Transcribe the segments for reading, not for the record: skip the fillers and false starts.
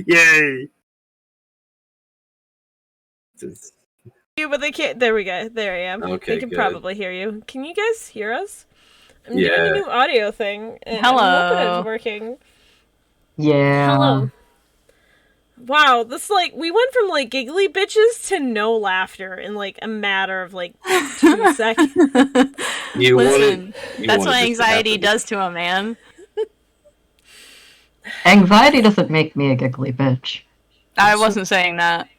Yay! But they can't. There we go. There I am. Okay, they can good. probably hear you. Can you guys hear us? I'm Yeah. doing a new audio thing. And Hello. I'm hoping it's working. Yeah. Hello. Wow, this we went from giggly bitches to no laughter in a matter of 2 seconds. Listen, that's what anxiety does to a man. Anxiety doesn't make me a giggly bitch. I wasn't saying that.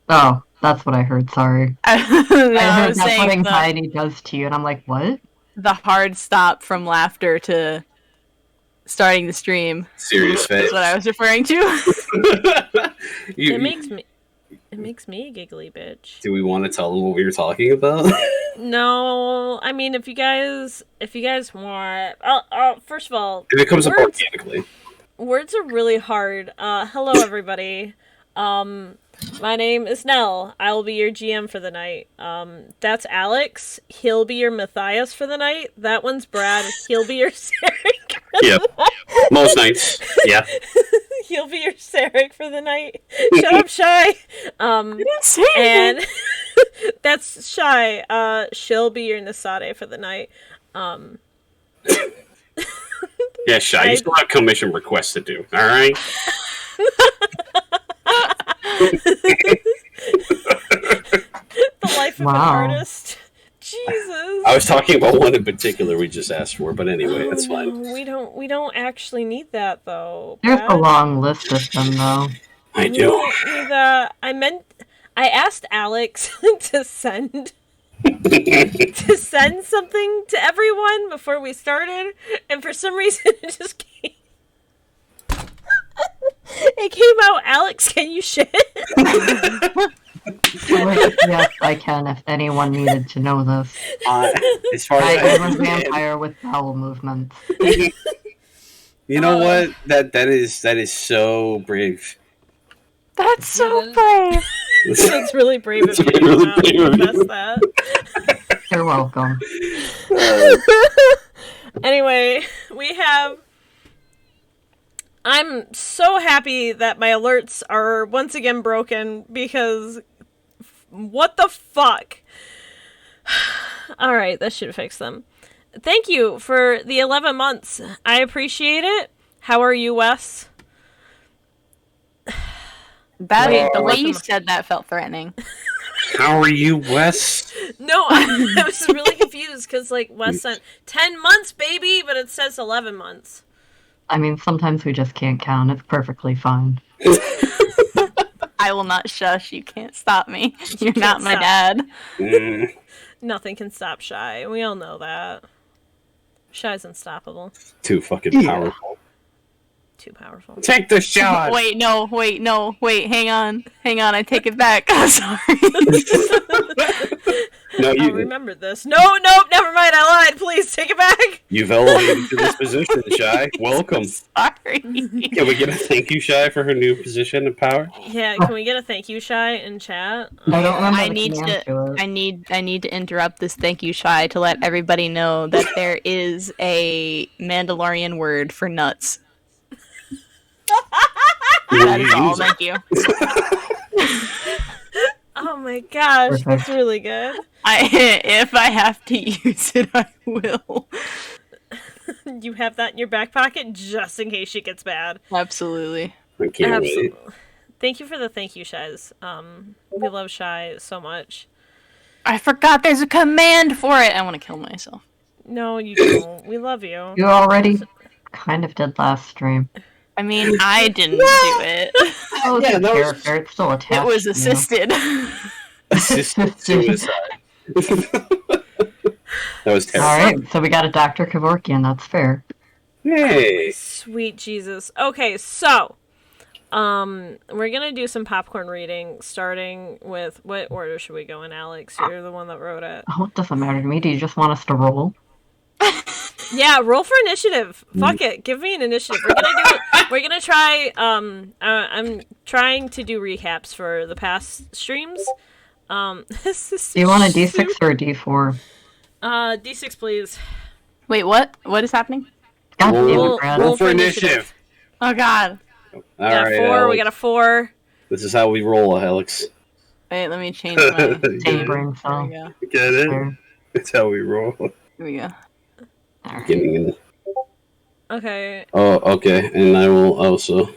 Oh, that's what I heard, sorry. I I heard was that's saying what anxiety does to you, and I'm like, what? the hard stop from laughter to starting the stream. Serious face. That's what I was referring to. It makes me a giggly bitch. Do we want to tell them what we were talking about? No, I mean if you guys want, first of all, If it comes up organically. Words are really hard. Hello everybody. My name is Nell. I will be your GM for the night. That's Alex. He'll be your Matthias for the night. That one's Brad. He'll be your Sarek. Yep. Most nights. Yeah. He'll be your Sarek for the night. Shut up, Shy. And that's Shy. She'll be your Nasade for the night. Yeah, Shy. You still have commission requests to do. All right. The life of an artist. Jesus. I was talking about one in particular we just asked for, but anyway, that's fine. No, we don't actually need that though. There's a long list of them though. I do. Need that. I asked Alex to send something to everyone before we started, and for some reason it just came. It came out, Alex, can you shit? Yes, I can, if anyone needed to know this. As far I as am a vampire with bowel movements. You know what? That is so brave. That's so brave. That's really brave of you to confess that. You're welcome. Anyway, I'm so happy that my alerts are once again broken because what the fuck? Alright, that should fix them. Thank you for the 11 months. I appreciate it. How are you, Wes? The way you said that felt threatening. How are you, Wes? No, I was really confused because Wes sent 10 months, baby, but it says 11 months. I mean, sometimes we just can't count. It's perfectly fine. I will not shush. You can't stop me. You're can't not my stop. dad. Mm, Nothing can stop Shy. We all know that. Shy's unstoppable. too fucking Yeah. powerful. Too powerful. Take the shot. Wait, no, hang on, I take it back. I'm sorry. No, I'll you. remember this. No, never mind. I lied. Please take it back. You've elevated to this position, Shy. Welcome. Sorry. Can we get a thank you, Shy, for her new position of power? Yeah, can we get a thank you, Shy, in chat? I don't remember I the need command to it. I need to interrupt this thank you, Shy, to let everybody know that there is a Mandalorian word for nuts. That is all. Thank you. Oh my gosh, that's really good. If I have to use it, I will. You have that in your back pocket just in case she gets bad. Absolutely. I can't wait. Thank you for the thank you, Shies. We love Shy so much. I forgot there's a command for it. I want to kill myself. No, you don't. We love you. You already kind of did last stream. I mean, I didn't do it. Oh, Yeah, yeah, that was- character. It's still attached. It was to you. assisted. Assisted suicide. That was terrible. Alright, so we got a Dr. Kevorkian. That's fair. Hey. Sweet Jesus. Okay, so we're gonna do some popcorn reading, starting with what order should we go in, Alex? You're the one that wrote it. Oh, it doesn't matter to me. Do you just want us to roll? Yeah, roll for initiative. Fuck it, give me an initiative. We're gonna try. I'm trying to do recaps for the past streams. This is Do you want a D6 or a D4? D6, please. Wait, what? What is happening? God damn Roll- it, Brad. roll for initiative. Oh God. All We got a right, 4. We Alex. got a 4. This is how we roll, Alex. Wait, let me change my. There Get Same it? brain cell. we go. Get it? Fair. That's how we roll. Here we go. Alright. Getting in. Okay, Oh, okay. And I will also.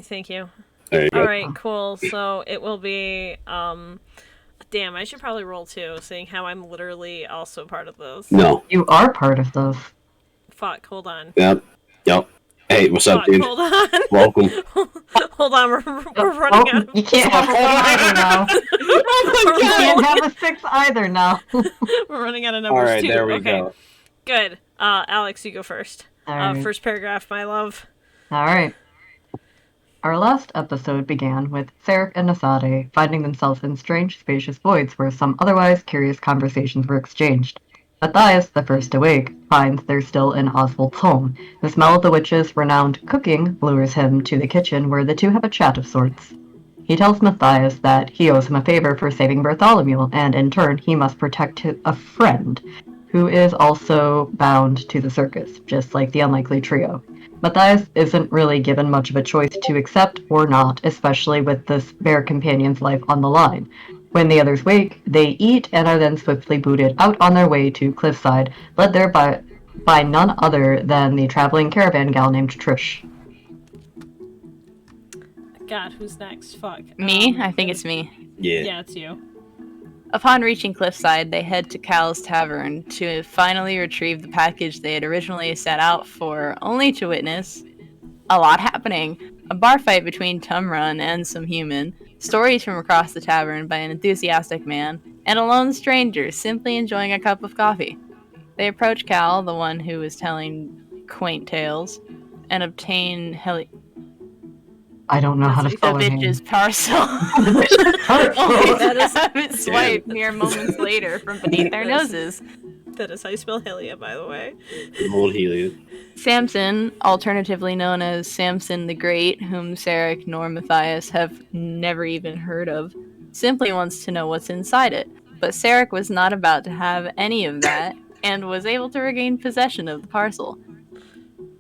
thank you. There you go. All right, cool. So it will be. Damn, I should probably roll 2, seeing how I'm literally also part of this. No. You are part of this. Fuck, hold on. Yep. Hey, what's up, Fuck, dude? hold on. Welcome. Hold on, we're running Oh, out of... you can't have a 4 either now. You can't have a 6 either now. We're running out of numbers, All right, too. there we Okay, go. good. Alex, you go first. Alright. First paragraph, my love. Alright. Our last episode began with Sarek and Nasade finding themselves in strange, spacious voids where some otherwise curious conversations were exchanged. Matthias, the first awake, finds they're still in Oswald's home. The smell of the witch's renowned cooking lures him to the kitchen where the two have a chat of sorts. He tells Matthias that he owes him a favor for saving Bartholomew, and in turn he must protect a friend, who is also bound to the circus, just like the unlikely trio. Matthias isn't really given much of a choice to accept or not, especially with this bear companion's life on the line. When the others wake, they eat and are then swiftly booted out on their way to Cliffside, led there by none other than the traveling caravan gal named Trish. God, who's next? Fuck. Me? I think it's me. Yeah. Yeah, it's you. Upon reaching Cliffside, they head to Cal's tavern to finally retrieve the package they had originally set out for, only to witness a lot happening. A bar fight between Tumrun and some human, stories from across the tavern by an enthusiastic man, and a lone stranger simply enjoying a cup of coffee. They approach Cal, the one who is telling quaint tales, and obtain I don't know how to The spell the her name. bitch's parcel. That That is- have it swiped mere moments later from beneath their noses. That is how you spell Helia, by the way. Old Helios. Samson, alternatively known as Samson the Great, whom Sarek nor Matthias have never even heard of, simply wants to know what's inside it. But Sarek was not about to have any of that, and was able to regain possession of the parcel.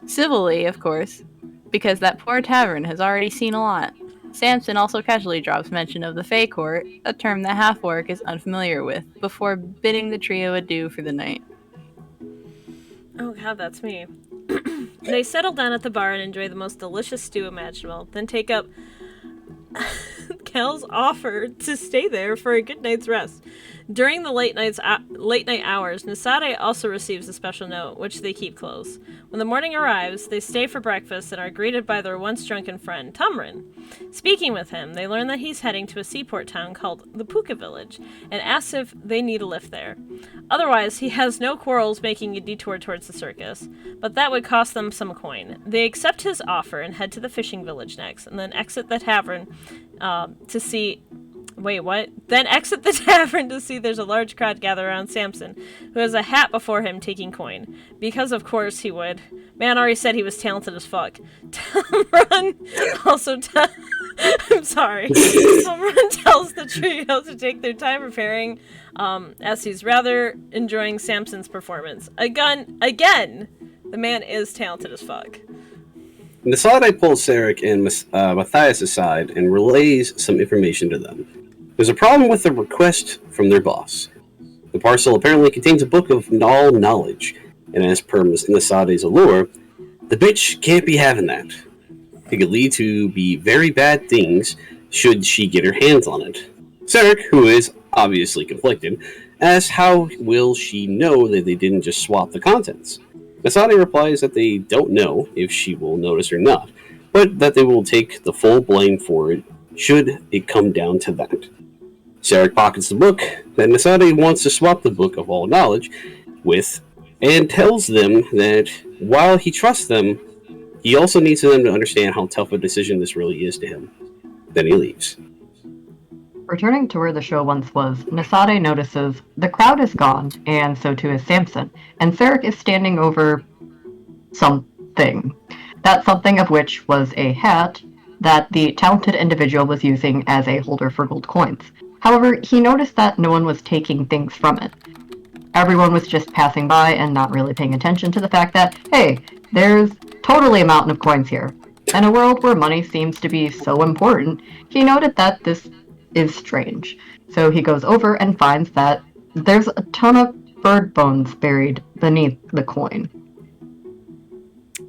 Civilly, of course, because that poor tavern has already seen a lot. Samson also casually drops mention of the Fey Court, a term that Half-Orc is unfamiliar with, before bidding the trio adieu for the night. Oh god, that's me. They settle down at the bar and enjoy the most delicious stew imaginable, then take up Kel's offer to stay there for a good night's rest. During the late night hours, Nasade also receives a special note, which they keep close. When the morning arrives, they stay for breakfast and are greeted by their once drunken friend, Tumrin. Speaking with him, they learn that he's heading to a seaport town called the Puka Village, and asks if they need a lift there. Otherwise, he has no quarrels making a detour towards the circus, but that would cost them some coin. They accept his offer and head to the fishing village next, and then exit the tavern to see... Wait, what? Then exit the tavern to see there's a large crowd gather around Samson, who has a hat before him taking coin. Because of course he would. Man already said he was talented as fuck. Tumrun also I'm sorry. Tumrun tells the trio to take their time preparing, as he's rather enjoying Samson's performance. Again, the man is talented as fuck. Nasade pulls Sarek and Matthias aside and relays some information to them. There's a problem with the request from their boss. The parcel apparently contains a book of all knowledge, and as per Nasade's allure, the bitch can't be having that. It could lead to be very bad things should she get her hands on it. Sarek, who is obviously conflicted, asks how will she know that they didn't just swap the contents. Nasade replies that they don't know if she will notice or not, but that they will take the full blame for it should it come down to that. Sarek pockets the book that Nasade wants to swap the book of all knowledge with, and tells them that while he trusts them, he also needs them to understand how tough a decision this really is to him. Then he leaves. Returning to where the show once was, Nasade notices the crowd is gone, and so too is Samson, and Sarek is standing over something. That something of which was a hat that the talented individual was using as a holder for gold coins. However, he noticed that no one was taking things from it. Everyone was just passing by and not really paying attention to the fact that, hey, there's totally a mountain of coins here. In a world where money seems to be so important, he noted that this is strange. So he goes over and finds that there's a ton of bird bones buried beneath the coin.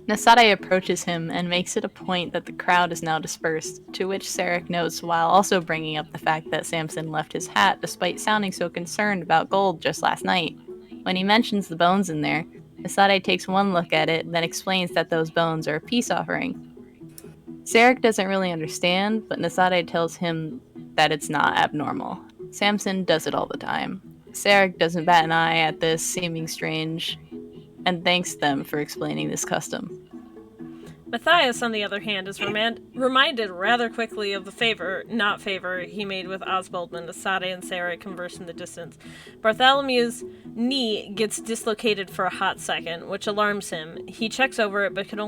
Nasade approaches him and makes it a point that the crowd is now dispersed, to which Sarek notes while also bringing up the fact that Samson left his hat despite sounding so concerned about gold just last night. When he mentions the bones in there, Nasade takes one look at it, then explains that those bones are a peace offering. Sarek doesn't really understand, but Nasade tells him that it's not abnormal. Samson does it all the time. Sarek doesn't bat an eye at this seeming strange, and thanks them for explaining this custom. Matthias, on the other hand, is reminded rather quickly of the favor he made with Oswald when Nasade and Sarek converse in the distance. Bartholomew's knee gets dislocated for a hot second, which alarms him. He checks over it, but can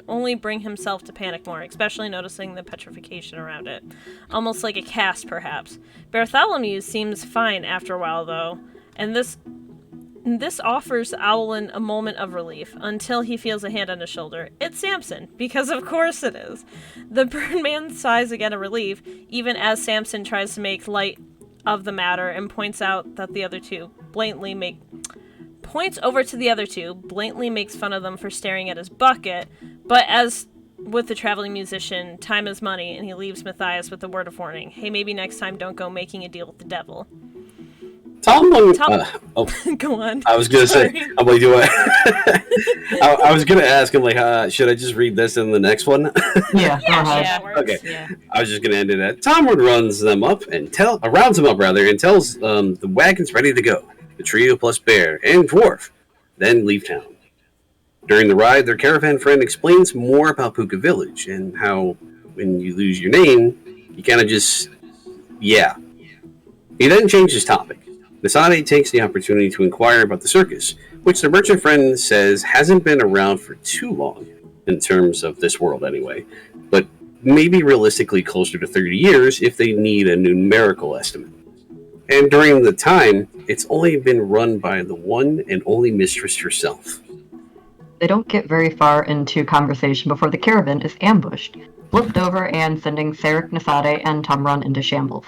only bring himself to panic more, especially noticing the petrification around it. Almost like a cast, perhaps. Bartholomew seems fine after a while, though, and this offers Owlin a moment of relief, until he feels a hand on his shoulder. It's Samson, because of course it is. The Birdman sighs again of relief, even as Samson tries to make light of the matter and points over to the other two, blatantly makes fun of them for staring at his bucket, but as with the traveling musician, time is money, and he leaves Matthias with a word of warning. Hey, maybe next time don't go making a deal with the devil. Tom, go on. I was gonna say, I'm like, I was gonna ask him, like, should I just read this in the next one? Yeah, okay. Yeah. I was just gonna end it at Tom rounds them up and tells the wagon's ready to go. The trio plus Bear and Dwarf then leave town. During the ride, their caravan friend explains more about Puka Village and how when you lose your name, you kind of just, yeah. He then changes topic. Nasade takes the opportunity to inquire about the circus, which the merchant friend says hasn't been around for too long, in terms of this world anyway, but maybe realistically closer to 30 years if they need a numerical estimate. And during the time, it's only been run by the one and only mistress herself. They don't get very far into conversation before the caravan is ambushed, flipped over and sending Sarek, Nasade, and Tumrun into shambles.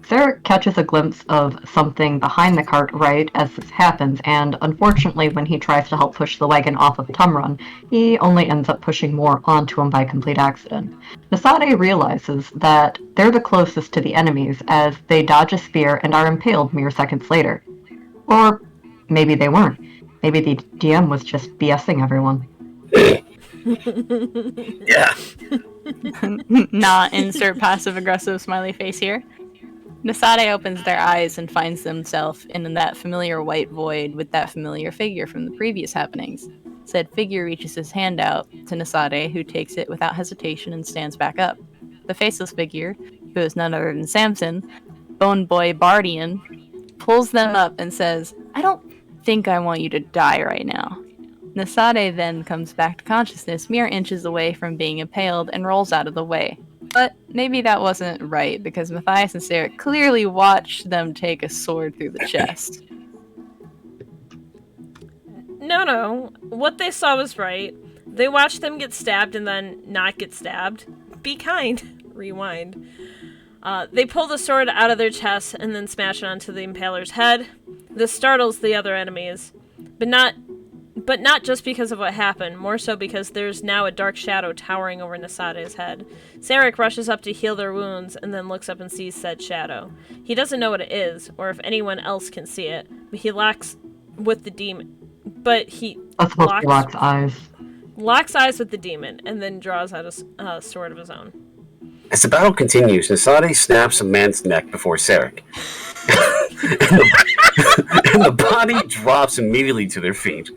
Sarek catches a glimpse of something behind the cart right as this happens, and unfortunately, when he tries to help push the wagon off of Tumrun, he only ends up pushing more onto him by complete accident. Nasade realizes that they're the closest to the enemies as they dodge a spear and are impaled mere seconds later. Or maybe they weren't. Maybe the DM was just BSing everyone. Yeah. Not insert passive-aggressive smiley face here. Nasade opens their eyes and finds themselves in that familiar white void with that familiar figure from the previous happenings. Said figure reaches his hand out to Nasade, who takes it without hesitation and stands back up. The faceless figure, who is none other than Samson, Bone Boy Bardian, pulls them up and says, "I don't think I want you to die right now." Nasade then comes back to consciousness mere inches away from being impaled and rolls out of the way. But maybe that wasn't right, because Matthias and Sarah clearly watched them take a sword through the chest. No. What they saw was right. They watched them get stabbed and then not get stabbed. Be kind. Rewind. They pull the sword out of their chest and then smash it onto the impaler's head. This startles the other enemies, but not just because of what happened, more so because there's now a dark shadow towering over Nasade's head. Sarek rushes up to heal their wounds and then looks up and sees said shadow. He doesn't know what it is, or if anyone else can see it, but he locks with the demon. But he locks eyes. Locks eyes with the demon, and then draws out a sword of his own. As the battle continues, Nasade snaps a man's neck before Sarek. and the body drops immediately to their feet.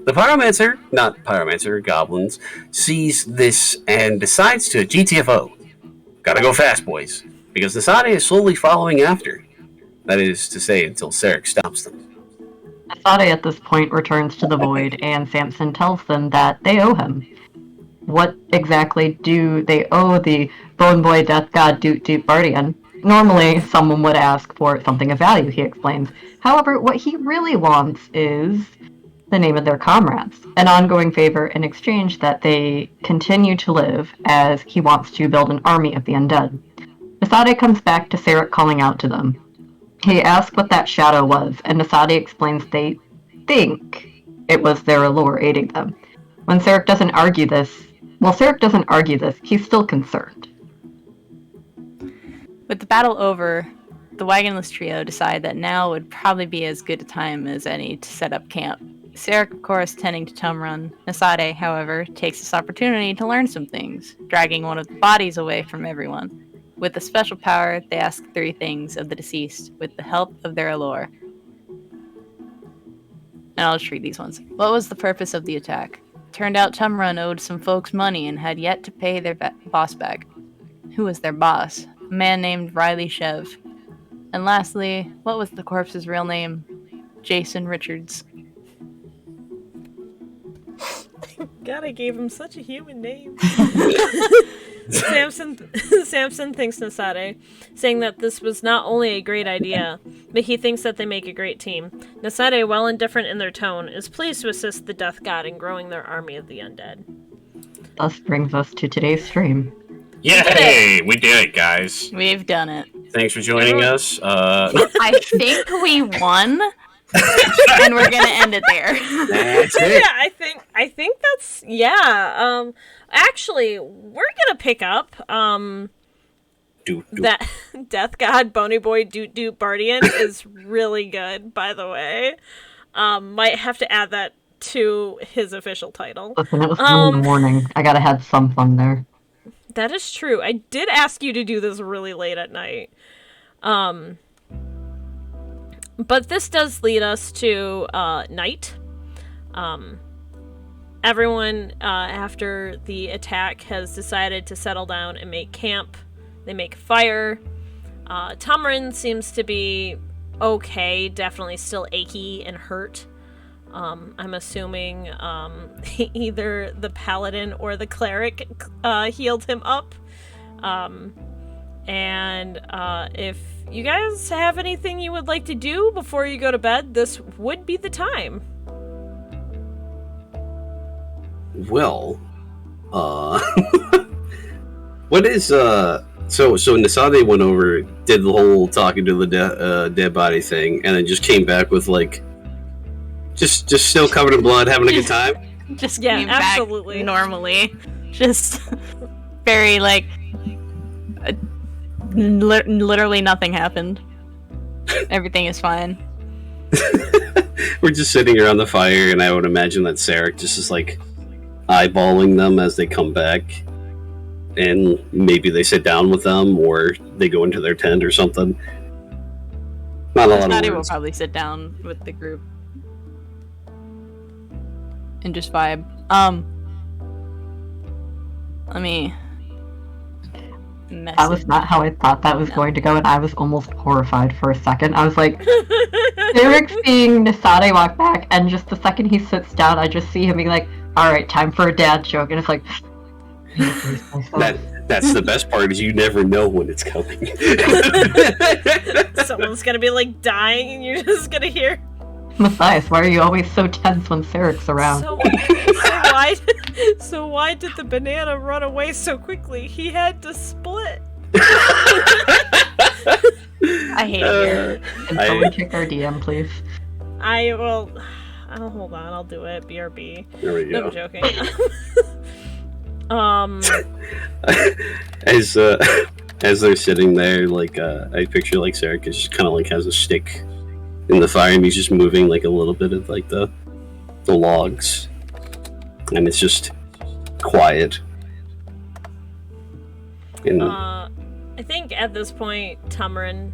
The pyromancer, goblins, sees this and decides to GTFO. Gotta go fast, boys, because Nasade is slowly following after. That is to say, until Sarek stops them. Nasade at this point returns to the void, and Samson tells them that they owe him. What exactly do they owe the Bone Boy Death God Doot Doot Bardian? Normally, someone would ask for something of value, he explains. However, what he really wants is the name of their comrades, an ongoing favor in exchange that they continue to live, as he wants to build an army of the undead. Nasade comes back to Sarek calling out to them. He asks what that shadow was, and Nasade explains they think it was their allure aiding them. When Sarek doesn't argue this, he's still concerned. With the battle over, the wagonless trio decide that now would probably be as good a time as any to set up camp. Sarek, of course, tending to Tumrun. Nasade, however, takes this opportunity to learn some things, dragging one of the bodies away from everyone. With a special power, they ask 3 things of the deceased with the help of their allure. And I'll just read these ones. What was the purpose of the attack? Turned out Tumrun owed some folks money and had yet to pay their boss back. Who was their boss? A man named Riley Shev. And lastly, what was the corpse's real name? Jason Richards. God, I gave him such a human name. Samson thanks Nasade, saying that this was not only a great idea, but he thinks that they make a great team. Nasade, while indifferent in their tone, is pleased to assist the Death God in growing their army of the undead. Thus brings us to today's stream. Yay! We did it, guys. We've done it. Thanks for joining us. I think we won. And we're gonna end it there. That's it. Yeah, I think that's actually we're gonna pick up that Death God Bony Boy Doot Doot Bardian is really good, by the way. Might have to add that to his official title. Listen, it was 3 in the morning. I gotta have some fun there. That is true. I did ask you to do this really late at night. But this does lead us to night. Everyone, after the attack, has decided to settle down and make camp. They make fire. Tumrun seems to be okay, definitely still achy and hurt. I'm assuming either the paladin or the cleric healed him up. And if you guys have anything you would like to do before you go to bed, this would be the time. Well, what is so Nasade went over. did the whole talking to the dead body thing, and then just came back with like, just still covered in blood, having a good time. Just Yeah, came absolutely. back normally. Just very like literally nothing happened. Everything is fine. We're just sitting around the fire, and I would imagine that Sarek just is like eyeballing them as they come back, and maybe they sit down with them, or they go into their tent or something. Not a lot of Maddie will words. probably sit down with the group and just vibe. Let me. That was not how I thought that was going to go, and I was almost horrified for a second. I was like, Derek seeing Nasade walk back, and just the second he sits down, I just see him being like, alright, time for a dad joke, and it's like... That's the best part, is you never know when it's coming. Someone's gonna be like dying, and you're just gonna hear. Matthias, why are you always so tense when Sarek's around? So why did the banana run away so quickly? He had to split. I hate it. Can someone check our DM, please? Hold on, I'll do it. BRB. There we No, go. I'm joking. As they're sitting there, like I picture like Sarek is just kind of like has a stick in the fire, and he's just moving like a little bit of like the logs, and it's just quiet. And I think at this point, Tamarin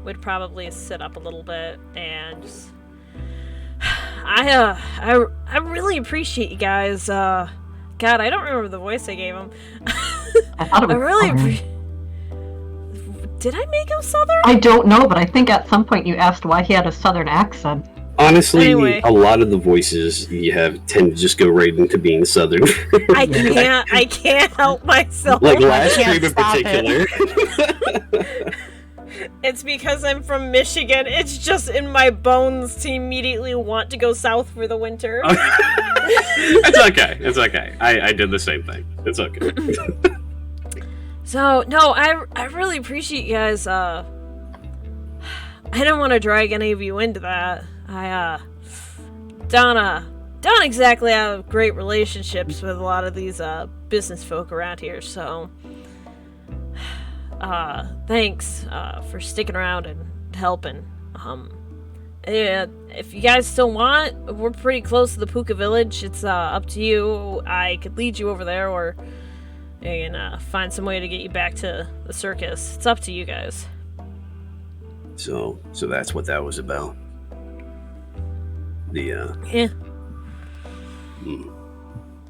would probably sit up a little bit and just... I really appreciate you guys. God, I don't remember the voice I gave him. I thought it was Southern. Did I make him Southern? I don't know, but I think at some point you asked why he had a Southern accent. honestly, Anyway. a lot of the voices you have tend to just go right into being Southern. I can't help myself. Like last can't stream in stop particular. It's because I'm from Michigan. It's just in my bones to immediately want to go south for the winter. It's okay. It's okay. I did the same thing. It's okay. So, no, I really appreciate you guys. I didn't want to drag any of you into that. Don't exactly have great relationships with a lot of these business folk around here, so thanks for sticking around and helping. Yeah, if you guys still want, we're pretty close to the Puka village. It's up to you. I could lead you over there, or I can find some way to get you back to the circus. It's up to you guys. So that's what that was about. Yeah.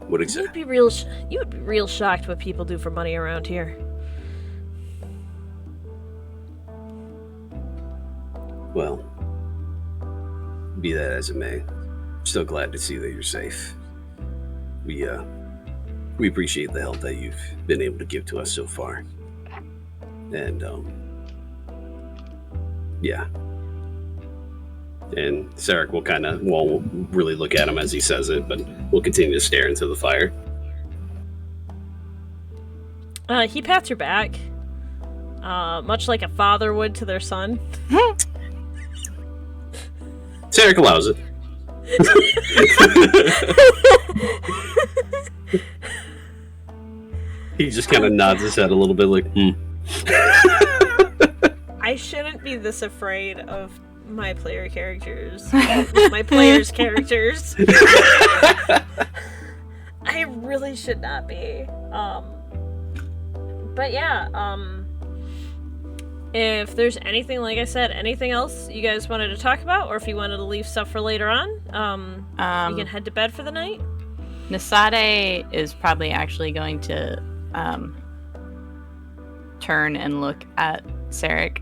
What exactly? You would be real shocked what people do for money around here. Well, be that as it may, I'm still glad to see that you're safe. We appreciate the help that you've been able to give to us so far. And, yeah. And Sarek won't really look at him as he says it, but will continue to stare into the fire. He pats her back, much like a father would to their son. Sarek allows it. He just kind of nods his head a little bit like, I shouldn't be this afraid of my player characters. My players' characters. I really should not be. But yeah, if there's anything, like I said, anything else you guys wanted to talk about, or if you wanted to leave stuff for later on, you can head to bed for the night. Nasade is probably actually going to turn and look at Sarek.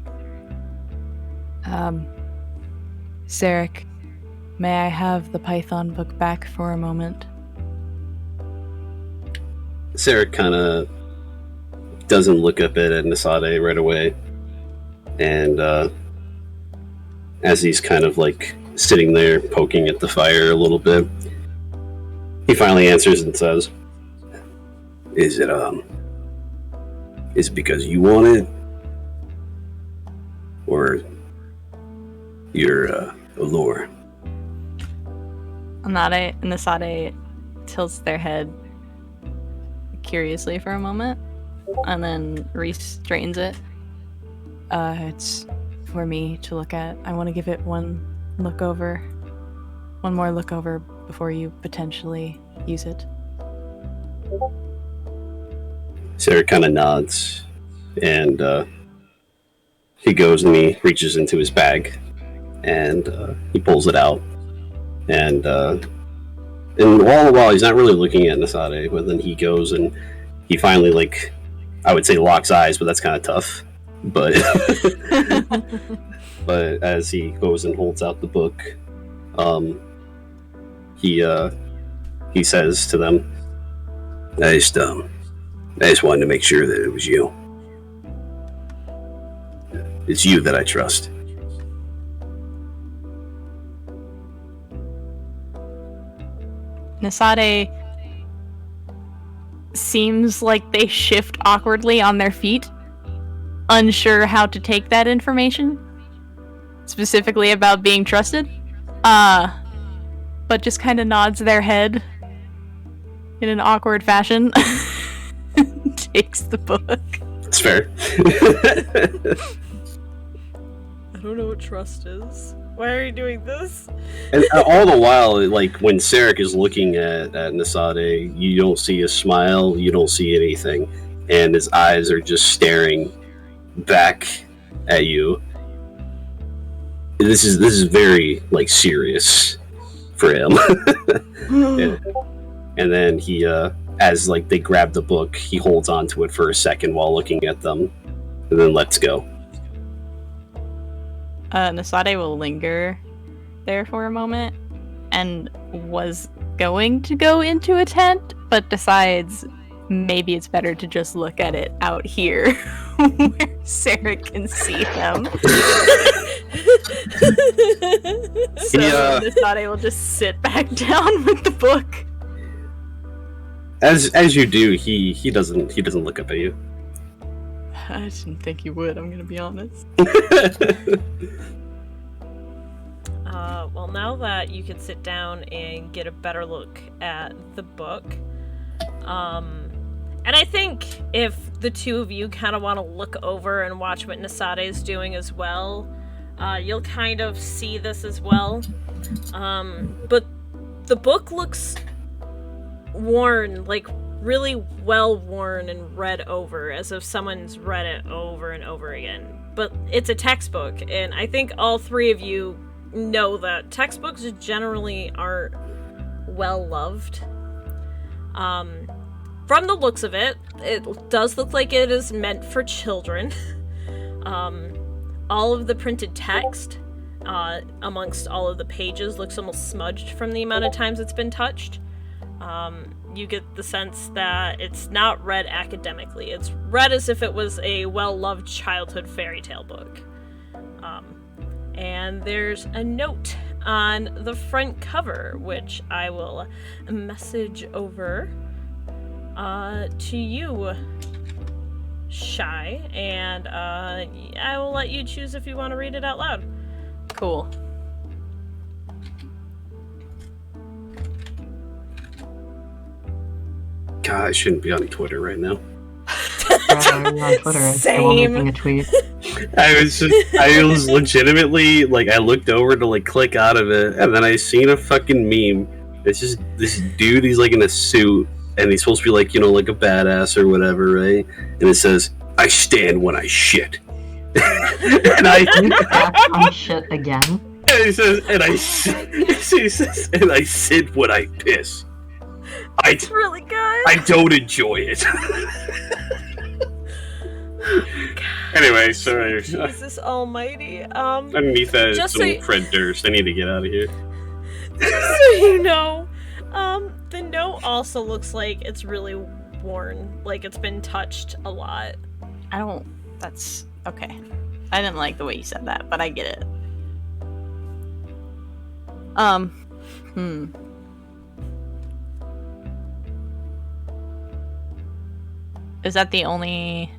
Sarek, may I have the Python book back for a moment? Sarek kind of doesn't look up at Nasade right away. And as he's kind of like sitting there poking at the fire a little bit, he finally answers and says, Is it because you want it? or your allure. Nade and Nasade tilts their head curiously for a moment, and then Reese straightens it. It's for me to look at. I want to give it one more look over before you potentially use it. Sarah kind of nods, and he goes and he reaches into his bag, and he pulls it out, and all the while he's not really looking at Nasade, but then he goes and he finally, like, I would say locks eyes, but that's kind of tough. But but as he goes and holds out the book, he says to them, I just wanted to make sure that it was you. It's you that I trust. Nasade seems like they shift awkwardly on their feet, unsure how to take that information, specifically about being trusted, but just kind of nods their head in an awkward fashion. Takes the book. It's fair. I don't know what trust is. Why are you doing this? And all the while, like, when Sarek is looking at Nasade, you don't see a smile, you don't see anything, and his eyes are just staring back at you. This is very, like, serious for him. and then he, as, like, they grab the book, he holds on to it for a second while looking at them, and then lets go. Nasade will linger there for a moment and was going to go into a tent, but decides maybe it's better to just look at it out here where Sarah can see them. So Nasade will just sit back down with the book. As you do, he doesn't look up at you. I didn't think you would, I'm gonna be honest. Well, now that you can sit down and get a better look at the book, and I think if the two of you kind of want to look over and watch what Nasade is doing as well, you'll kind of see this as well. But the book looks worn, like really well worn and read over, as if someone's read it over and over again. But it's a textbook, and I think all three of you know that textbooks generally aren't well loved. From the looks of it, it does look like it is meant for children. All of the printed text amongst all of the pages looks almost smudged from the amount of times it's been touched. You get the sense that it's not read academically. It's read as if it was a well-loved childhood fairy tale book. And there's a note on the front cover, which I will message over to you, Shy, and I will let you choose if you want to read it out loud. Cool. God, I shouldn't be on Twitter right now. I'm on Twitter. I'm still making a tweet. I was legitimately, like, I looked over to, like, click out of it, and then I seen a fucking meme. It's just this dude, he's, like, in a suit, and he's supposed to be, like, you know, like a badass or whatever, right? And it says, I stand when I shit. And I shit again. And he says, he says, and I sit when I piss. It's really good. I don't enjoy it. Anyway, sorry. Jesus almighty. Underneath that is just some so Fred Durst. I need to get out of here. Just so you know, the note also looks like it's really worn, like it's been touched a lot. That's okay. I didn't like the way you said that, but I get it. Is that the only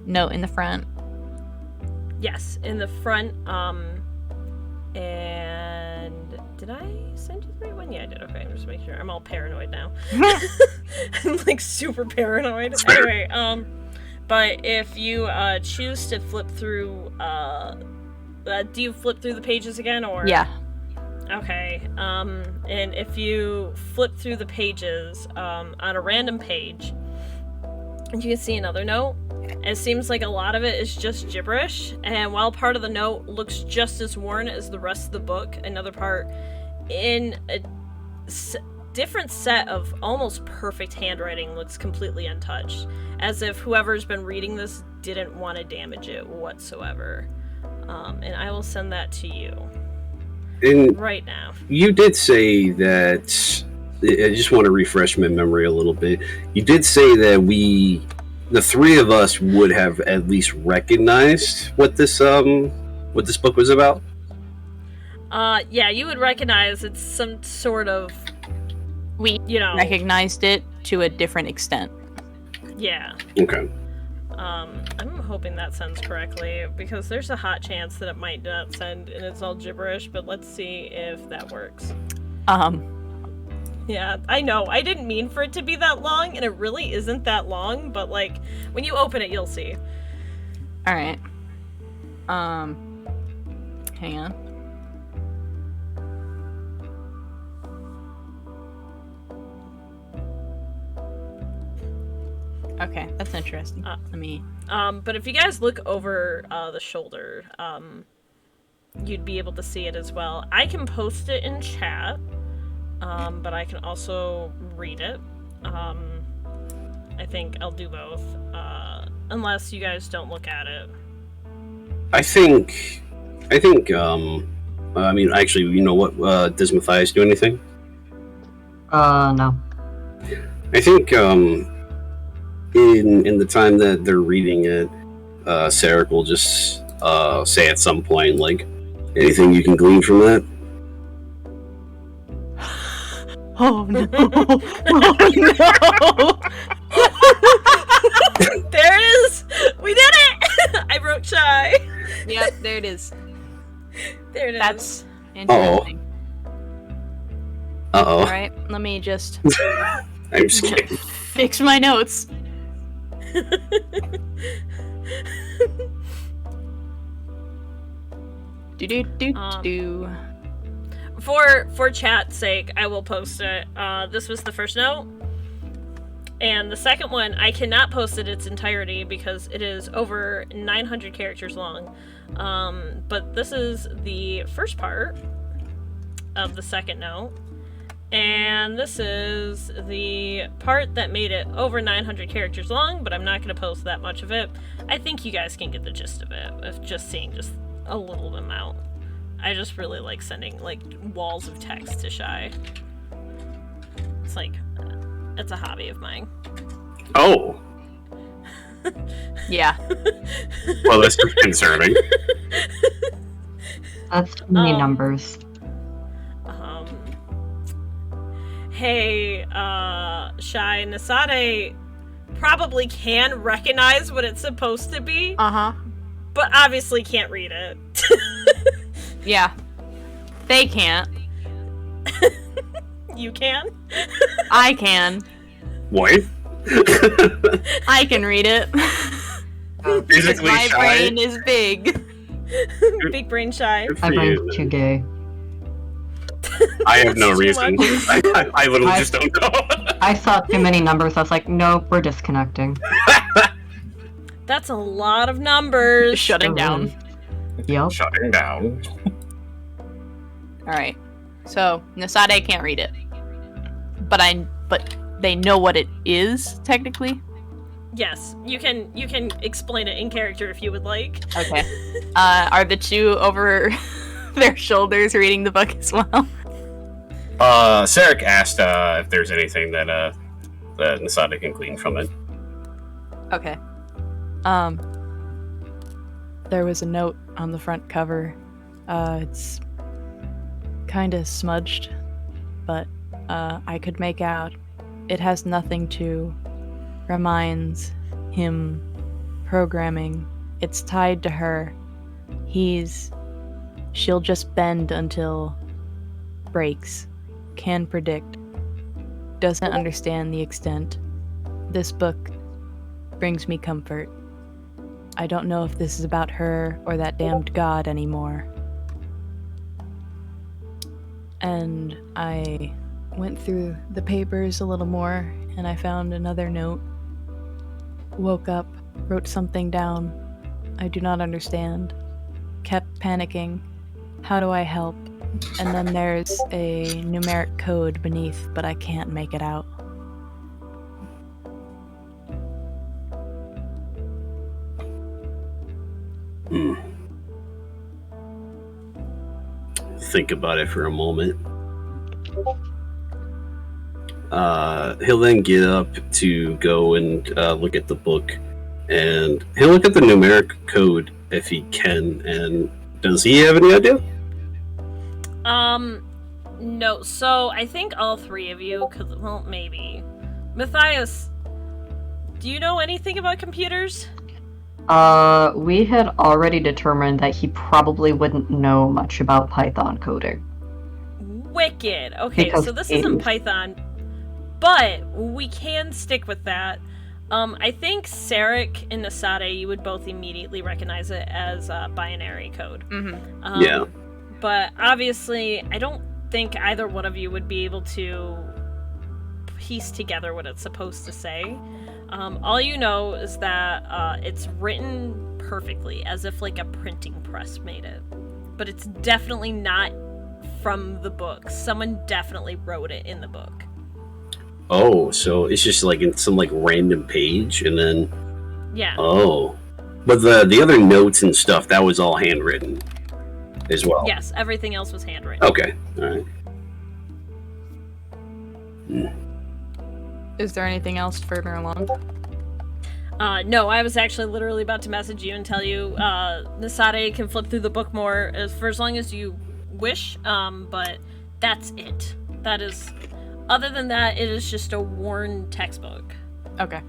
note in the front? Yes, in the front. And did I send you the right one? Yeah, I did. Okay, I'm just making sure. I'm all paranoid now. I'm like super paranoid. Anyway, but if you choose to flip through, do you flip through the pages again, or? Yeah. Okay. And if you flip through the pages, on a random page, you can see another note. It seems like a lot of it is just gibberish, and while part of the note looks just as worn as the rest of the book, another part in a different set of almost perfect handwriting looks completely untouched, as if whoever's been reading this didn't want to damage it whatsoever. And I will send that to you right now. You did say that, I just want to refresh my memory a little bit. You did say that the three of us would have at least recognized what this book was about. Yeah, you would recognize it's some sort of, We recognized it to a different extent. Yeah. Okay. I'm hoping that sends correctly, because there's a hot chance that it might not send and it's all gibberish, but let's see if that works. Yeah, I know. I didn't mean for it to be that long, and it really isn't that long, but, like, when you open it, you'll see. Alright. Hang on. Okay, that's interesting. Let me... But if you guys look over the shoulder, you'd be able to see it as well. I can post it in chat. But I can also read it. I think I'll do both, unless you guys don't look at it. I think, I mean, actually, you know what, does Matthias do anything? No. I think, in the time that they're reading it, Sarek will just, say at some point, like, anything you can glean from that? Oh no! Oh no! There it is! We did it! I wrote shy. Yep, there it is. There it is. That's interesting. Uh-oh. Alright, let me just I'm just kidding. fix my notes. Do. For chat's sake, I will post it. This was the first note. And the second one, I cannot post it its entirety because it is over 900 characters long. But this is the first part of the second note. And this is the part that made it over 900 characters long, but I'm not going to post that much of it. I think you guys can get the gist of it, of just seeing just a little amount. I just really like sending, like, walls of text to Shy. It's like, it's a hobby of mine. Oh. Yeah. Well, that's concerning. That's too many numbers. Hey, Shy, Nasade probably can recognize what it's supposed to be. Uh-huh. But obviously can't read it. Yeah. They can't. You can? I can. What? I can read it. Physically My Shy? brain is big. Big brain Shy. My brain's too gay. I have no Too reason. much. I literally just don't know. I saw too many numbers. I was like, nope, we're disconnecting. That's a lot of numbers. Shutting down. Yep. Shutting down. Alright. So, Nasade can't read it. But they know what it is, technically? Yes, you can explain it in character if you would like. Okay. Are the two over their shoulders reading the book as well? Sarek asked if there's anything that Nasada can glean from it. Okay. There was a note on the front cover. It's kind of smudged, but I could make out it has nothing to reminds him programming. It's tied to her. She'll just bend until breaks, can predict, doesn't understand the extent. This book brings me comfort. I don't know if this is about her or that damned god anymore. And I went through the papers a little more, and I found another note. Woke up, wrote something down. I do not understand. Kept panicking. How do I help? And then there's a numeric code beneath, but I can't make it out. Think about it for a moment. He'll then get up to go and look at the book, and he'll look at the numeric code if he can. And does he have any idea? No. So I think all three of you, well, maybe. Matthias, do you know anything about computers? We had already determined that he probably wouldn't know much about Python coding. Wicked. Okay, Because so this isn't Python, but we can stick with that. I think Sarek and Nasade, you would both immediately recognize it as binary code. Mm-hmm. Yeah. But obviously, I don't think either one of you would be able to piece together what it's supposed to say. All you know is that it's written perfectly, as if like a printing press made it. But it's definitely not from the book. Someone definitely wrote it in the book. Oh, so it's just like in some like random page, and then Yeah. oh, but the other notes and stuff, that was all handwritten as well. Yes, everything else was handwritten. Okay. All right. Is there anything else further along? No, I was actually literally about to message you and tell you Nasade can flip through the book more for as long as you wish, but that's it. That is... Other than that, it is just a worn textbook. Okay.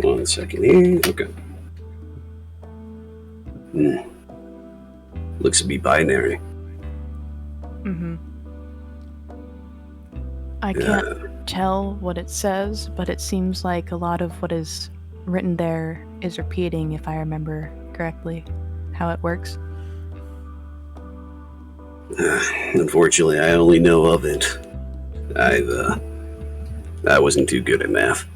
One second here. Okay. Looks to be binary. Mm-hmm. I can't tell what it says, but it seems like a lot of what is written there is repeating, if I remember correctly, how it works. Unfortunately, I only know of it. I wasn't too good at math.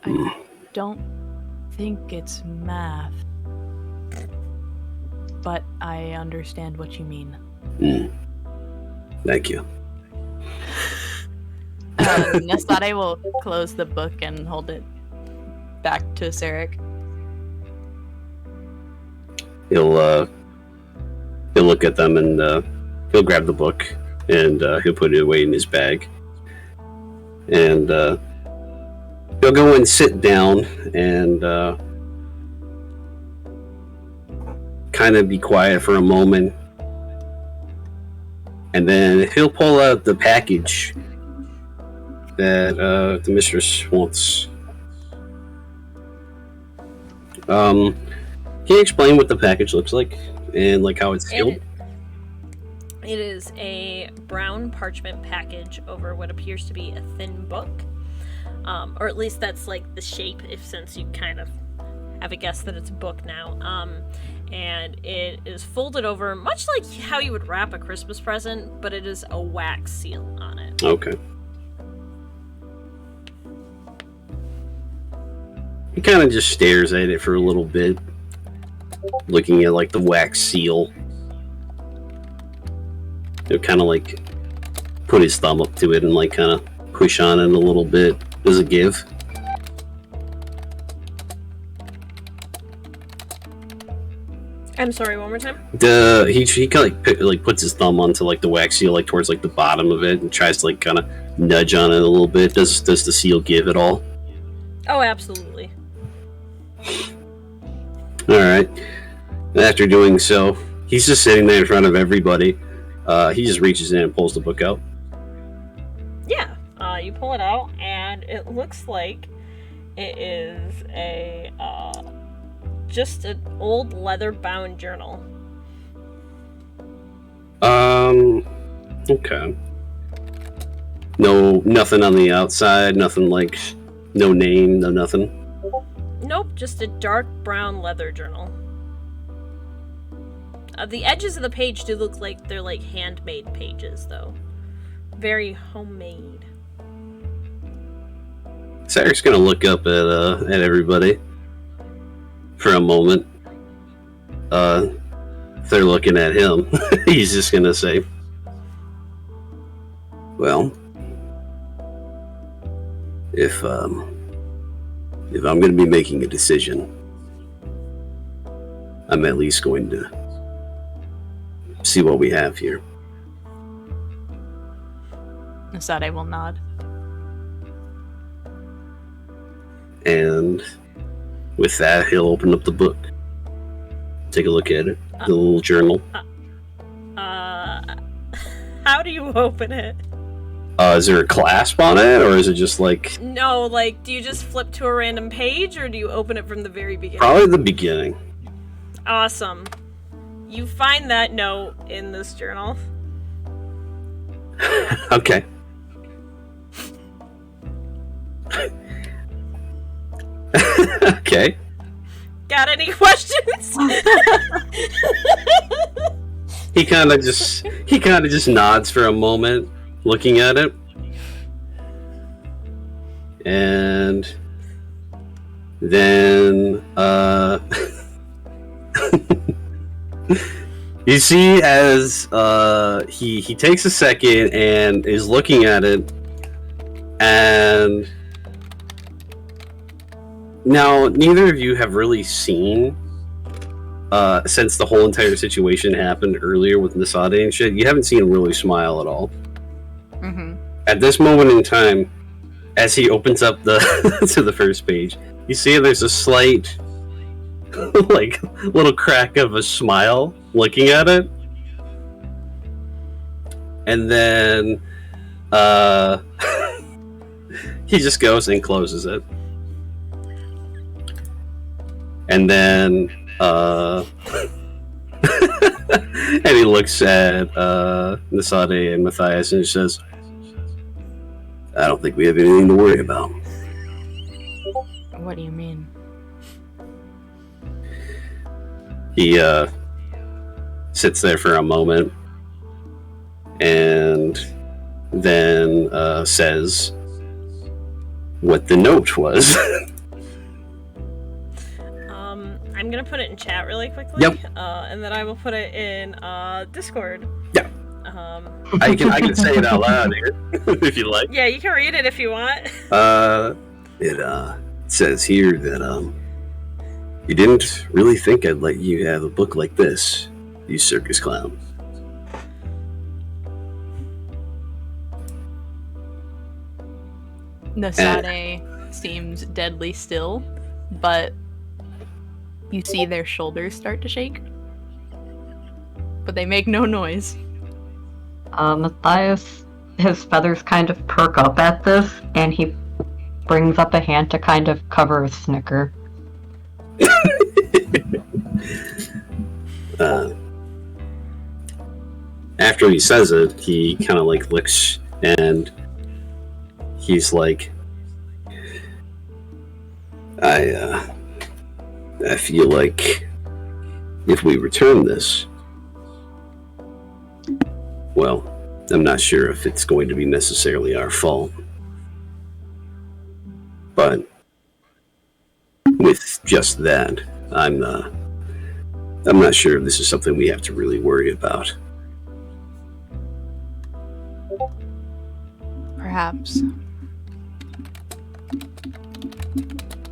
I don't think it's math, but I understand what you mean. Thank you. Nasade will close the book and hold it back to Sarek. He'll look at them and he'll grab the book and he'll put it away in his bag. And he'll go and sit down and kind of be quiet for a moment. And then he'll pull out the package that the mistress wants. Can you explain what the package looks like and like how it's sealed? It is a brown parchment package over what appears to be a thin book, or at least that's like the shape. Since you kind of have a guess that it's a book now, and it is folded over much like how you would wrap a Christmas present, but it is a wax seal on it. Okay. He kind of just stares at it for a little bit, looking at like the wax seal. He'll kind of like put his thumb up to it and like kind of push on it a little bit. Does it give? I'm sorry, one more time? He kind of like puts his thumb onto like the wax seal, like towards like the bottom of it, and tries to like kind of nudge on it a little bit. Does the seal give at all? Oh, absolutely. All right. After doing so, he's just sitting there in front of everybody. He just reaches in and pulls the book out. Yeah, you pull it out, and and it looks like it is a just an old leather-bound journal. Okay. No, nothing on the outside, nothing like, no name, no nothing. Nope, just a dark brown leather journal. The edges of the page do look like they're like handmade pages, though. Very homemade. Sarah's gonna look up at everybody for a moment. If they're looking at him, he's just gonna say, "Well, if I'm gonna be making a decision, I'm at least going to see what we have here." Nasade will nod. And with that, he'll open up the book, take a look at it, the little journal. How do you open it? Is there a clasp on it, or is it just like... No, like, do you just flip to a random page, or do you open it from the very beginning? Probably the beginning. Awesome. You find that note in this journal. Okay. Okay. Got any questions? He kind of just nods for a moment, looking at it, and then you see as he takes a second and is looking at it, and now neither of you have really seen. Since the whole entire situation happened earlier with Nasade and shit, you haven't seen him really smile at all. Mm-hmm. At this moment in time, as he opens up the to the first page, you see there's a slight, like, little crack of a smile looking at it. And then, he just goes and closes it. And then, and he looks at Nasade and Matthias and he says, "I don't think we have anything to worry about." What do you mean? He sits there for a moment and then says what the note was. I'm gonna put it in chat really quickly. Yep. And then I will put it in Discord. Yeah. I can say it out loud here if you like. Yeah, you can read it if you want. It says here that you didn't really think I'd let you have a book like this, you circus clown. Nasade seems deadly still, but you see their shoulders start to shake. But they make no noise. Matthias, his feathers kind of perk up at this, and he brings up a hand to kind of cover a snicker. After he says it, he kind of like looks and he's like, I feel like if we return this, well, I'm not sure if it's going to be necessarily our fault. But with just that, I'm not sure if this is something we have to really worry about. Perhaps.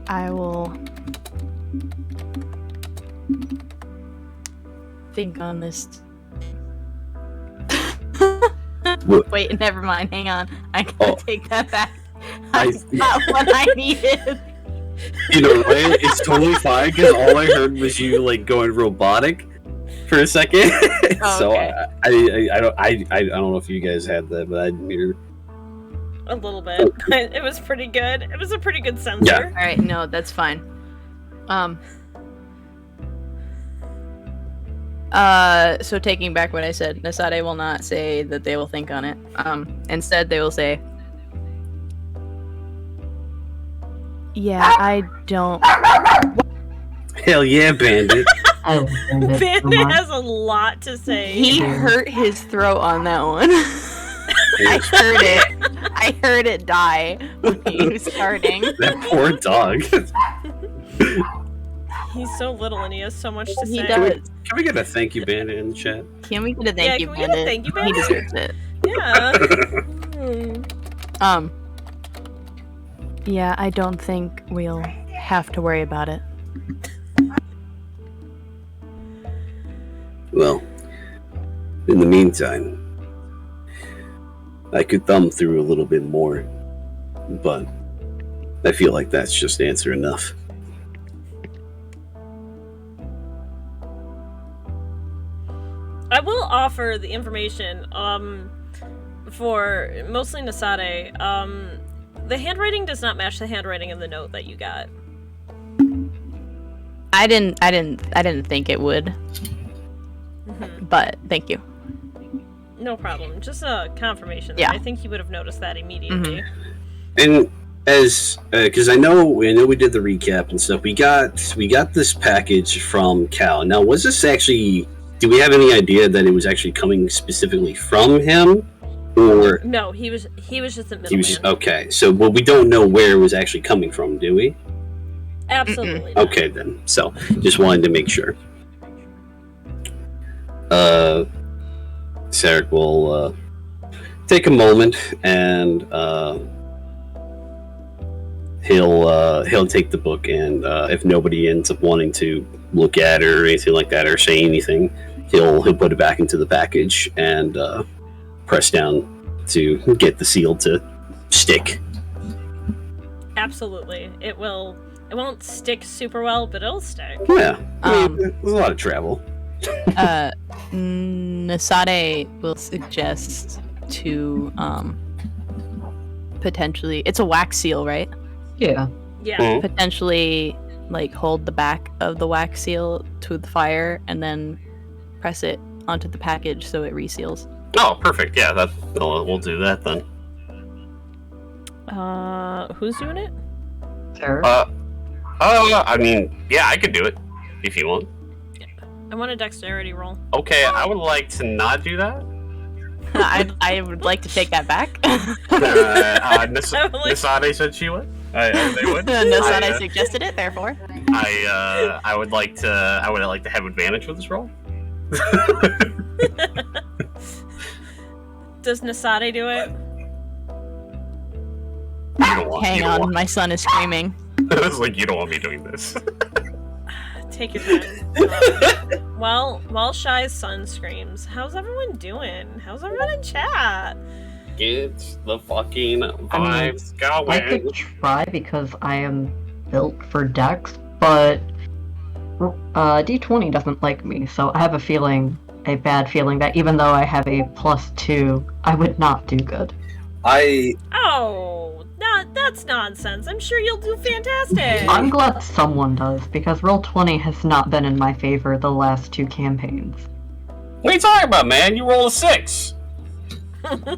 I will think on this. Wait, never mind. Hang on. I gotta take that back. That's not what I needed. You know what? It's totally fine because all I heard was you like going robotic for a second. Oh, So okay. I don't know if you guys had that, but I didn't hear. A little bit, but it was pretty good. It was a pretty good censor. Yeah. All right, no, that's fine. So taking back what I said, Nasade will not say that they will think on it. Instead they will say, yeah, I don't. Hell yeah, Bandit. I love Bandit so Bandit much. has a lot to say. He hurt his throat on that one. I heard it. I heard it die when he was starting. That poor dog. He's so little and he has so much to He say. does. Can we get a thank you, Bandit, in the chat? Can we get a thank you, can we get a Bandit? thank you, He Bandit? deserves it. Yeah. Yeah, I don't think we'll have to worry about it. Well, in the meantime, I could thumb through a little bit more, but I feel like that's just answer enough. I will offer the information, for mostly Nasade. The handwriting does not match the handwriting in the note that you got. I didn't think it would. But thank you. No problem. Just a confirmation. Yeah. I think you would have noticed that immediately. And as because I know we did the recap and stuff, we got this package from Cal. Now, was this actually? Do we have any idea that it was actually coming specifically from him, or No, he was just a middleman. he was just, okay? So, well, we don't know where it was actually coming from, do we? Absolutely. Not. Okay, then. So, just wanted to make sure. Sarek will take a moment and he'll take the book, and if nobody ends up wanting to look at it or anything like that or say anything, he'll put it back into the package and press down to get the seal to stick. Absolutely. It won't stick super well, but it'll stick. Yeah, I mean, there's a lot of travel. Nasade will suggest to potentially, it's a wax seal, right? Yeah. Yeah. Mhm. Potentially like hold the back of the wax seal to the fire and then press it onto the package so it reseals. Oh, perfect. Yeah, we'll do that then. Who's doing it? Sarah? I mean, yeah, I could do it if you want. I want a dexterity roll. Okay, I would like to not do that. I would like to take that back. Nasade said she would. They would. Nasade suggested it, therefore. I would like to have advantage with this roll. Does Nasade do it? Hang on, my son is screaming. It's like, you don't want me doing this. Take your time. While Shy's son screams, how's everyone doing? How's everyone in chat? Get the fucking I vibes going. I could try because I am built for Dex, but D20 doesn't like me, so I have a bad feeling that even though I have a +2, I would not do good. Oh, that's nonsense. I'm sure you'll do fantastic. I'm glad someone does, because Roll20 has not been in my favor the last 2 campaigns. What are you talking about, man? You roll a 6.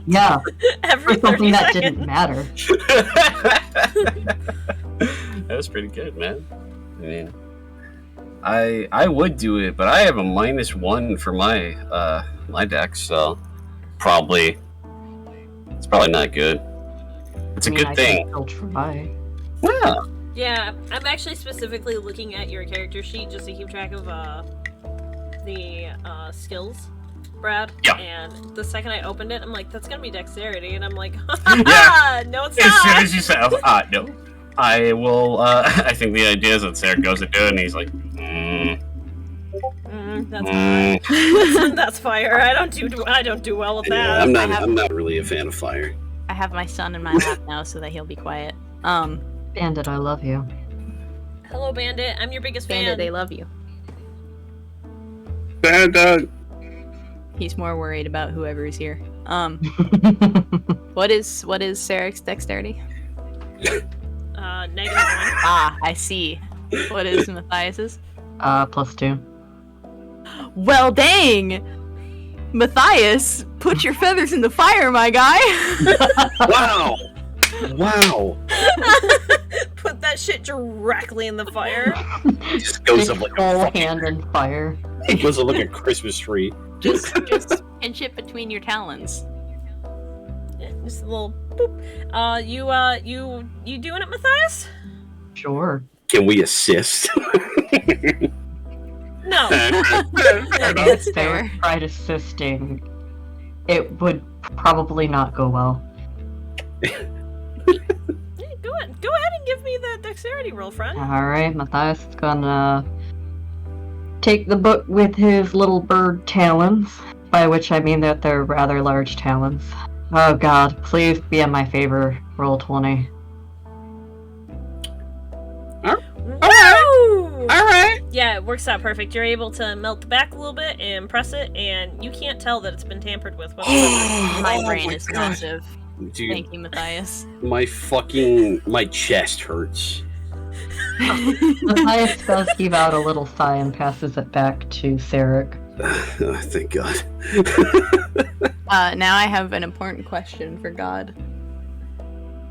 Yeah, Every for something 30 that seconds. didn't matter. That was pretty good, man. I mean, I would do it, but I have a -1 for my my deck, so it's probably not good. It's a I mean, good I thing. can still try. Yeah. Yeah, I'm actually specifically looking at your character sheet just to keep track of the skills, Brad. Yeah. And the second I opened it, I'm like, that's gonna be dexterity, and I'm like, Yeah. no, it's As soon not. as you said, no, I will. I think the idea is that Sarah goes to do it, and he's like, That's that's fire. I don't do well with that. I'm not really a fan of fire. I have my son in my lap now so that he'll be quiet. Bandit, I love you. Hello, Bandit. I'm your biggest Bandit, fan. they love you. Bad dog. He's more worried about whoever is here. What is Sarek's dexterity? -1. Ah, I see. What is Matthias's? +2. Well, dang! Matthias, put your feathers in the fire, my guy! Wow! Wow! Put that shit directly in the fire. It just goes up like a whole fucking, hand in fire. it goes up like a Christmas tree. just pinch it between your talons. Yeah, just a little boop. You doing it, Matthias? Sure. Can we assist? No. That's If they were fair. tried assisting, it would probably not go well. Hey, go ahead and give me that dexterity roll, friend. Alright, Matthias is gonna take the book with his little bird talons, by which I mean that they're rather large talons. Oh god, please be in my favor. Roll 20. Woo! Alright! Yeah, it works out perfect. You're able to melt the back a little bit and press it, and you can't tell that it's been tampered with whatsoever. My Oh brain my is God. massive. Dude, Thank you, Matthias. my chest hurts. Matthias does heave out a little sigh and passes it back to Sarek. Oh, thank God. Now I have an important question for God.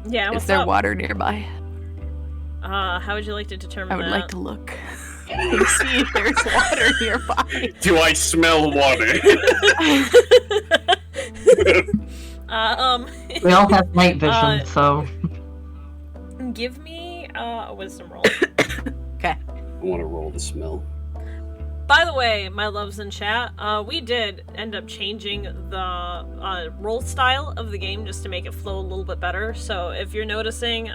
Yeah, what's Is there up? water nearby? How would you like to determine I would that? like to look and see if there's water nearby. Do I smell water? We all have night vision, Uh, so give me a wisdom roll. Okay. I want to roll the smell. By the way, my loves in chat, we did end up changing the roll style of the game just to make it flow a little bit better. So if you're noticing,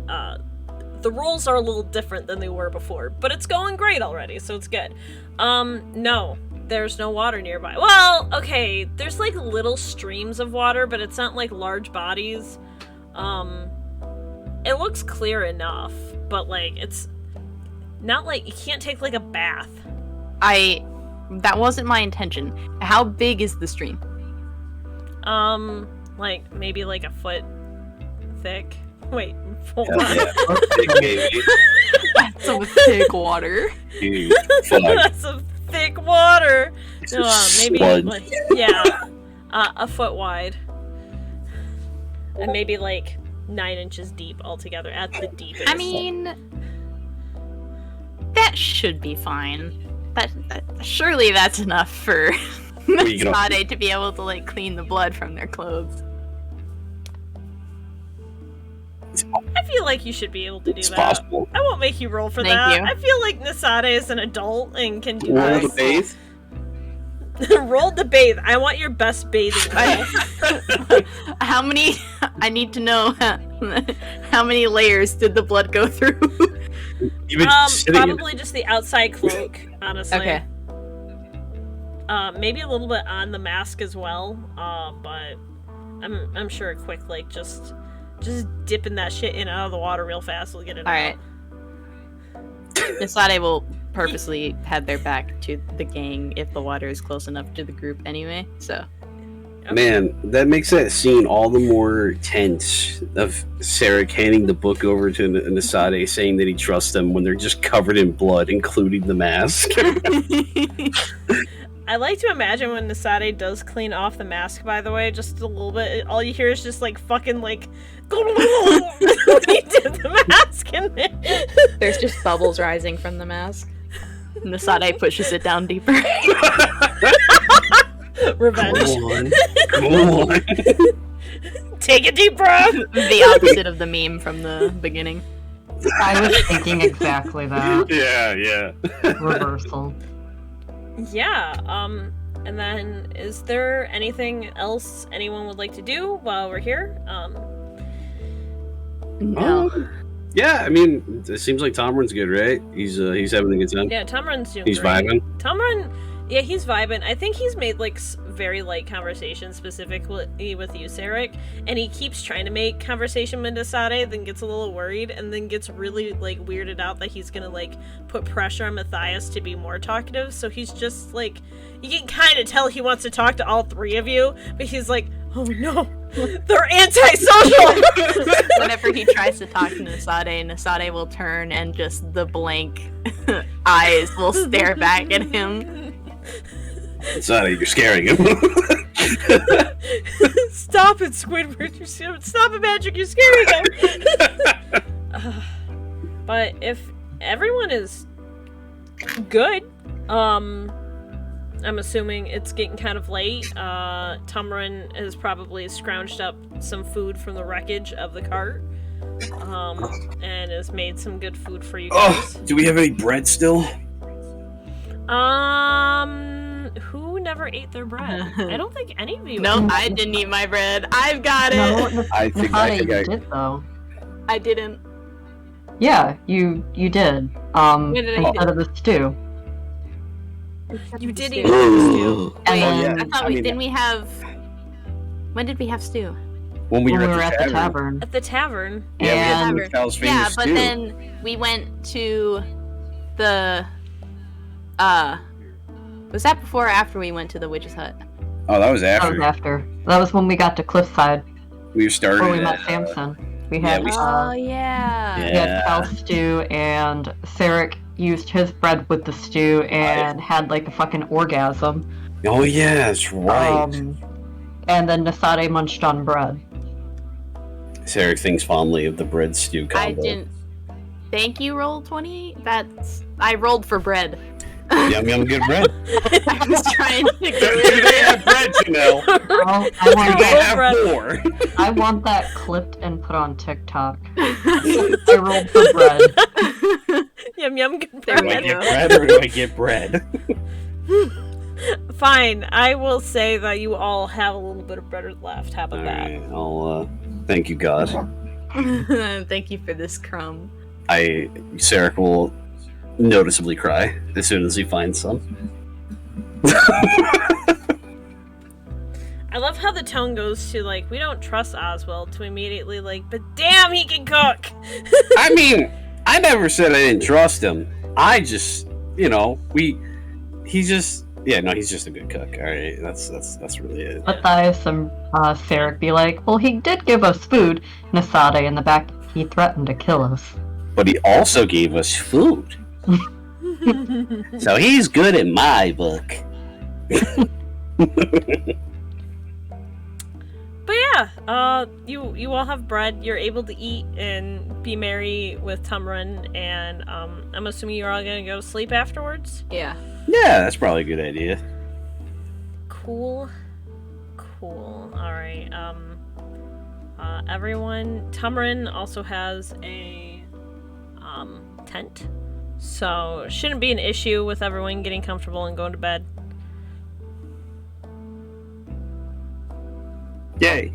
the rolls are a little different than they were before, but it's going great already, so it's good. No, there's no water nearby. Well, okay, there's like little streams of water, but it's not like large bodies. It looks clear enough, but like it's not like you can't take like a bath. That wasn't my intention. How big is the stream? Like maybe like a foot thick. Wait, hold Hell on. yeah. Big baby. That's some thick water. Dude, fuck. That's some thick water. No, maybe Sludge. like, yeah, a foot wide, and maybe like 9 inches deep altogether at the deepest. I mean, that should be fine. That surely that's enough for you gonna- Sade to be able to like clean the blood from their clothes. I feel like you should be able to do It's that. possible. I won't make you roll for Thank that. you. I feel like Nasade is an adult and can do Roll this. the bathe. Roll the bathe. I want your best bathing roll. How many? I need to know how many layers did the blood go through? You've been sitting in Probably just the outside cloak, honestly. Okay. Maybe a little bit on the mask as well. But I'm sure a quick like just dipping that shit in and out of the water real fast will get it All out. right. Nisade will purposely head their back to the gang if the water is close enough to the group anyway. So Man, that makes that scene all the more tense of Sarah handing the book over to Nasade saying that he trusts them when they're just covered in blood, including the mask. I like to imagine when Nasade does clean off the mask, by the way, just a little bit, all you hear is just like fucking like when he did the mask in there. there's just bubbles rising from the mask. Nisade pushes it down deeper. Revenge. Come on. Take a deep breath. The opposite of the meme from the beginning. I was thinking exactly that. Yeah. Reversal. Yeah, and then is there anything else anyone would like to do while we're here? No. Yeah, I mean, it seems like Tomren's good, right? He's having a good time. Yeah, Tomren's doing He's great. vibing. Tomren, Yeah, he's vibing. I think he's made, like, very light conversation specifically with you, Sarek, and he keeps trying to make conversation with Nasade, then gets a little worried, and then gets really, like, weirded out that he's gonna, like, put pressure on Matthias to be more talkative, so he's just, like, you can kind of tell he wants to talk to all three of you, but he's like, oh no, they're antisocial! Whenever he tries to talk to Nasade will turn and just the blank eyes will stare back at him. Nasade, you're scaring him. Stop it, Squidward! Stop it, Magic! You're scaring him. But if everyone is good, I'm assuming it's getting kind of late. Tumrin has probably scrounged up some food from the wreckage of the cart, and has made some good food for you guys. Do we have any bread still? Who never ate their bread? I don't think any of you. Nope, I didn't eat my bread. I've got it. No, I think you did though. I didn't. Yeah, you did. When did I eat Instead of the stew. You did eat stew. Wait, And I thought didn't we have... When did we have stew? When we when were we were at the tavern. At the tavern. Yeah, And- we had Cal's famous Yeah, but stew. then we went to the... Was that before or after we went to the witch's hut? Oh, that was That after. was after. That was when we got to Cliffside, We started where we met at, Samson. We yeah, had, we- Oh, yeah. we had cow stew, and Sarek used his bread with the stew and had like a fucking orgasm. Oh, yeah, that's right. And then Nasade munched on bread. Sarek thinks fondly of the bread stew combo. I didn't... Thank you, Roll20. That's... I rolled for bread. Yum, yum, good bread. I was trying to They get have bread, you know. I They want have bread. more. I want that clipped and put on TikTok. I rolled for bread. Yum yum, good There Do we I bread. get go. bread or do I get bread? Fine, I will say that you all have a little bit of bread left. How about that? Alright, I'll, thank you, God. Thank you for this crumb. Sarek will noticeably cry as soon as he finds some. I love how the tone goes to, like, we don't trust Oswald, to immediately, like, but damn, he can cook! I mean, I never said I didn't trust him. I just, you know, he's just a good cook. All right, that's really it. Matthias and Sarek be like, well, he did give us food. Nasade in the back, he threatened to kill us. But he also gave us food, so he's good in my book. But yeah, you all have bread. You're able to eat and be merry with Tumrin, and I'm assuming you're all gonna go sleep afterwards. Yeah. Yeah, that's probably a good idea. Cool. All right. Everyone. Tumrin also has a tent, so shouldn't be an issue with everyone getting comfortable and going to bed. Yay!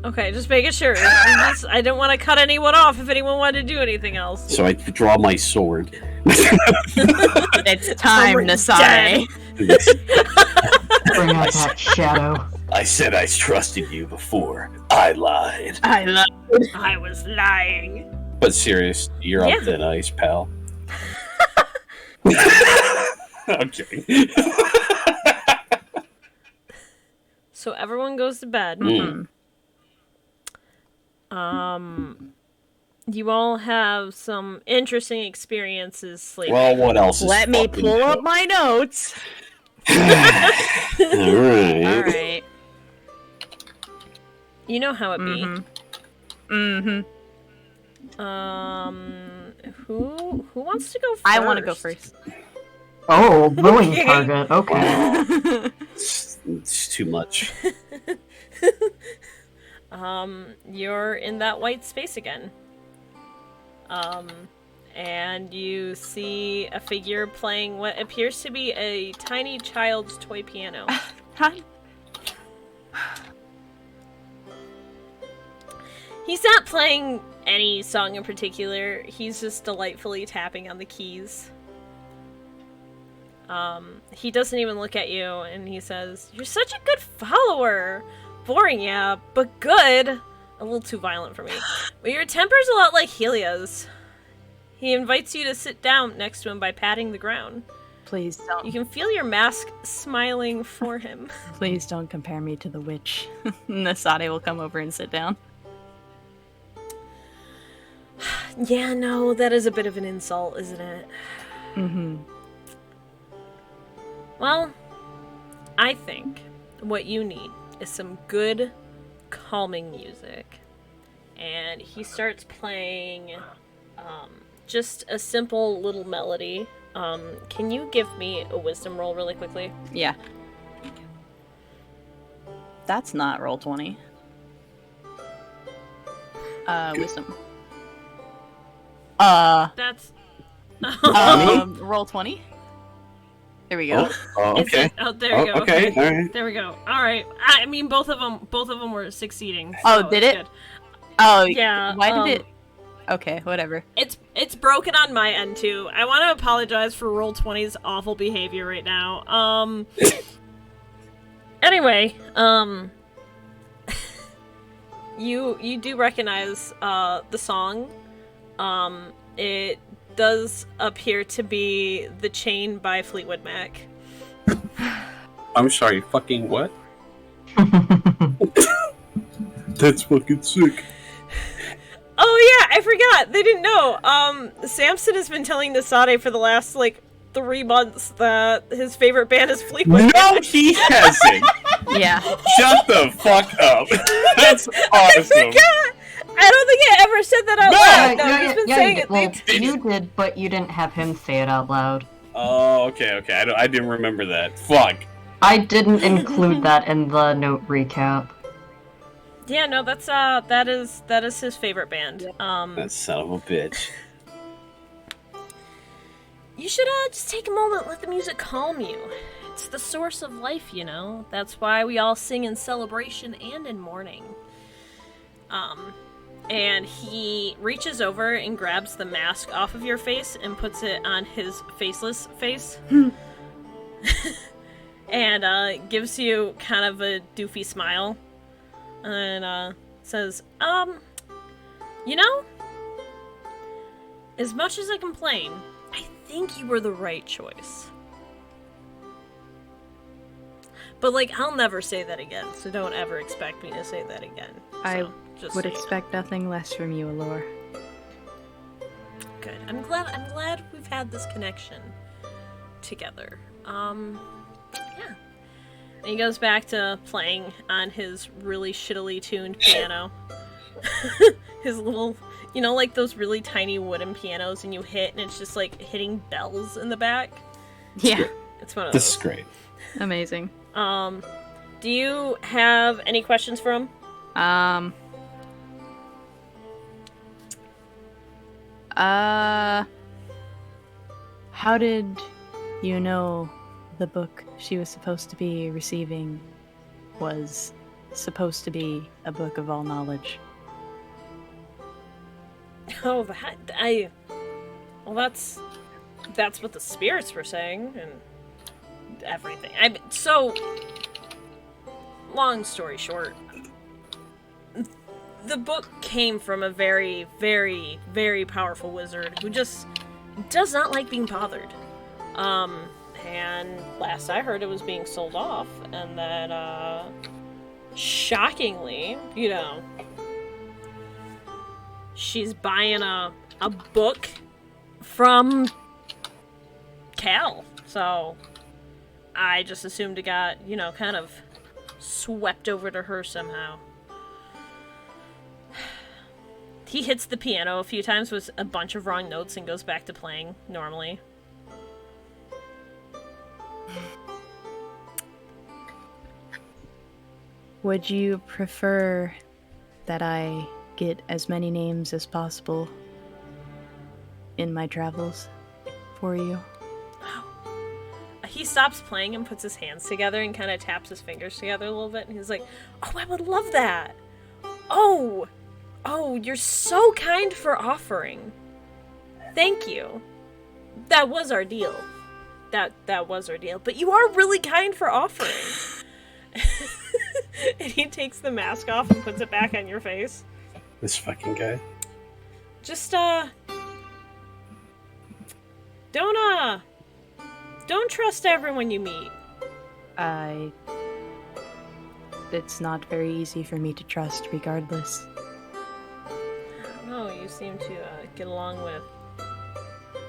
Okay, just making sure. I didn't want to cut anyone off if anyone wanted to do anything else. So I draw my sword. It's time, Someone's Nasai. Bring out that shadow. I said I trusted you before. I lied. I was lying. But serious, you're Yeah. on thin ice, pal. I'm kidding. So everyone goes to bed. Mm. You all have some interesting experiences sleeping. Well, what else is Let me fucking pull up good? my notes. Alright. All right. You know how it be. Mm-hmm. Who wants to go first? I want to go first. Oh, willing Okay. target. Okay. It's too much. You're in that white space again. And you see a figure playing what appears to be a tiny child's toy piano. Hi. He's not playing any song in particular. He's just delightfully tapping on the keys. He doesn't even look at you, and he says, "You're such a good follower. Boring, yeah, but good. A little too violent for me. But your temper's a lot like Helia's." He invites you to sit down next to him by patting the ground. Please don't. You can feel your mask smiling for him. Please don't compare me to the witch. Nasade will come over and sit down. Yeah, no, that is a bit of an insult, isn't it? Mm-hmm. Well, I think what you need is some good, calming music. And he starts playing just a simple little melody. Can you give me a wisdom roll really quickly? Yeah. That's not roll 20. Wisdom. That's... Roll 20? There we go. Okay. There we go. Okay, alright. There we go. Alright. I mean, both of them were succeeding. Oh, so did it's it? good. Oh, Yeah. Why did it? Okay, whatever. It's broken on my end too. I want to apologize for Roll20's awful behavior right now. Anyway, you do recognize the song. It does appear to be "The Chain" by Fleetwood Mac. I'm sorry, fucking what? That's fucking sick. Oh yeah, I forgot. They didn't know. Samson has been telling Nasade for the last 3 months that his favorite band is Fleetwood Mac. No, he hasn't. Yeah. Shut the fuck up. That's I awesome. forgot. I don't think I ever said that out loud. No, he's been saying it. Well, you did, but you didn't have him say it out loud. Oh, okay. I didn't remember that. Fuck. I didn't include that in the note recap. Yeah, no, that is his favorite band. That son of a bitch. You should just take a moment, let the music calm you. It's the source of life, you know. That's why we all sing in celebration and in mourning. And he reaches over and grabs the mask off of your face and puts it on his faceless face. And gives you kind of a doofy smile. And says, you know, as much as I complain, I think you were the right choice. But, I'll never say that again, so don't ever expect me to say that again. I just would so you know. expect nothing less from you, Allure. Good. I'm glad we've had this connection together. Yeah. And he goes back to playing on his really shittily tuned piano. His little, those really tiny wooden pianos, and you hit, and it's just hitting bells in the back. Yeah. It's one of This those. is great. Amazing. Do you have any questions for him? How did you know the book she was supposed to be receiving was supposed to be a book of all knowledge? Oh, that's what the spirits were saying, and everything. So, long story short, the book came from a very, very, very powerful wizard who just does not like being bothered. And last I heard, it was being sold off, and that, shockingly, she's buying a book from Cal. So I just assumed it got, kind of swept over to her somehow. He hits the piano a few times with a bunch of wrong notes and goes back to playing normally. Would you prefer that I get as many names as possible in my travels for you? He stops playing and puts his hands together and kind of taps his fingers together a little bit, and he's like, "Oh, I would love that. Oh, you're so kind for offering. Thank you. That was our deal. that was our deal. But you are really kind for offering. And he takes the mask off and puts it back on your face. This fucking guy. Just, don't trust everyone you meet. It's not very easy for me to trust, regardless. No, you seem to get along with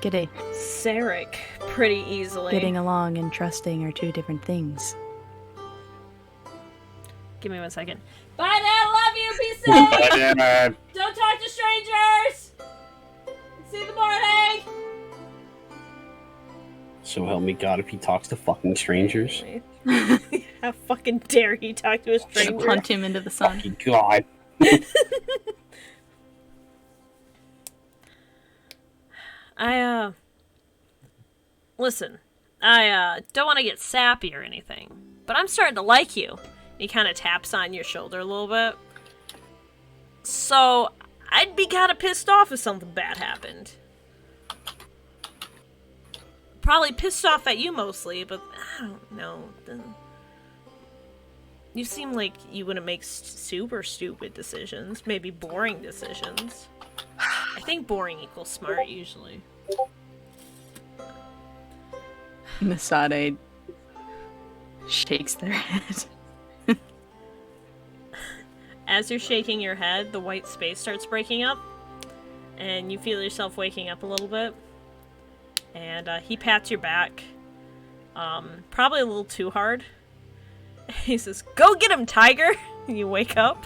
G'day. Sarek pretty easily. Getting along and trusting are two different things. Give me 1 second. Bye, Dad. Love you. Peace out. Bye, Dad. Don't talk to strangers. See you in the morning. So help me God if he talks to fucking strangers. How fucking dare he talk to a stranger? Punch him into the sun. Fucking God. Listen, I don't want to get sappy or anything, but I'm starting to like you. He kind of taps on your shoulder a little bit. So, I'd be kind of pissed off if something bad happened. Probably pissed off at you mostly, but I don't know. You seem like you wouldn't make super stupid decisions, maybe boring decisions. I think boring equals smart, usually. Nasade shakes their head. As you're shaking your head, the white space starts breaking up, and you feel yourself waking up a little bit. And he pats your back, probably a little too hard. He says, "Go get him, Tiger!" And you wake up.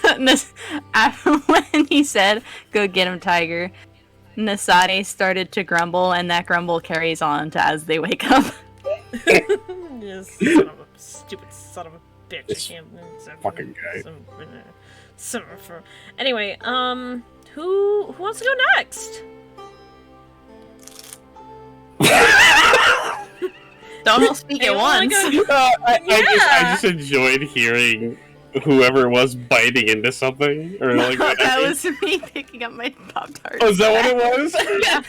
When he said, "Go get him, Tiger," Nasade started to grumble, and that grumble carries on to as they wake up. Yes, son of a stupid son of a bitch. This fucking guy. Anyway, who wants to go next? Don't all speak at once. I just enjoyed hearing whoever it was biting into something. Or like That was me picking up my Pop-Tarts. Oh, is that what it was? Yeah.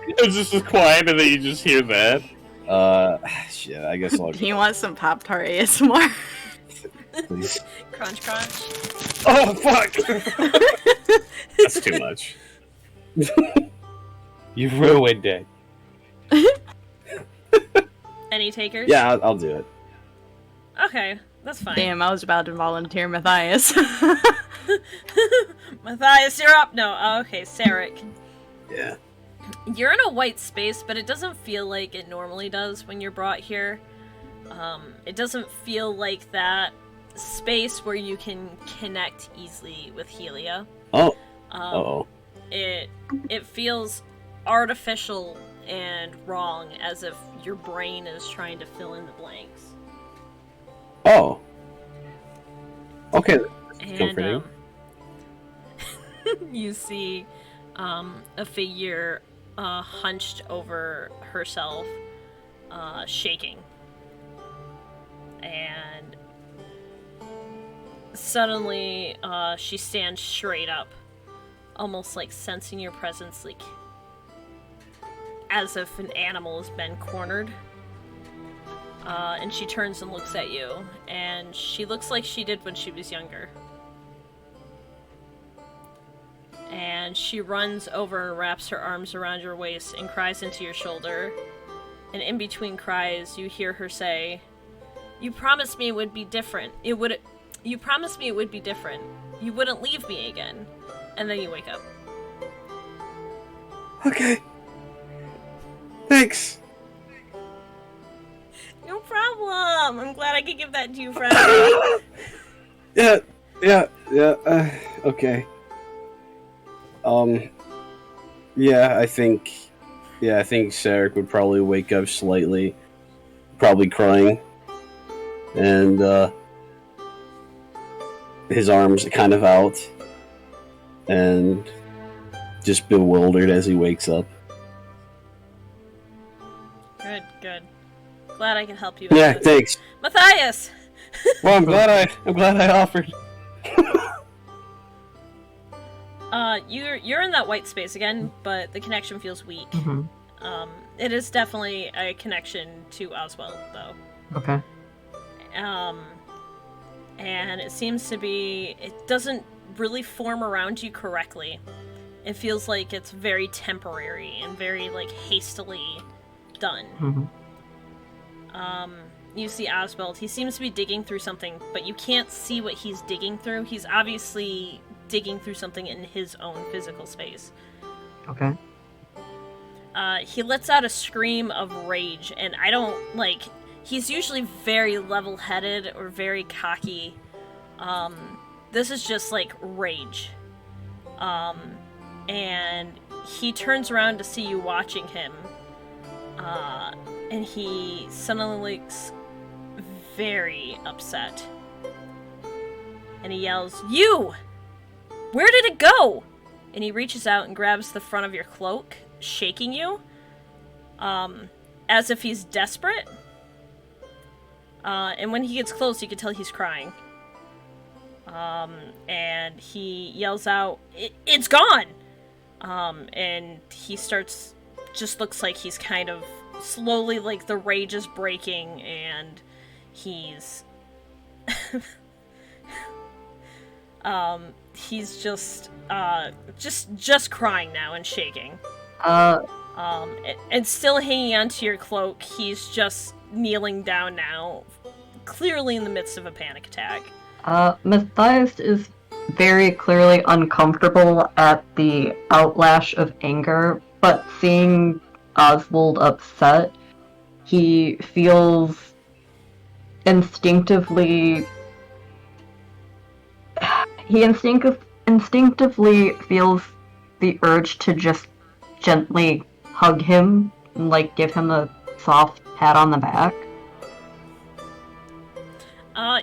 It was just as quiet and then you just hear that. Shit, I guess I'll Do you want some Pop-Tart ASMR? please. Crunch, crunch. Oh, fuck! That's too much. You ruined it. Any takers? Yeah, I'll do it. Okay, that's fine. Damn, I was about to volunteer Matthias. Matthias, you're up. No, okay, Sarek. Yeah. You're in a white space, but it doesn't feel like it normally does when you're brought here. It doesn't feel like that space where you can connect easily with Helia. Oh. It feels artificial and wrong, as if your brain is trying to fill in the blanks. Oh. Okay. And Comforting. you see a figure hunched over herself, shaking. And suddenly she stands straight up, almost like sensing your presence, like as if an animal has been cornered. And she turns and looks at you, and she looks like she did when she was younger. And she runs over and wraps her arms around your waist and cries into your shoulder. And in between cries, you hear her say, "You promised me it would be different. You promised me it would be different. You wouldn't leave me again." And then you wake up. Okay. Thanks. No problem. I'm glad I could give that to you, friend. Yeah. Okay. Yeah, I think Sarek would probably wake up slightly, probably crying, and his arms kind of out, and just bewildered as he wakes up. Good. Glad I can help you. Yeah, with this. thanks. Matthias! Well, I'm glad I offered. You're in that white space again, but the connection feels weak. Mm-hmm. It is definitely a connection to Oswald, though. Okay. And it seems to be... It doesn't really form around you correctly. It feels like it's very temporary and very, like, hastily done. Mm-hmm. You see Oswald. He seems to be digging through something, but you can't see what he's digging through. He's obviously digging through something in his own physical space. Okay. He lets out a scream of rage, and I don't, like... He's usually very level-headed or very cocky. This is just, like, rage. And he turns around to see you watching him. And he suddenly looks very upset. And he yells, "You! Where did it go?" And he reaches out and grabs the front of your cloak, shaking you. As if he's desperate. And when he gets close, you can tell he's crying. And he yells out, "It's gone!" And he starts, just looks like he's kind of slowly, like, the rage is breaking, and he's, he's just crying now and shaking. And still hanging onto your cloak, he's just kneeling down now, clearly in the midst of a panic attack. Matthias is very clearly uncomfortable at the outlash of anger, but seeing Oswald upset, he feels instinctively feels the urge to just gently hug him and, like, give him a soft pat on the back.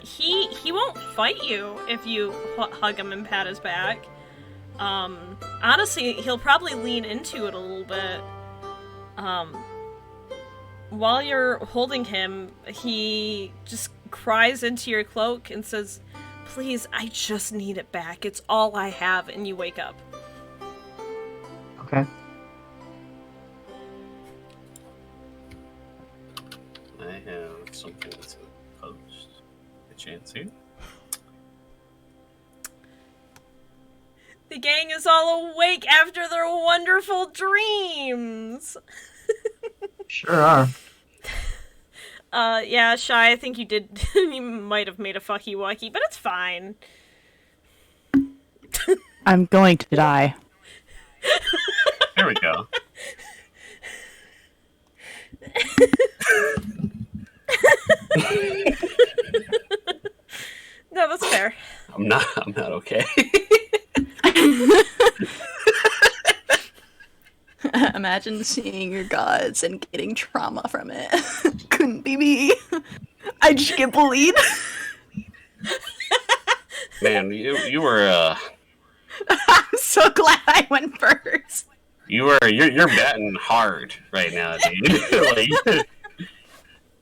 He won't fight you if you hug him and pat his back. Honestly, he'll probably lean into it a little bit. While you're holding him, he just cries into your cloak and says, "Please, I just need it back. It's all I have," and you wake up. Okay. I have something to post. A chance here. The gang is all awake after their wonderful dreams! Sure are. Yeah, Shy, I think you did. You might have made a fucky wucky, but it's fine. I'm going to die. There we go. No, that's fair. I'm not okay. Imagine seeing your gods and getting trauma from it. Couldn't be me. I just get bullied. Man, you were I'm so glad I went first. you're batting hard right now, dude. Like,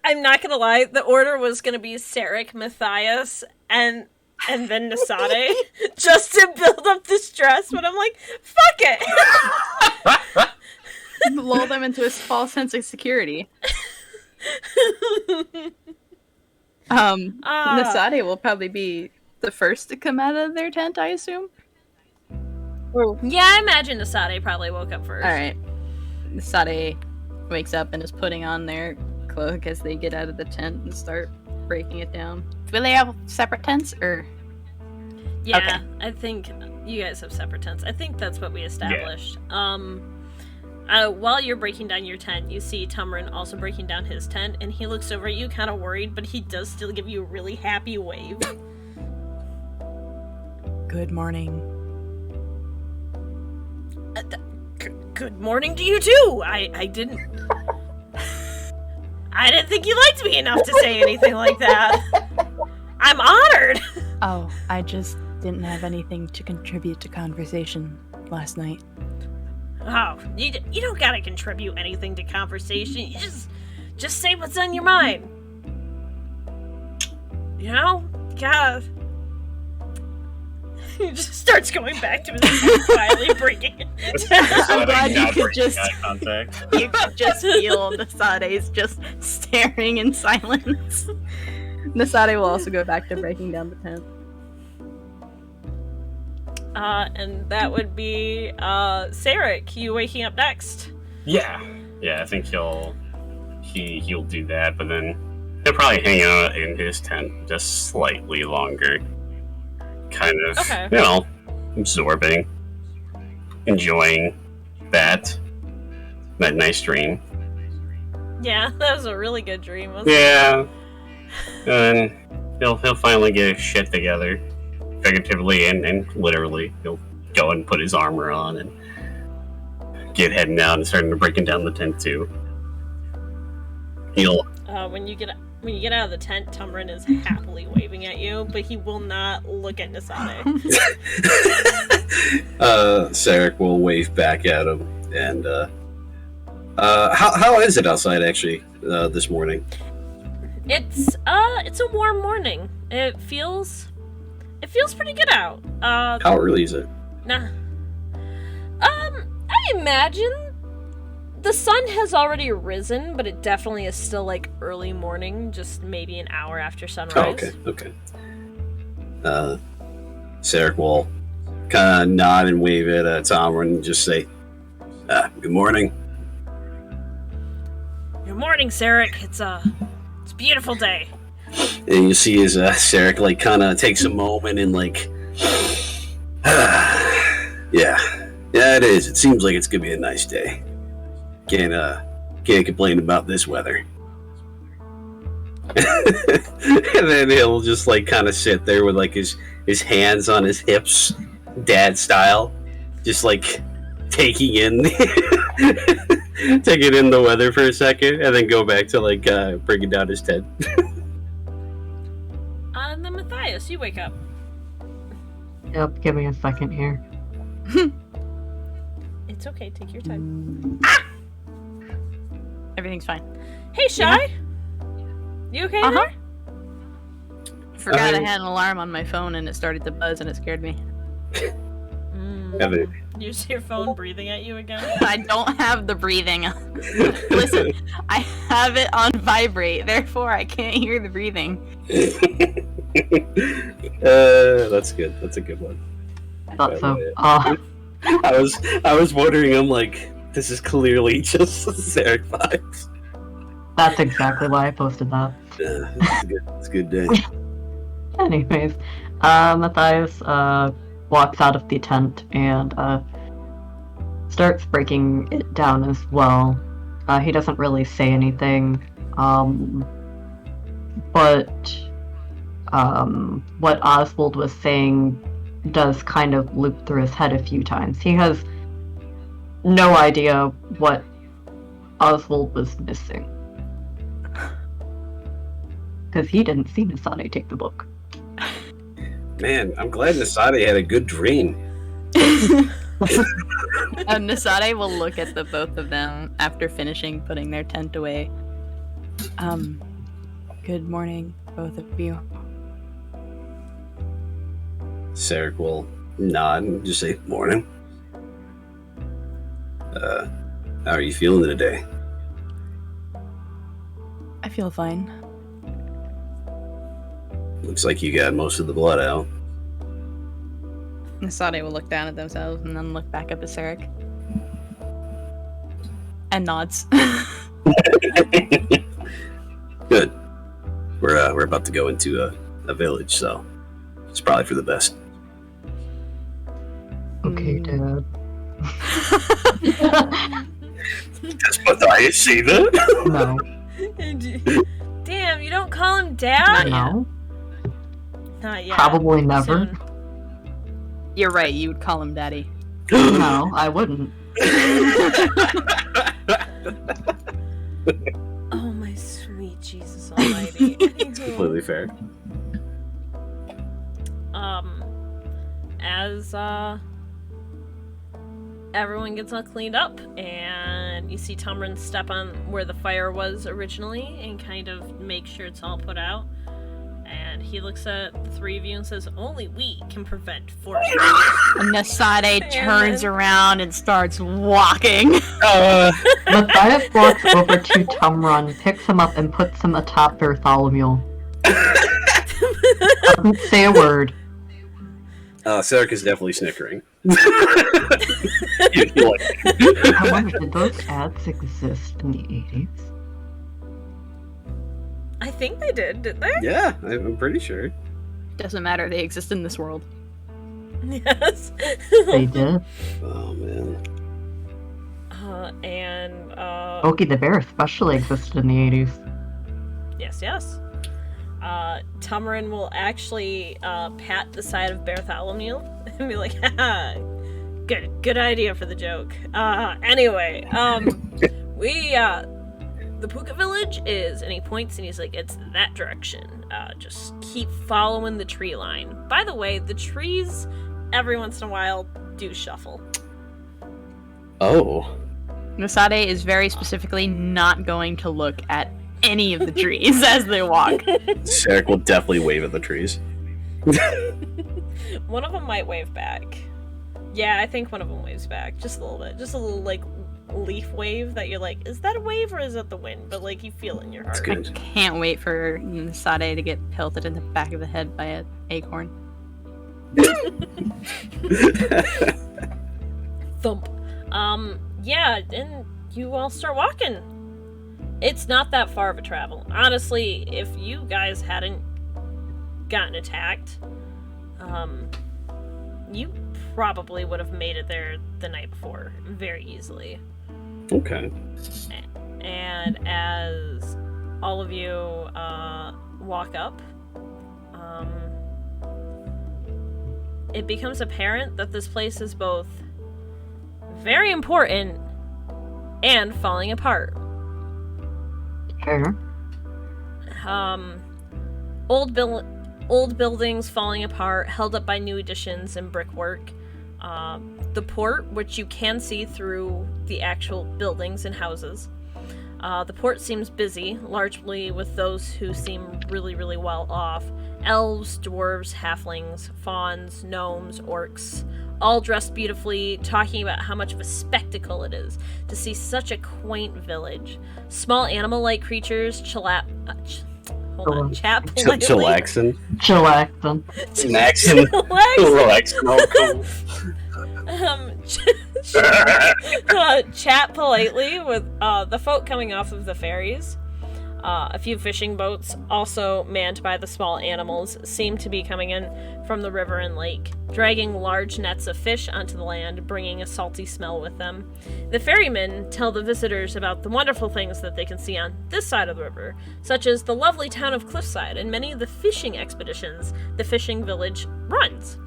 I'm not gonna lie, the order was gonna be Sarek, Matthias, and then Nasade, just to build up the stress, but I'm like, fuck it! Lull them into a false sense of security. Nasade will probably be the first to come out of their tent, I assume? Yeah, I imagine Nasade probably woke up first. Alright. Nasade wakes up and is putting on their cloak as they get out of the tent and start breaking it down. Do they have separate tents, or...? Yeah, Okay. I think you guys have separate tents. I think that's what we established. While you're breaking down your tent, you see Tumrin also breaking down his tent, and he looks over at you kind of worried, but he does still give you a really happy wave. Good morning. Good morning to you too! I didn't think you liked me enough to say anything like that. I'm honored! Oh, I just didn't have anything to contribute to conversation last night. Oh, you don't gotta contribute anything to conversation. You just say what's on your mind. You know? He just starts going back to his tent, quietly breaking it. I'm glad you Not could breaking just eye contact. you could just feel Nasade's just staring in silence. Nasade will also go back to breaking down the tent. And that would be Sarek, you waking up next. Yeah, I think he'll do that, but then he'll probably hang out in his tent just slightly longer, kind of, Okay. Absorbing, enjoying that nice dream. Yeah, that was a really good dream, wasn't it? Yeah, and he'll finally get his shit together, figuratively and literally. He'll go and put his armor on and get heading out and starting to breaking down the tent too. He'll When you get out of the tent, Tumrin is happily waving at you, but he will not look at Nasade. Sarek will wave back at him, and how is it outside actually this morning? It's a warm morning. It feels pretty good out. How early is it? Nah. I imagine the sun has already risen, but it definitely is still like early morning, just maybe an hour after sunrise. Oh, okay. Sarek will kind of nod and wave at Tom and just say, "Good morning." Good morning, Sarek. It's a beautiful day. And you see as Sarek like kind of takes a moment and like, yeah, it is. It seems like it's gonna be a nice day. Can't complain about this weather. And then he'll just like kind of sit there with like his hands on his hips, dad style, just like taking in the weather for a second, and then go back to like breaking down his tent. And then Matthias, you wake up. Yep, give me a second here. It's okay, take your time. Everything's fine. Hey, Shy. You okay there? Forgot I had an alarm on my phone and it started to buzz and it scared me. You see your phone breathing at you again? I don't have the breathing. Listen, I have it on vibrate, therefore I can't hear the breathing. That's good. That's a good one. I thought so. I was wondering. I'm like, this is clearly just Sarek vibes. That's exactly why I posted that. It's a good day. Anyways, Matthias walks out of the tent and starts breaking it down as well. He doesn't really say anything, but what Oswald was saying does kind of loop through his head a few times. He has no idea what Oswald was missing. Because he didn't see Nasade take the book. Man, I'm glad Nasade had a good dream. Nasade will look at the both of them after finishing putting their tent away. Good morning, both of you. Sarek will nod and just say, "Morning. How are you feeling today?" I feel fine. Looks like you got most of the blood out. Nasade will look down at themselves and then look back up at Sarek. And nods. Good. We're about to go into a village, so it's probably for the best. Okay, Dad. Does Matthias say that? No. Damn, you don't call him Dad? No. Not yet. Probably never. Soon. You're right, you would call him Daddy. No, I wouldn't. Oh my sweet Jesus Almighty. It's completely fair. As everyone gets all cleaned up, and you see Tumrin step on where the fire was originally and kind of make sure it's all put out. And he looks at the three of you and says, only we can prevent force. And Nasade turns around and starts walking. Matthias walks over to Tumrun, picks him up, and puts him atop Bartholomew. Doesn't say a word. Sarek is definitely snickering. I wonder, did those ads exist in the 80s? I think they did, didn't they? Yeah, I'm pretty sure. Doesn't matter, they exist in this world. Yes. They did. Oh, man. Okie the Bear especially existed in the 80s. Yes. Tumrin will actually pat the side of Bartholomew and be like, haha, good idea for the joke. Anyway, the Puka village is, and he points and he's like, it's that direction. Just keep following the tree line. By the way, the trees, every once in a while, do shuffle. Oh. Nasade is very specifically not going to look at any of the trees as they walk. Sarek will definitely wave at the trees. One of them might wave back. Yeah, I think one of them waves back. Just a little bit. Just a little, like, leaf wave that you're like, is that a wave or is that the wind? But, like, you feel it in your heart. I can't wait for Nasade to get pelted in the back of the head by an acorn. Thump. Yeah, and you all start walking. It's not that far of a travel. Honestly, if you guys hadn't gotten attacked, you probably would have made it there the night before very easily. Okay. And as all of you walk up, it becomes apparent that this place is both very important and falling apart. Sure. Old buildings falling apart, held up by new additions and brickwork. The port, which you can see through the actual buildings and houses. The port seems busy, largely with those who seem really, really well off. Elves, dwarves, halflings, fauns, gnomes, orcs, all dressed beautifully, talking about how much of a spectacle it is to see such a quaint village. Small animal-like creatures chat politely. Chillaxin. Chillaxin. Chat politely with the folk coming off of the ferries. A few fishing boats, also manned by the small animals, seem to be coming in from the river and lake, dragging large nets of fish onto the land, bringing a salty smell with them. The ferrymen tell the visitors about the wonderful things that they can see on this side of the river, such as the lovely town of Cliffside and many of the fishing expeditions the fishing village runs.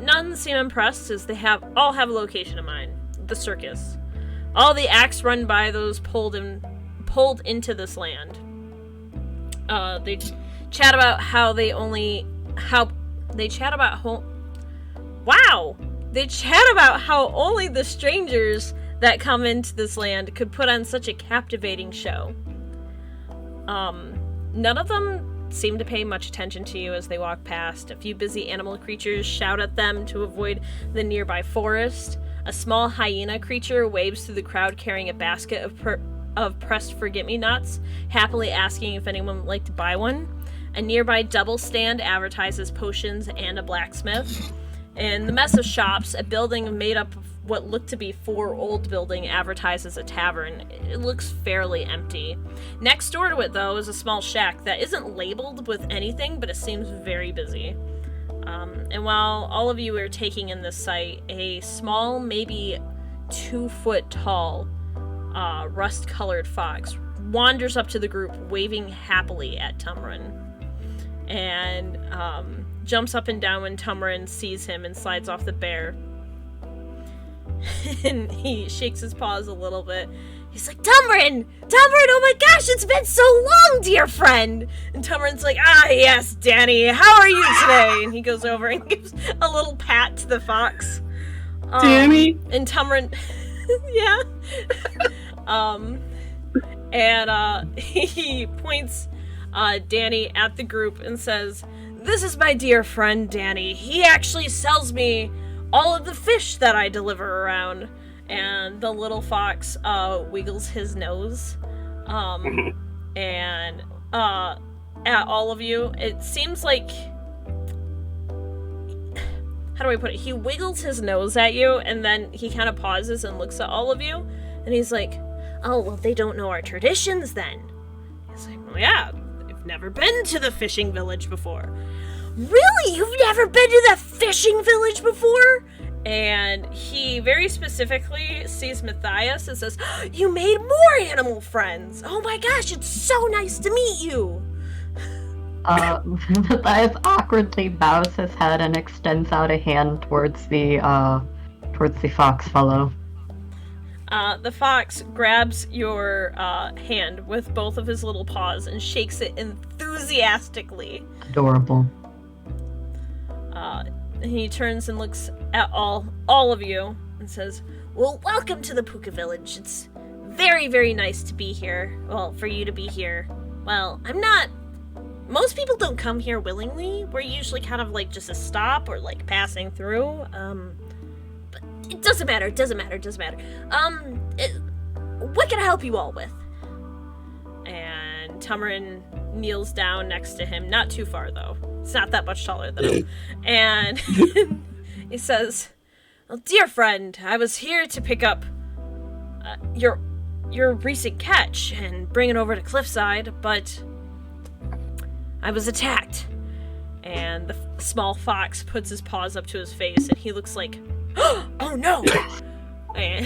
None seem impressed, as they all have a location in mind: the circus. All the acts run by those pulled into this land. They chat about how They chat about how only the strangers that come into this land could put on such a captivating show. None of them seem to pay much attention to you as they walk past. A few busy animal creatures shout at them to avoid the nearby forest. A small hyena creature waves through the crowd carrying a basket of pressed forget-me-nots, happily asking if anyone would like to buy one. A nearby double stand advertises potions and a blacksmith. In the mess of shops, a building made up of what looked to be 4 old buildings advertises a tavern. It looks fairly empty. Next door to it, though, is a small shack that isn't labeled with anything, but it seems very busy. And while all of you are taking in this sight, a small, maybe 2-foot tall, rust-colored fox wanders up to the group, waving happily at Tumrin, and jumps up and down when Tumrin sees him and slides off the bear. And he shakes his paws a little bit. He's like, Tumrin, oh my gosh, it's been so long, dear friend! And Tumrin's like, yes, Danny, how are you today? And he goes over and gives a little pat to the fox. Danny? And Tumrin, yeah. And he points Danny at the group and says, "This is my dear friend Danny. He actually sells me all of the fish that I deliver around." And the little fox wiggles his nose. And at all of you, it seems like... How do I put it? He wiggles his nose at you, and then he kind of pauses and looks at all of you, and he's like, "Oh, well, they don't know our traditions then." He's like, "Well, yeah, I've never been to the fishing village before." "Really? You've never been to the fishing village before?" And he very specifically sees Matthias and says, "You made more animal friends! Oh my gosh, it's so nice to meet you!" Matthias awkwardly bows his head and extends out a hand towards the fox fellow. The fox grabs your hand with both of his little paws and shakes it enthusiastically. Adorable. And he turns and looks at all of you and says, "Well, welcome to the Puka Village. It's very, very nice to be here. Well, for you to be here. Well, I'm not... Most people don't come here willingly. We're usually kind of like just a stop or like passing through. But it doesn't matter. It doesn't matter. It doesn't matter. What can I help you all with?" And Tamarin kneels down next to him. Not too far, though. It's not that much taller than him. And he says, "Well, dear friend, I was here to pick up your recent catch and bring it over to Cliffside, but I was attacked." And the small fox puts his paws up to his face, and he looks like, "Oh no!" And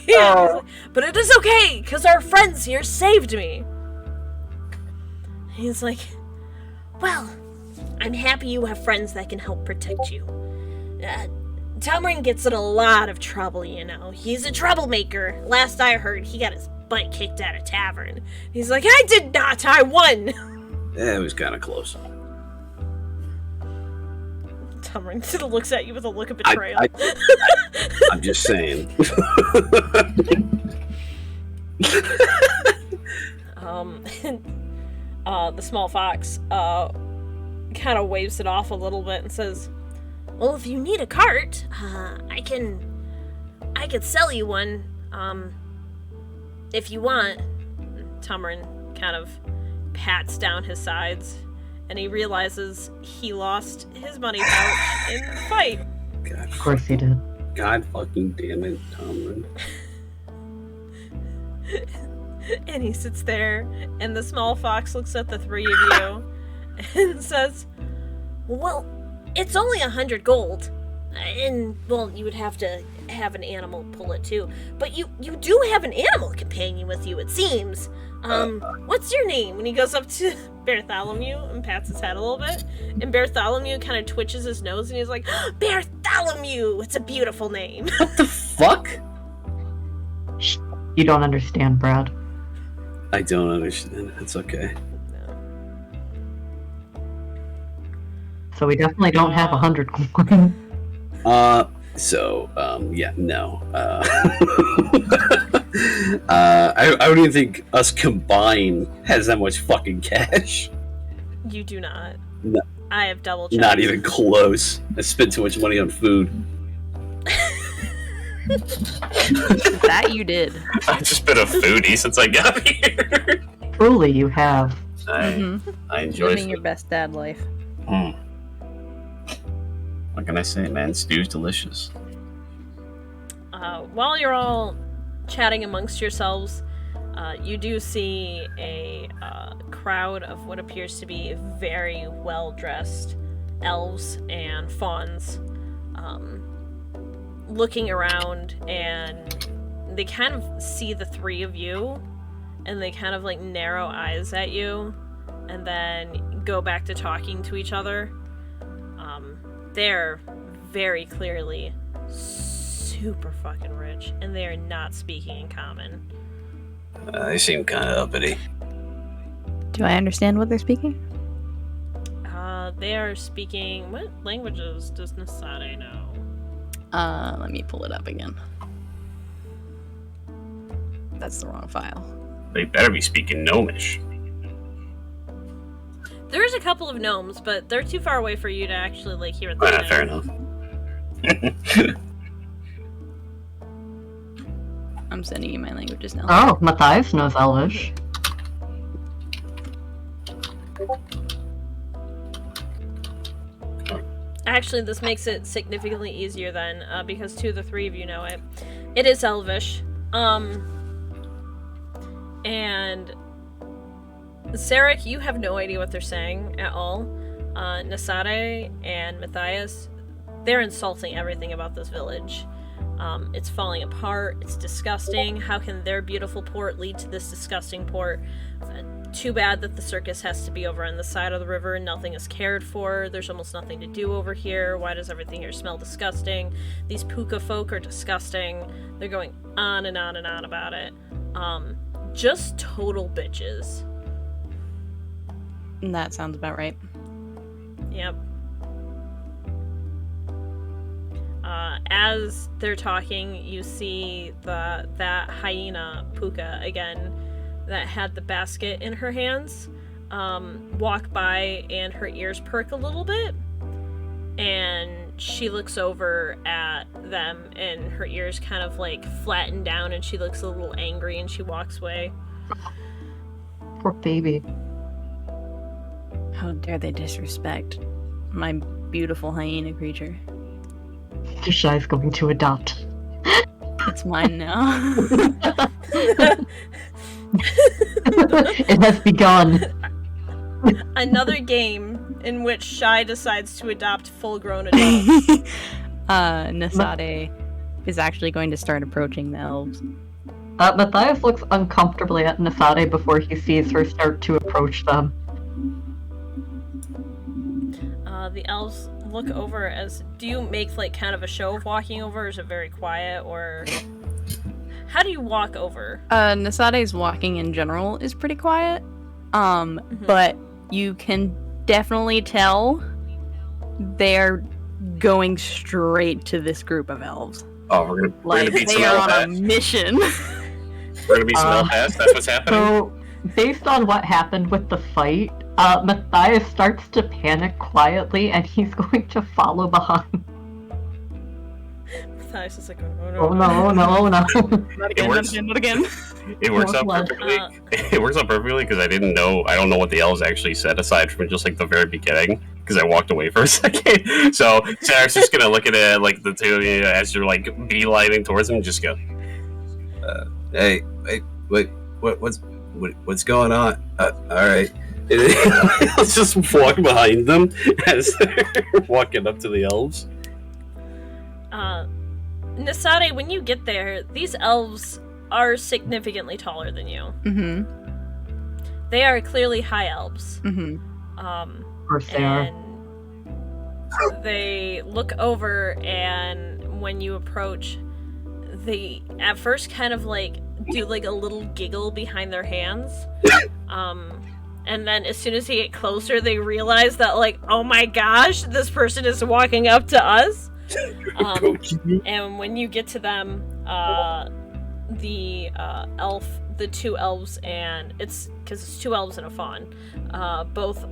yeah, like, "But it is okay, because our friends here saved me." He's like, "Well, I'm happy you have friends that can help protect you. Tamarin gets in a lot of trouble, you know. He's a troublemaker. Last I heard, he got his butt kicked at a tavern." He's like, "I did not, I won!" Yeah, it was kind of close. Tamarin looks at you with a look of betrayal. I'm just saying. The small fox kind of waves it off a little bit and says, "Well, if you need a cart, I could sell you one, if you want." Tamarin kind of pats down his sides, and he realizes he lost his money pouch in the fight. God, Of course he did. God fucking damn it, Tamarin. And he sits there, and the small fox looks at the three of you and says, "Well, it's only 100 gold. And, well, you would have to have an animal pull it too. But you do have an animal companion with you, it seems. What's your name?" When he goes up to Bartholomew and pats his head a little bit, and Bartholomew kind of twitches his nose, and he's like, "Bartholomew! It's a beautiful name." What the fuck? You don't understand, Brad. I don't understand. It's okay. So we definitely don't have 100 coins. Yeah, no. I don't even think us combined has that much fucking cash. You do not. No. I have double checked. Not even close. I spent too much money on food. That you did. I've just been a foodie since I got here. Truly, you have. I enjoy Living food. your best dad life. What can I say, man? Stew's delicious. While you're all chatting amongst yourselves, you do see a crowd of what appears to be very well-dressed elves and fauns looking around, and they kind of see the three of you, and they kind of like narrow eyes at you, and then go back to talking to each other. They're very clearly super fucking rich, and they are not speaking in common. They seem kind of uppity. Do I understand what they're speaking? They are speaking... What languages does Nasade know? Let me pull it up again. That's the wrong file. They better be speaking Gnomish. There's a couple of gnomes, but they're too far away for you to actually like hear what they know. Fair enough. I'm sending you my languages now. Oh, Matthias knows Elvish. Actually, this makes it significantly easier then, because 2 of the 3 of you know it. It is Elvish. And Sarek, you have no idea what they're saying at all. Nasade and Matthias, they're insulting everything about this village. It's falling apart, it's disgusting. How can their beautiful port lead to this disgusting port? Too bad that the circus has to be over on the side of the river and nothing is cared for. There's almost nothing to do over here. Why does everything here smell disgusting? These puka folk are disgusting. They're going on and on and on about it. Just total bitches. That sounds about right. Yep. As they're talking, you see that hyena Puka again that had the basket in her hands walk by, and her ears perk a little bit, and she looks over at them and her ears kind of like flatten down and she looks a little angry and she walks away. Poor baby. How dare they disrespect my beautiful hyena creature. Shai's going to adopt. It's mine now. It has begun. Another game in which Shai decides to adopt full-grown adults. Nasade is actually going to start approaching the elves. Matthias looks uncomfortably at Nasade before he sees her start to approach them. The elves look over as... Do you make, like, kind of a show of walking over, or is it very quiet, or... How do you walk over? Nasade's walking in general is pretty quiet. But you can definitely tell they're going straight to this group of elves. Oh, we're gonna beat some they are on a elf mission. We're gonna beat some elf ass. That's what's happening. So, based on what happened with the fight, Matthias starts to panic quietly, and he's going to follow behind. Matthias is like, oh no. Oh no, no, no. Not again, works. not again. It works out Blood. perfectly. It works out perfectly because I don't know what the elves actually said aside from just like the very beginning. Because I walked away for a second. So Sarek's just gonna look at it like the two of you as you're like beelining towards him and just go, Hey, wait, what's going on? All right. Let's just walk behind them as they're walking up to the elves. Nasade, when you get there, these elves are significantly taller than you. Mm-hmm. They are clearly high elves. Mm-hmm. Of course they are. And they look over, and when you approach, they at first kind of like do like a little giggle behind their hands. And then as soon as they get closer, they realize that like, oh my gosh, this person is walking up to us. And when you get to them, the two elves, and it's because it's 2 elves and a fawn, both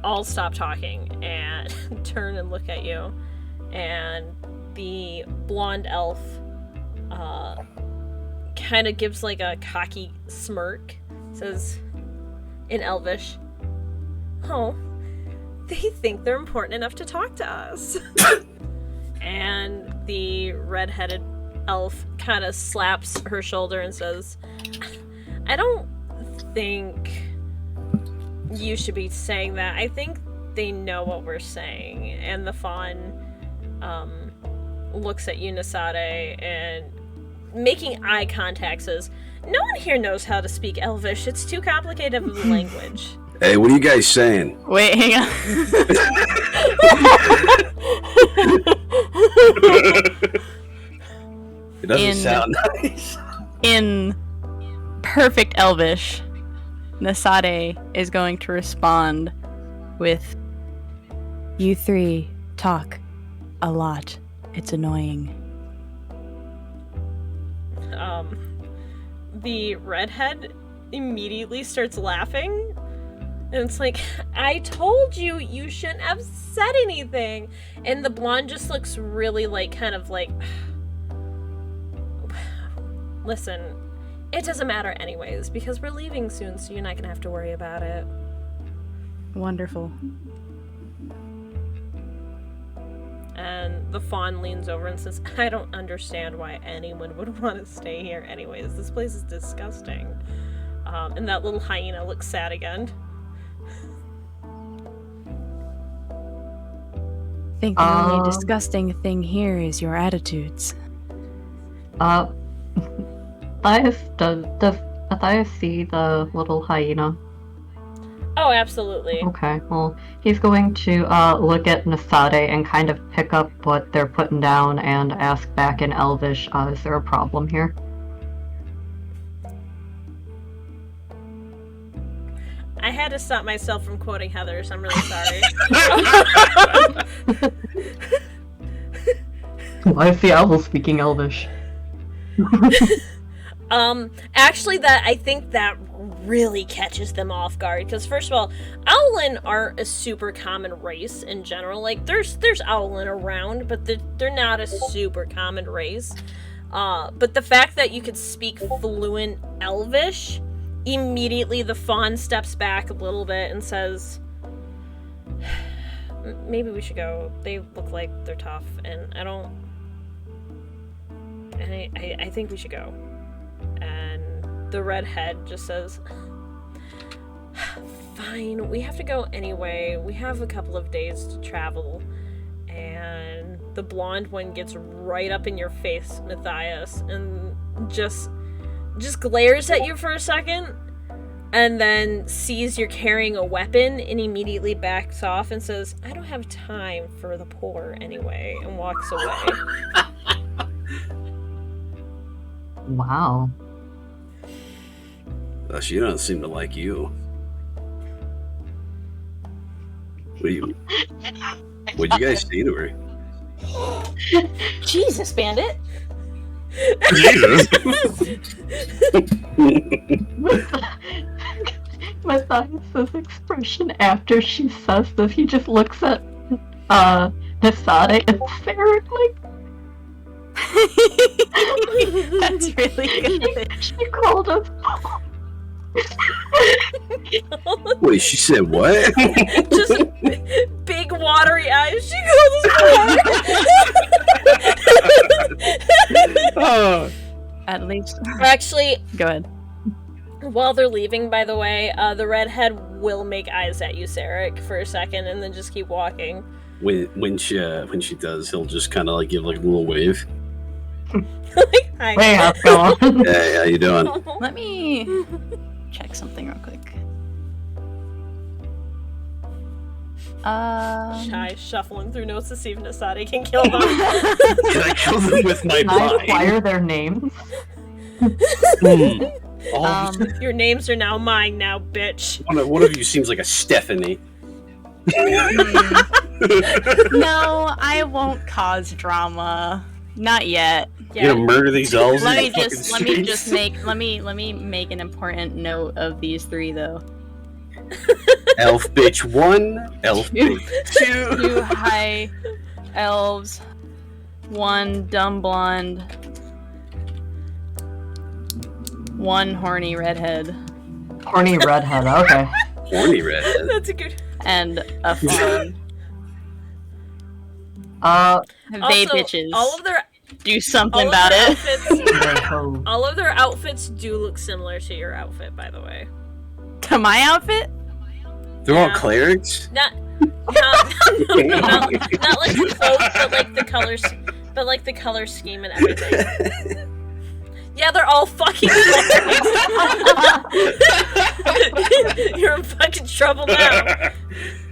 all stop talking and turn and look at you, and the blonde elf kind of gives like a cocky smirk, says in Elvish, "Oh, they think they're important enough to talk to us." And the red-headed elf kind of slaps her shoulder and says, "I don't think you should be saying that. I think they know what we're saying." And the fawn looks at you, Nasade, and making eye contact says, "No one here knows how to speak Elvish. It's too complicated of a language." Hey, what are you guys saying? Wait, hang on. It doesn't sound nice. In perfect Elvish, Nasade is going to respond with, "You 3 talk a lot. It's annoying." The redhead immediately starts laughing. And it's like, I told you you shouldn't have said anything. And the blonde just looks really like, kind of like, listen, it doesn't matter anyways, because we're leaving soon, so you're not gonna have to worry about it. Wonderful. And the fawn leans over and says, I don't understand why anyone would want to stay here anyways. This place is disgusting. And that little hyena looks sad again. I think the only disgusting thing here is your attitudes. Matthias, does Matthias see the little hyena? Oh, absolutely. Okay, well, he's going to look at Nasade and kind of pick up what they're putting down and ask back in Elvish, is there a problem here? I had to stop myself from quoting Heather's. I'm really sorry. Why is the owl speaking Elvish? Actually, I think that really catches them off guard, because first of all, Owlin aren't a super common race in general. Like, there's Owlin around, but they're not a super common race. But the fact that you could speak fluent Elvish, immediately the fawn steps back a little bit and says, maybe we should go. They look like they're tough, and I think we should go. And the redhead just says, fine, we have to go anyway. We have a couple of days to travel. And the blonde one gets right up in your face, Matthias, and just glares at you for a second, and then sees you're carrying a weapon and immediately backs off and says, I don't have time for the poor anyway, and walks away. Wow. She doesn't seem to like you. What'd you guys say to her? Jesus, Bandit! Jesus. Matthias' expression after she says this, he just looks at Nasade and Sarah like, That's really good. she called us. Wait, she said what? Just big watery eyes. She goes, Oh. At least. actually, Go ahead. while they're leaving, by the way, the redhead will make eyes at you, Sarek, for a second, and then just keep walking. When she does, he'll just kind of like give like a little wave. Like, hi. Hey, how's it going? Hey, how you doing? Let me check something real quick. Shy shuffling through notes to see if Nasade can kill them. Can I kill them with my Can I mind? acquire their names? All of you- Your names are now mine now, bitch. one of you seems like a Stephanie. No, I won't cause drama. Not yet. You gonna murder these elves? Let in me the just fucking streets? make an important note of these three though. Elf bitch 1, elf bitch 2. 2 high elves, 1 dumb blonde, 1 horny redhead, Horny redhead, okay. Horny redhead. That's a good. and a fawn. They Also, bitches. all of their Do something all of about their it. outfits, all of their outfits do look similar to your outfit, by the way. To my outfit? They're all Yeah. clerics? Not like the clothes, but like the color scheme and everything. Yeah, they're all fucking clerics. You're in fucking trouble now.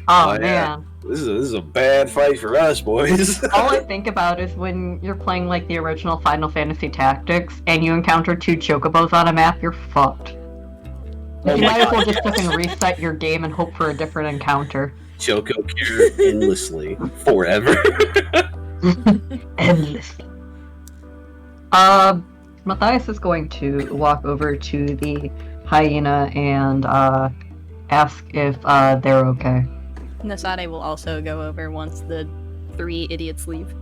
Oh, yeah. man. This is a bad fight for us, boys. All I think about is when you're playing like the original Final Fantasy Tactics and you encounter 2 chocobos on a map, you're fucked. You might as well just fucking reset your game and hope for a different encounter. Choco care endlessly. Forever. Endlessly. Matthias is going to walk over to the hyena and ask if they're okay. Nasade will also go over once the 3 idiots leave.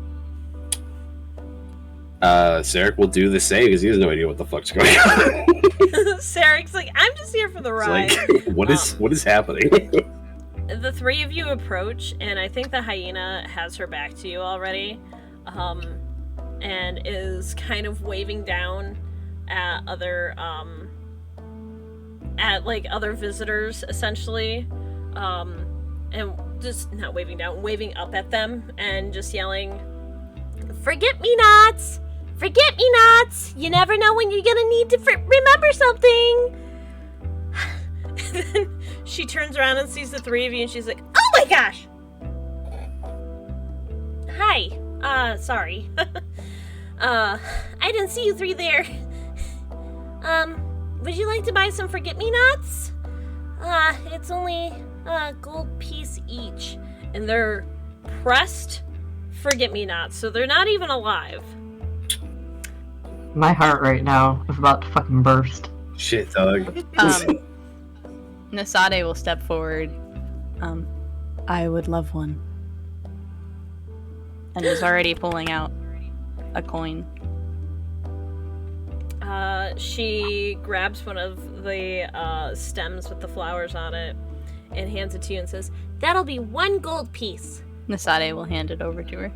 Sarek will do the same because he has no idea what the fuck's going on. Sarek's like, I'm just here for the ride. It's like, what is happening? The 3 of you approach, and I think the hyena has her back to you already, and is kind of waving down at other visitors, essentially, and just not waving down, waving up at them, and just yelling, "Forget-me-nots! Forget-me-nots! You never know when you're gonna need to remember something!" And then she turns around and sees the 3 of you, and she's like, "Oh my gosh! Hi. Sorry. I didn't see you 3 there. Would you like to buy some forget-me-nots? It's only a gold piece each." And they're pressed forget-me-nots, so they're not even alive. My heart right now is about to fucking burst. Shit, dog. Nasade will step forward. I would love one. And is already pulling out a coin. She grabs one of the stems with the flowers on it and hands it to you and says, "That'll be 1 gold piece." Nasade will hand it over to her.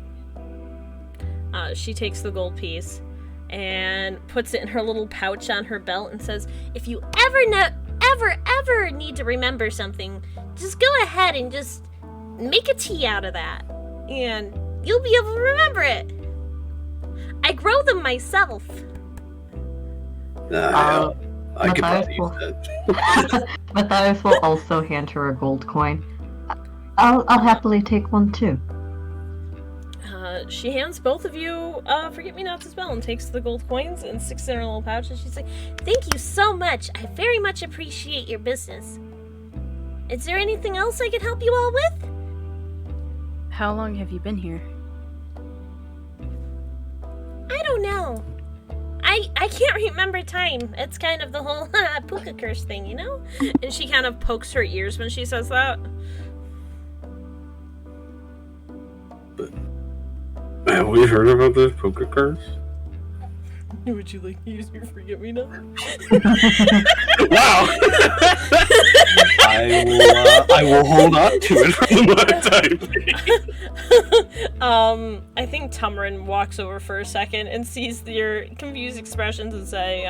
She takes the gold piece and puts it in her little pouch on her belt and says, "If you ever need to remember something, just go ahead and just make a tea out of that, and you'll be able to remember it. I grow them myself." I could probably use that. Matthias will also hand her a gold coin. I'll happily take one too. She hands both of you forget-me-nots as well and takes the gold coins and sticks it in her little pouch, and she's like, "Thank you so much. I very much appreciate your business. Is there anything else I can help you all with?" How long have you been here? "I don't know. I can't remember time. It's kind of the whole puka curse thing, you know?" And she kind of pokes her ears when she says that. Have we heard about this poker curse? Would you like to use your forget-me-not? Wow! I will hold on to it for the time. I think Tumrin walks over for a second and sees your confused expressions and say,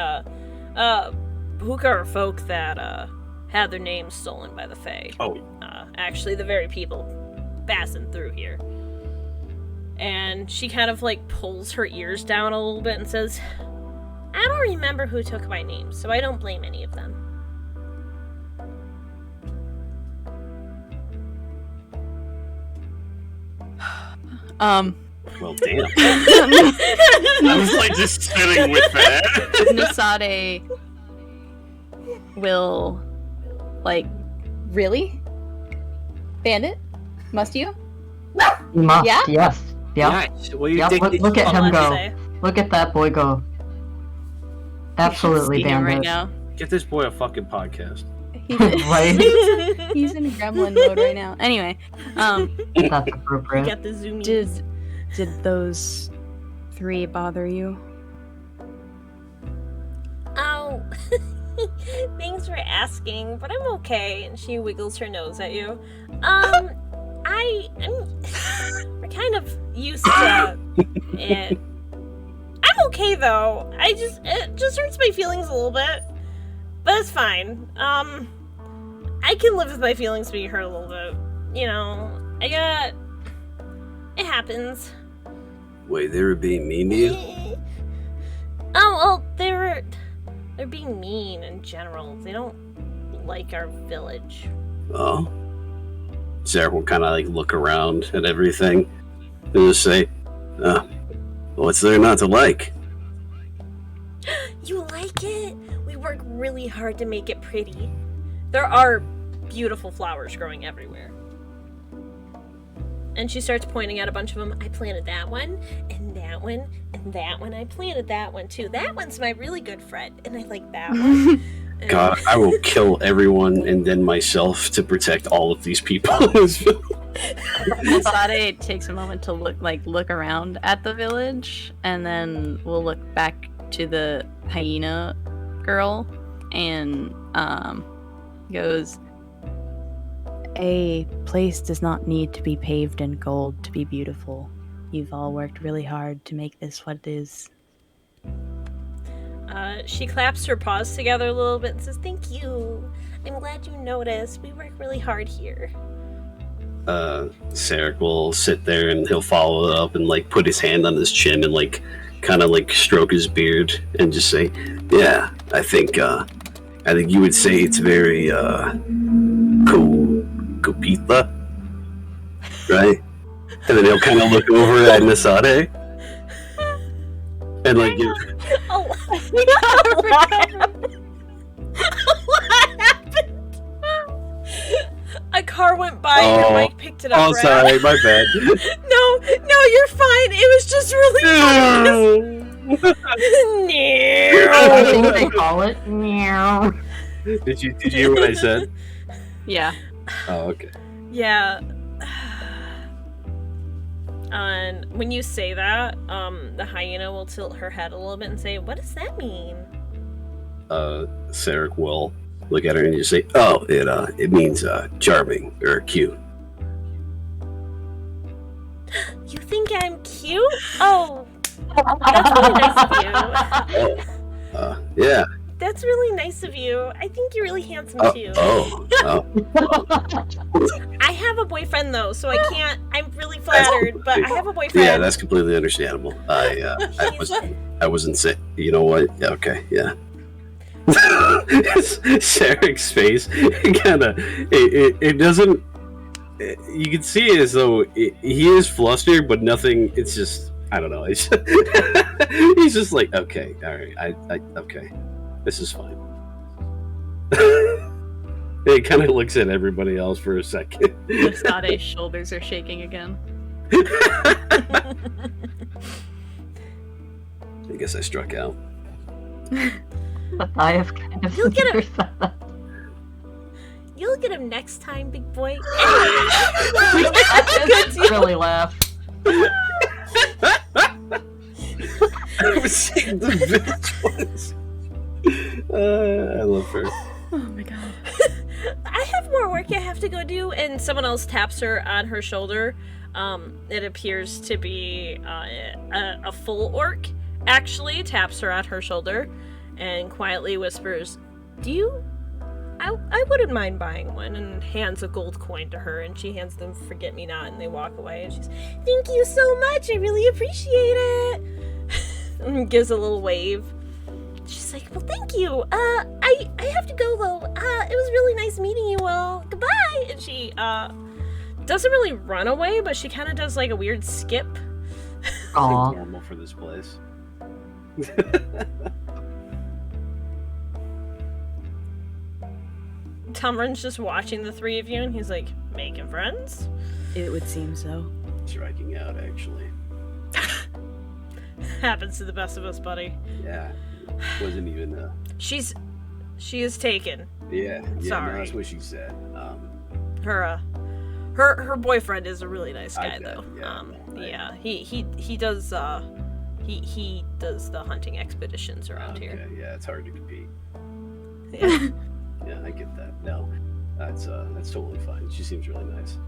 "Puka are folk that, had their names stolen by the Fae. Oh. Actually, the very people passing through here." And she kind of, pulls her ears down a little bit and says, "I don't remember who took my name, so I don't blame any of them." Well, damn. I was just sitting with that. Nasade will, really? Bandit? Must you? You must, Yeah? yes. Yep. Yeah, well, you Yep, think look at him Let's go. say. Look at that boy go. Absolutely, You should see him Bandit. right now. get this boy a fucking podcast. He's Right? he's in gremlin mode right now. Anyway, That's appropriate. Got the zoomies. did those 3 bother you? Oh, thanks for asking, but I'm okay. And she wiggles her nose at you. We're kind of used to it. I'm okay though. It just hurts my feelings a little bit, but it's fine. I can live with my feelings being hurt a little bit. You know, it happens. Wait, they were being mean to you? Oh, well, they're being mean in general. They don't like our village. Oh. Sarah will kind of look around at everything and just say, what's there not to like? You like it? We work really hard to make it pretty. There are beautiful flowers growing everywhere. And she starts pointing at a bunch of them. I planted that one, and that one, and that one. I planted that one too. That one's my really good friend, and I like that one. God, I will kill everyone and then myself to protect all of these people. Sade takes a moment to look around at the village, and then we'll look back to the hyena girl and goes, "A place does not need to be paved in gold to be beautiful. You've all worked really hard to make this what it is." She claps her paws together a little bit and says, "Thank you. I'm glad you noticed. We work really hard here." Sarek will sit there and he'll follow it up and like put his hand on his chin and like kind of like stroke his beard and just say, "Yeah, I think you would say it's very Kopitha, right?" And then he'll kind of look over at Nasade and like give. Oh, what happened? A car went by and Mike picked it up. Oh, sorry, my bad. No, you're fine. It was just really I think they call it meow. Did you hear what I said? Yeah. Oh, okay. Yeah. And when you say that, the hyena will tilt her head a little bit and say, "What does that mean?" Sarek will look at her and just say, "Oh, it means charming or cute." You think I'm cute? Oh, that's really nice of you. Yeah. That's really nice of you. I think you're really handsome too. I have a boyfriend though, so I can't. I'm really flattered, but I have a boyfriend. Yeah, that's completely understandable. I wasn't saying. You know what? Yeah, okay, yeah. Sarek's face, it doesn't. You can see it as though he is flustered, but nothing. It's just, I don't know. He's just like, okay, all right, I okay, this is fine. He kind of looks at everybody else for a second. Sade's shoulders are shaking again. I guess I struck out. Matthias kind of You'll get considers that. You'll get him next time, big boy. Really laugh. I was seeing the village ones. I love her. Oh my god. I have more work I have to go do, and someone else taps her on her shoulder. It appears to be a full orc. Actually, taps her on her shoulder and quietly whispers, I wouldn't mind buying one," and hands a gold coin to her, and she hands them Forget-Me-Not, and they walk away, and she's, "Thank you so much, I really appreciate it," and gives a little wave. She's like, "Well, thank you, I have to go, though, it was really nice meeting you all, goodbye," and she, doesn't really run away, but she kind of does, like, a weird skip. Aw. It's normal for this place. Tumrin's just watching the three of you, and he's like, "Making friends?" It would seem so. Striking out, actually. Happens to the best of us, buddy. Yeah. Wasn't even She is taken. Yeah. Sorry. No, that's what she said. Her boyfriend is a really nice guy, bet, though. yeah. Yeah, he does he does the hunting expeditions around here. Yeah, it's hard to compete. Yeah. Yeah, I get that. No, that's totally fine. She seems really nice.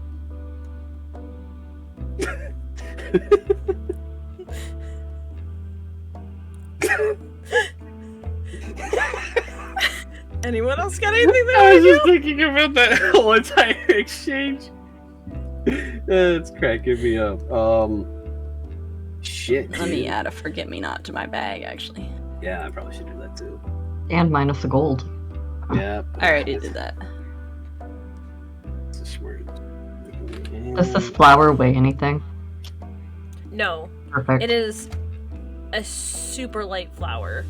Anyone else got anything there? I was just thinking about that whole entire exchange. It's cracking me up. Shit. Let me add a Forget-Me-Not to my bag, actually. Yeah, I probably should do that too. And minus the gold. Yeah. I already did that. It's a smart. Does this flower weigh anything? No, Perfect. it is a super light flower.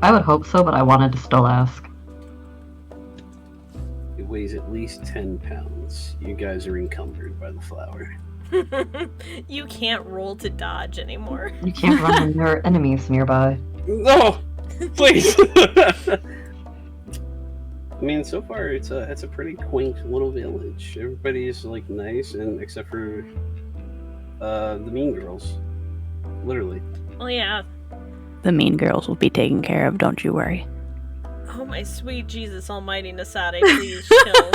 I would hope so, but I wanted to still ask. It weighs at least 10 pounds. You guys are encumbered by the flower. You can't roll to dodge anymore. You can't run when there are enemies nearby. No! Please! I mean, so far it's a pretty quaint little village. Everybody's like nice, and except for the mean girls, literally. Oh yeah. The mean girls will be taken care of, don't you worry. Oh my sweet Jesus Almighty, Nasade, please chill.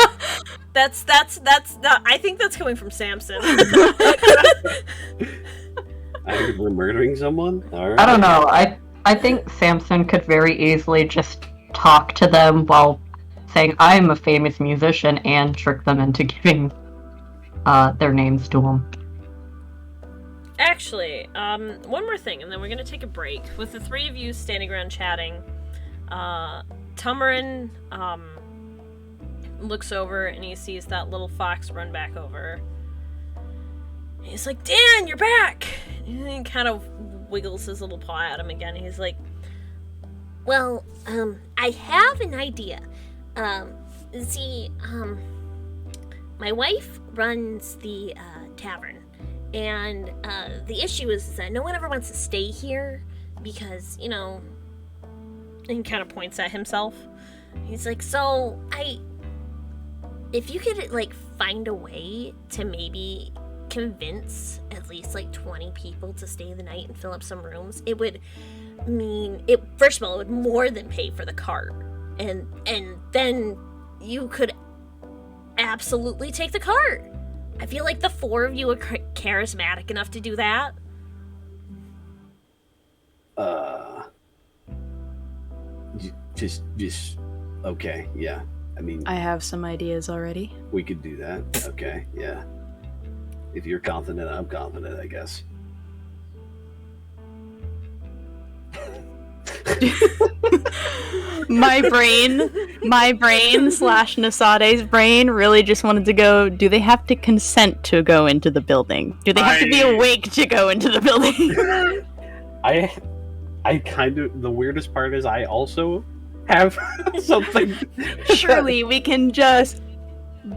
That's I think that's coming from Samson. I heard we're murdering someone. All right. I don't know. I think Samson could very easily just talk to them while saying, I'm a famous musician, and trick them into giving their names to him. Actually, one more thing, and then we're gonna take a break. With the three of you standing around chatting, Tumarin looks over and he sees that little fox run back over. He's like, Dan, you're back! And he kind of wiggles his little paw at him again. He's like, well, I have an idea. My wife runs the tavern, and the issue is that no one ever wants to stay here because, you know... and he kind of points at himself. He's like, so, if you could, like, find a way to maybe convince at least, like, 20 people to stay the night and fill up some rooms, it would mean, first of all, it would more than pay for the cart. And then you could absolutely take the cart. I feel like the four of you are charismatic enough to do that. Just okay, yeah. I mean, I have some ideas already. we could do that. Okay, yeah. If you're confident, I'm confident, I guess. my brain slash Nasade's brain really just wanted to go, do they have to consent to go into the building? Do they have to be awake to go into the building? I kind of, the weirdest part is I also have something. Surely we can just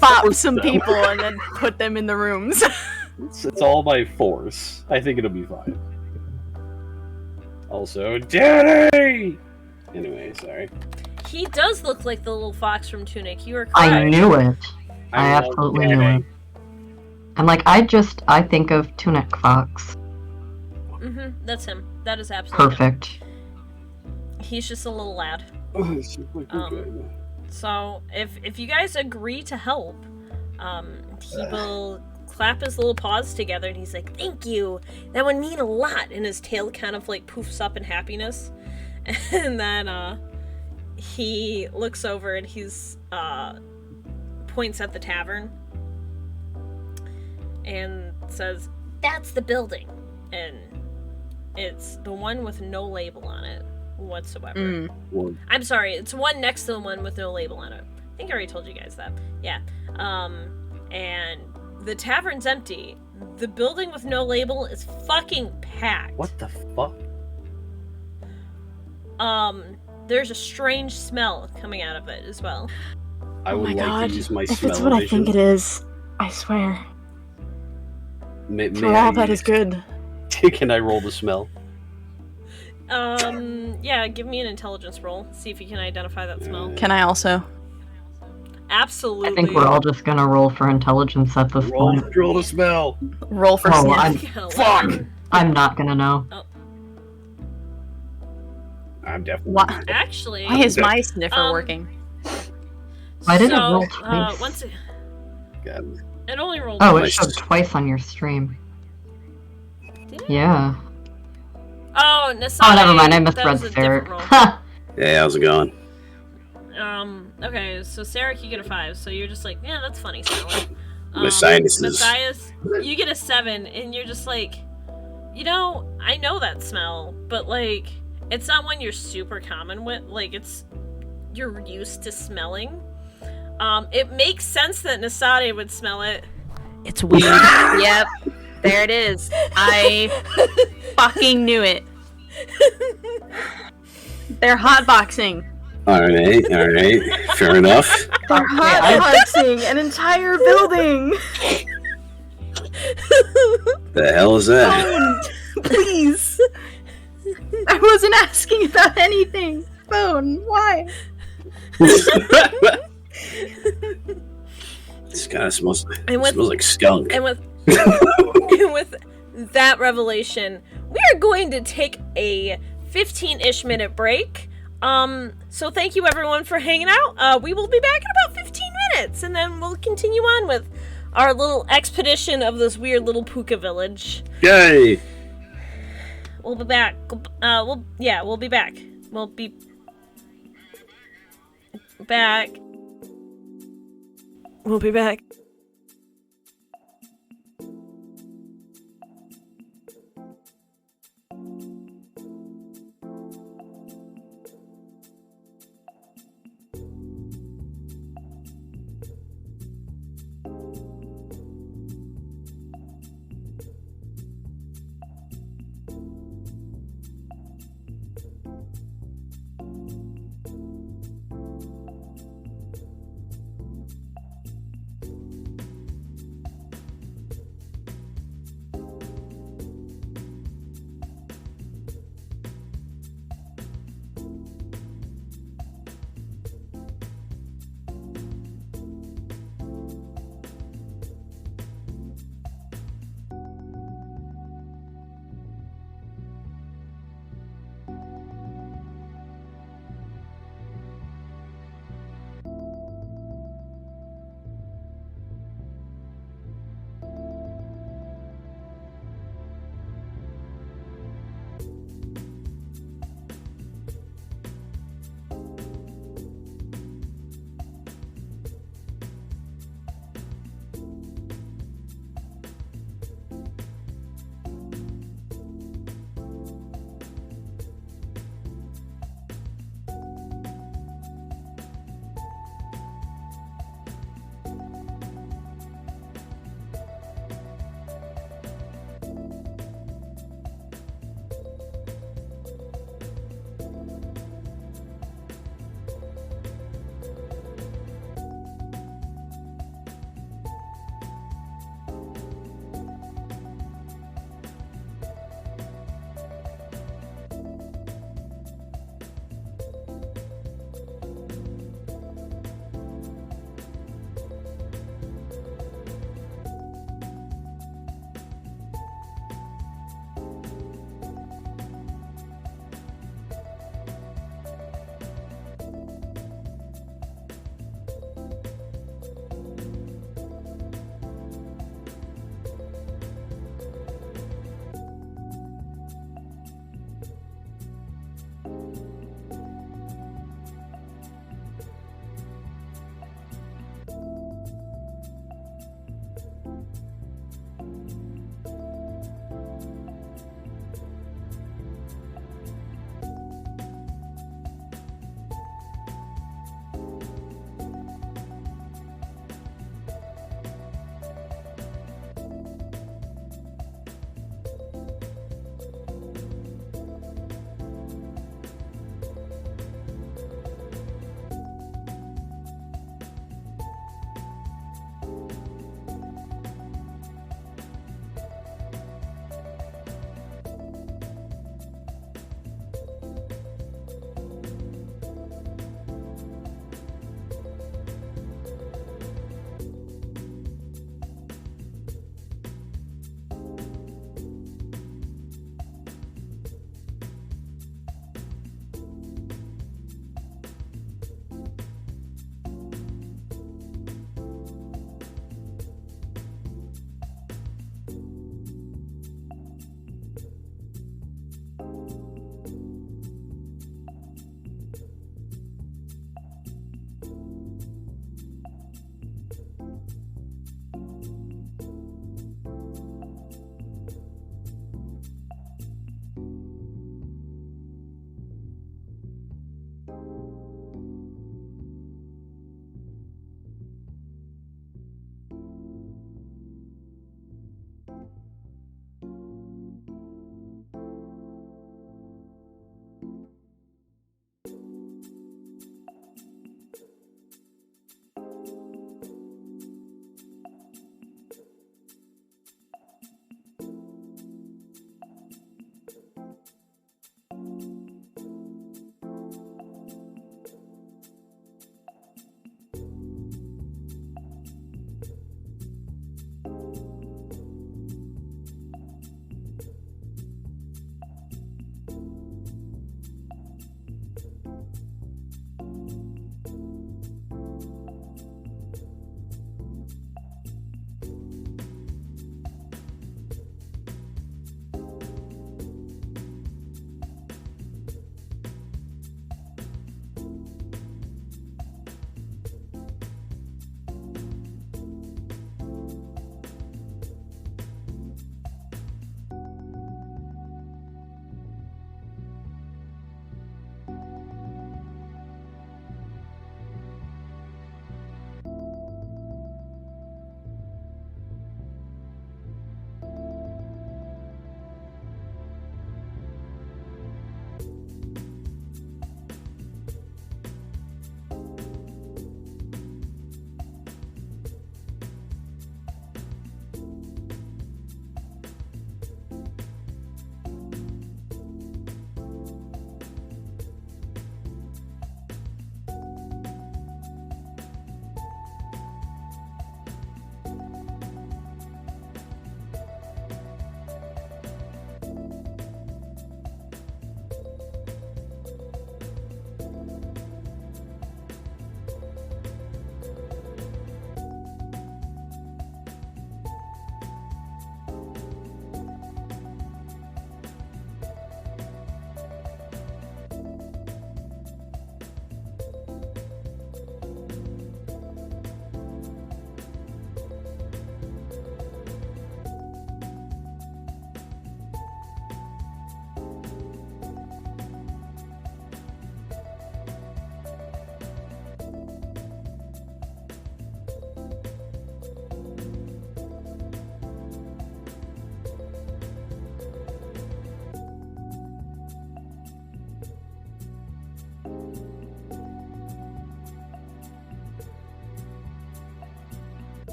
bop some people and then put them in the rooms. It's all by force. I think it'll be fine. Also, Danny! Anyway, sorry. he does look like the little fox from Tunic. You are correct. I knew it. I love absolutely knew Danny. it. And like, I think of Tunic Fox. That's him. That is absolutely Perfect. him. He's just a little lad. Oh, it's super good. So, if you guys agree to help, he will clap his little paws together and he's like, thank you! That would mean a lot! And his tail kind of like poofs up in happiness. And then, he looks over and he's, points at the tavern. And says, That's the building. and it's the one with no label on it whatsoever. Well, I'm sorry, it's one next to the one with no label on it. I think I already told you guys that. Yeah. And the tavern's empty. The building with no label is fucking packed. what the fuck? There's a strange smell coming out of it as well. I would like to use my If smell it's what I think it vision. is, I swear. May For I all that use- is good. Can I roll the smell? Yeah, give me an intelligence roll. See if you can identify that smell. Can I also? Absolutely. I think we're all just gonna roll for intelligence at this point. Roll the smell. Roll for Oh, sniff. Fuck! I'm not gonna know. I'm definitely. Why, Actually, why is my sniffer working? Why did it so, roll twice? once God. it only rolled Oh, twice. it showed twice on your stream. Did it? Yeah. Oh, Nasade, Oh, never mind. I that misread was a different Sarah. roll. Ha! Hey, how's it going? Okay, so Sarah, you get a 5, so you're just like, yeah, that's funny, Sarah. My sinuses. Matthias, you get a 7, and you're just like, you know, I know that smell, but, like, it's not one you're super common with, like, you're used to smelling. It makes sense that Nasade would smell it. It's weird. Yep. There it is. I fucking knew it. They're hotboxing. Alright, fair enough. They're hotboxing an entire building. The hell is that? Please. I wasn't asking about anything. Phone, why? This guy smells And with- like skunk. And with and with that revelation, we are going to take a 15-ish minute break. So thank you everyone for hanging out. We will be back in about 15 minutes, and then we'll continue on with our little expedition of this weird little puka village. Yay! We'll be back. We'll be back. We'll be back. We'll be back.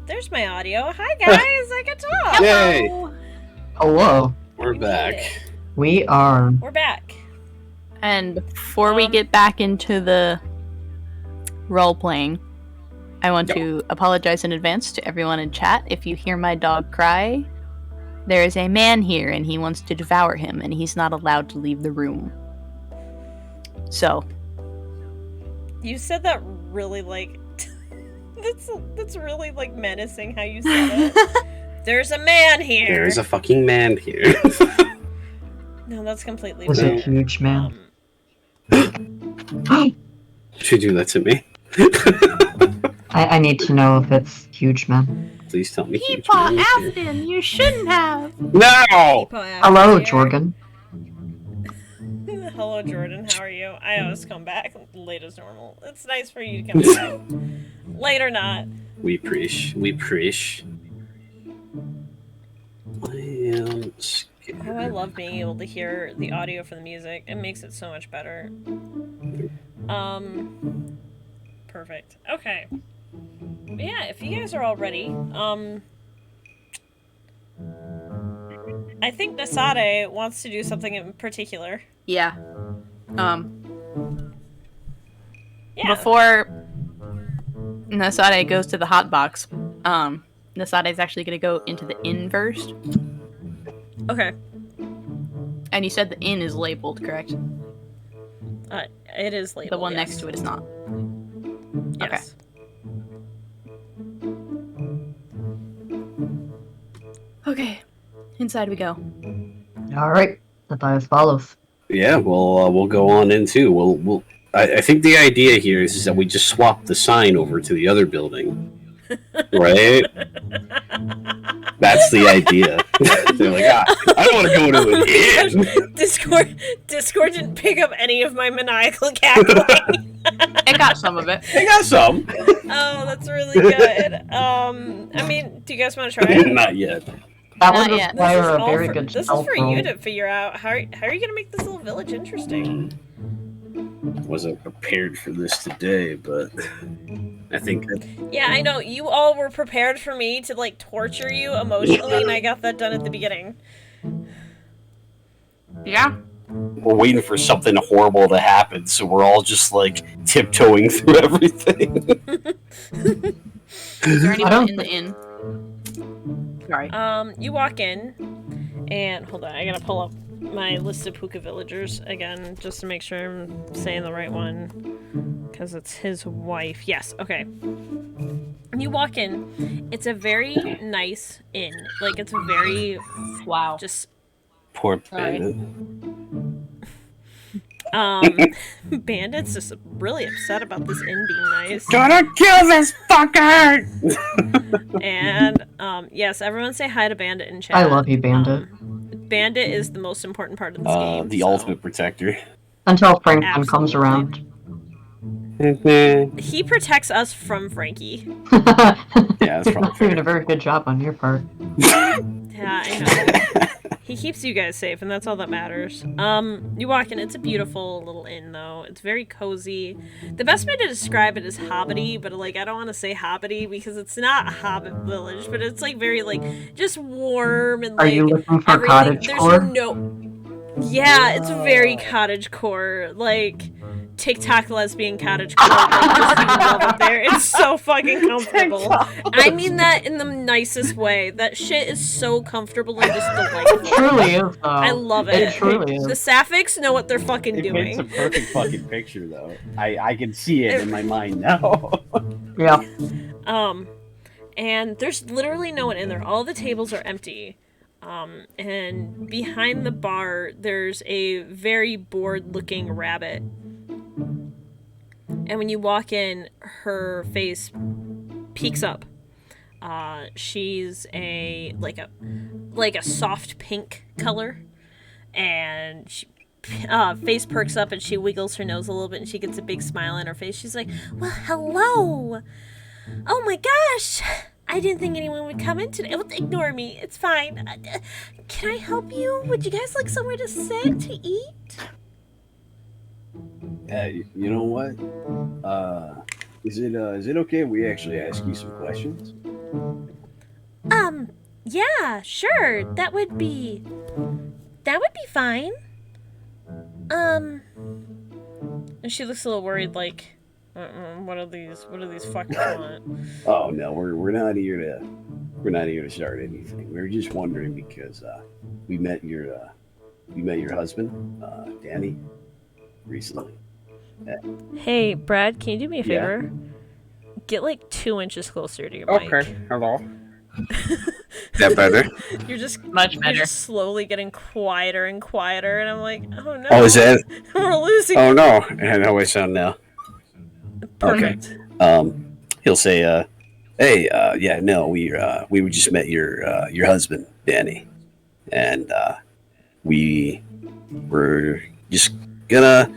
there's my audio. Hi guys, I can talk. Yay! Hello. We're We back. made it. We are. We're back. And before we get back into the role playing, I want to apologize in advance to everyone in chat. If you hear my dog cry, there is a man here and he wants to devour him, and he's not allowed to leave the room. So. You said that really like. that's really like menacing how you said it. There's a man here. There's a fucking man here. No, that's completely Was fair. a huge man. Should do that to me. I need to know if it's huge man. Please tell me. huge Peepaw man is here. Afton, you shouldn't have. No! Hello, Jorgen. Hello, Jordan. How are you? I always come back late as normal. It's nice for you to come back. Late or not. We preach. We preach. I am scared. Oh, I love being able to hear the audio for the music. It makes it so much better. Perfect. Okay. But yeah, if you guys are all ready, I think Nasade wants to do something in particular. Yeah. Yeah. Before Nasade goes to the hot box, Nasade is actually going to go into the inn first. Okay. And you said the inn is labeled, correct? It is labeled. The one yes. next to it is not. Yes. Okay. Inside we go. All right. Matthias follows. Yeah, we'll go on in too. We'll. I think the idea here is that we just swap the sign over to the other building, right? That's the idea. They're like, I don't want to go to an inn. Discord didn't pick up any of my maniacal cackling. It got some of it. I got some. Oh, that's really good. I mean, do you guys want to try it? Not yet. That Not would yet. require a all very for, good This is stealth for roll. you to figure out. How are you gonna make this little village interesting? Wasn't prepared for this today, but I think Yeah, I know. You all were prepared for me to like torture you emotionally, and I got that done at the beginning. Yeah. we're waiting for something horrible to happen, so we're all just like tiptoeing through everything. Is there I anyone don't in the inn? Sorry. You walk in, and hold on, I gotta pull up my list of Puka villagers again, just to make sure I'm saying the right one, because it's his wife. Yes, okay. You walk in, it's a very nice inn. Like, it's a very, Wow. just, Poor Sorry. Bandit. Bandit's just really upset about this inn being nice. Gonna kill this fucker! And, yes, everyone say hi to Bandit in chat. I love you, Bandit. Bandit is the most important part of this game. The so- ultimate protector. Until Franklin comes Absolutely. around. He protects us from Frankie. Yeah, that's probably Not doing fair. a very good job on your part. Yeah, I know. He keeps you guys safe, and that's all that matters. You walk in, it's a beautiful little inn, though. It's very cozy. The best way to describe it is hobbity, but, like, I don't want to say hobbity because it's not a hobbit village, but it's, like, very, like, just warm and, Are like, you looking for everything. cottage There's core? no... Yeah, it's very cottagecore, like... TikTok lesbian cottagecore. Like, just you love it there. It's so fucking comfortable. I mean that in the nicest way. That shit is so comfortable and just It delightful. truly is, though. I love it. It truly is. The sapphics know what they're fucking It paints a doing. perfect fucking picture, though. I can see it in my mind now. Yeah. And there's literally no one in there. All the tables are empty. And behind the bar, there's a very bored-looking rabbit. And when you walk in, her face peeks up. She's a soft pink color, and she face perks up and she wiggles her nose a little bit and she gets a big smile on her face. She's like, "Well, hello! Oh my gosh! I didn't think anyone would come in today. Well, ignore me. It's fine. Can I help you? Would you guys like somewhere to sit, to eat?" You know what? Is it okay if we actually ask you some questions? Yeah, sure. That would be fine. And she looks a little worried, like, what do these fuckers want? Oh no, we're not here to start anything. We were just wondering because we met your husband, Danny, recently. Hey, Brad, can you do me a Yeah. favor? Get like 2 inches closer to your mic. Okay. Hello. That better? You're just Much You're better. just slowly getting quieter and quieter, and I'm like, oh no. Oh, is that? We're losing. Oh no! And how I sound now? Perfect. He'll say, "Hey, yeah, no, we just met your husband, Danny, and we were just gonna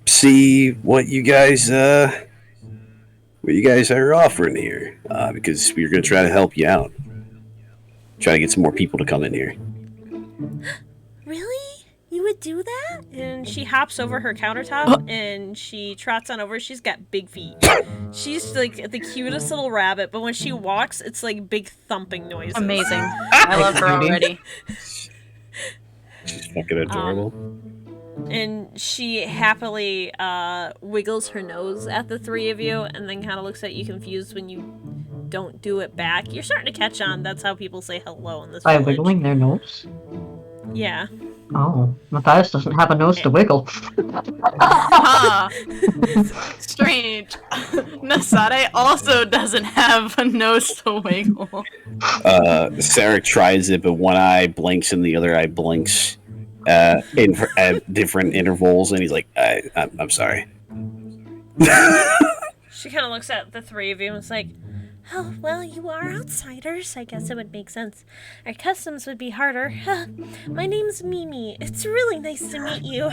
see what you guys are offering here, because we were gonna try to help you out, try to get some more people to come in here." Really? You would do that? And she hops over her countertop and she trots on over. She's got big feet. She's like the cutest little rabbit, but when she walks, it's like big thumping noises. Amazing. I love her already. She's fucking adorable. And she happily wiggles her nose at the three of you and then kind of looks at you confused when you don't do it back. You're starting to catch on. That's how people say hello in this By village. wiggling their nose? Yeah. Oh, Matthias doesn't have a nose to wiggle. Ah, strange. Nasade also doesn't have a nose to wiggle. Sarah tries it, but one eye blinks and the other eye blinks at different intervals, and he's like, I'm sorry. She kind of looks at the three of you and is like, Oh, well, you are outsiders. I guess it would make sense. Our customs would be harder. My name's Mimi. It's really nice to meet you.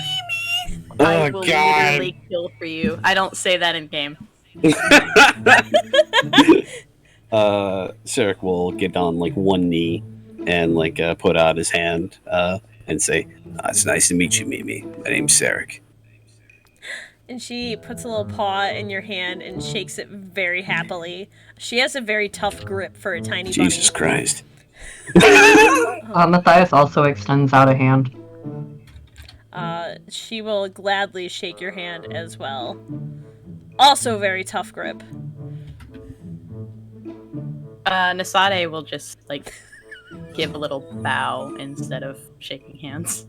Mimi! I will literally kill for you. I don't say that in game. Sarek will get on like one knee and like put out his hand and say, "It's nice to meet you, Mimi. My name's Sarek." and she puts a little paw in your hand and shakes it very happily. She has a very tough grip for a tiny bunny. Jesus Christ. Matthias also extends out a hand. She will gladly shake your hand as well. Also very tough grip. Nasade will just, like, give a little bow instead of shaking hands.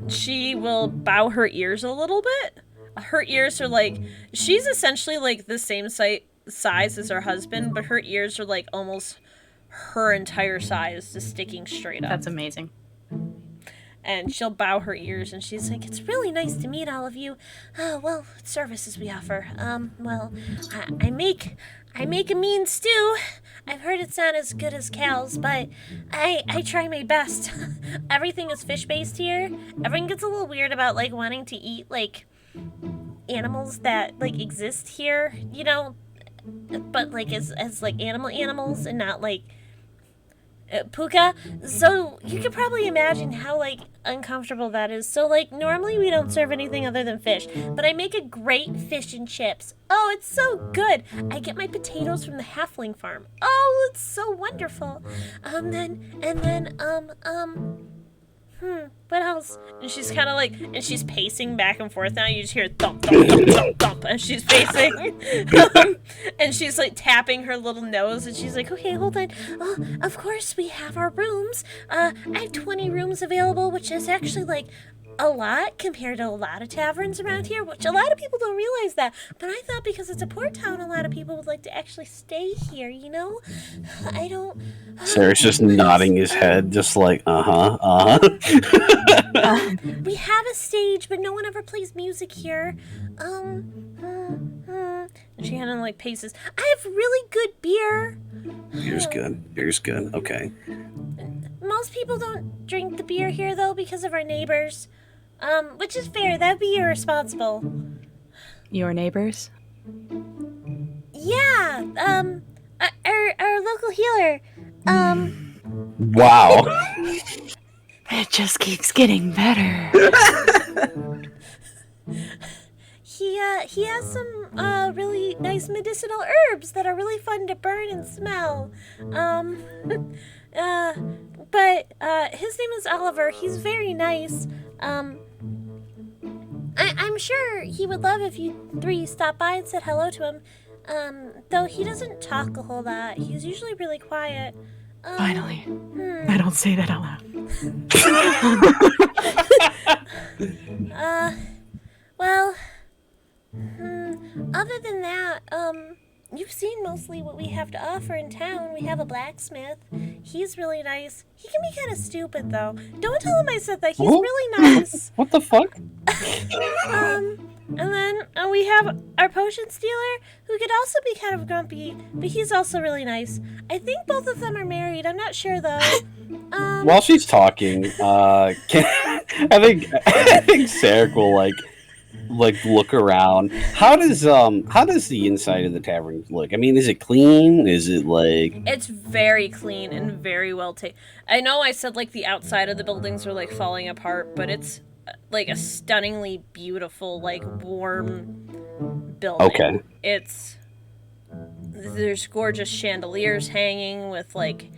She will bow her ears a little bit. Her ears are like, she's essentially like the same size as her husband, but her ears are like almost her entire size, just sticking straight up. That's amazing. And she'll bow her ears and she's like, It's really nice to meet all of you. Well, what services we offer. Well, I make a mean stew. I've heard it's not as good as Cal's, but I try my best. Everything is fish-based here. Everyone gets a little weird about, like, wanting to eat, like, animals that, like, exist here, you know? But, like, as like, animals and not, like, puka. So you could probably imagine how, like, uncomfortable that is. So, like, normally we don't serve anything other than fish, but I make a great fish and chips. Oh, it's so good. I get my potatoes from the halfling farm. Oh, it's so wonderful. What else? And she's kind of like, and she's pacing back and forth now. You just hear thump, thump, thump, thump, thump, and she's pacing. And she's like tapping her little nose, and she's like, Okay, hold on. Oh, of course we have our rooms. I have 20 rooms available, which is actually, like, a lot compared to a lot of taverns around here, which a lot of people don't realize that. But I thought because it's a port town, a lot of people would like to actually stay here, you know? I don't... Sarah's just nodding his head, just like, uh-huh. We have a stage, but no one ever plays music here. and she kind of like paces. I have really good beer. Beer's good. Okay. Most people don't drink the beer here, though, because of our neighbors. Which is fair. That'd be irresponsible. Your neighbors? Yeah, our local healer. Wow. It just keeps getting better. he has some really nice medicinal herbs that are really fun to burn and smell. But his name is Oliver. He's very nice. I'm sure he would love if you three stopped by and said hello to him. Though he doesn't talk a whole lot. He's usually really quiet. Finally. I don't say that out loud. Well, other than that, you've seen mostly what we have to offer in town. We have a blacksmith. He's really nice. He can be kind of stupid, though. Don't tell him I said that. He's really nice. What the fuck? And then we have our potion stealer, who could also be kind of grumpy, but he's also really nice. I think both of them are married. I'm not sure, though. While she's talking, I think Sarek will like look around. How does the inside of the tavern look? I mean, is it clean? Is it like... It's very clean and very well taken. I know I said like the outside of the buildings are like falling apart, but it's like a stunningly beautiful, like warm building. Okay. There's gorgeous chandeliers hanging with like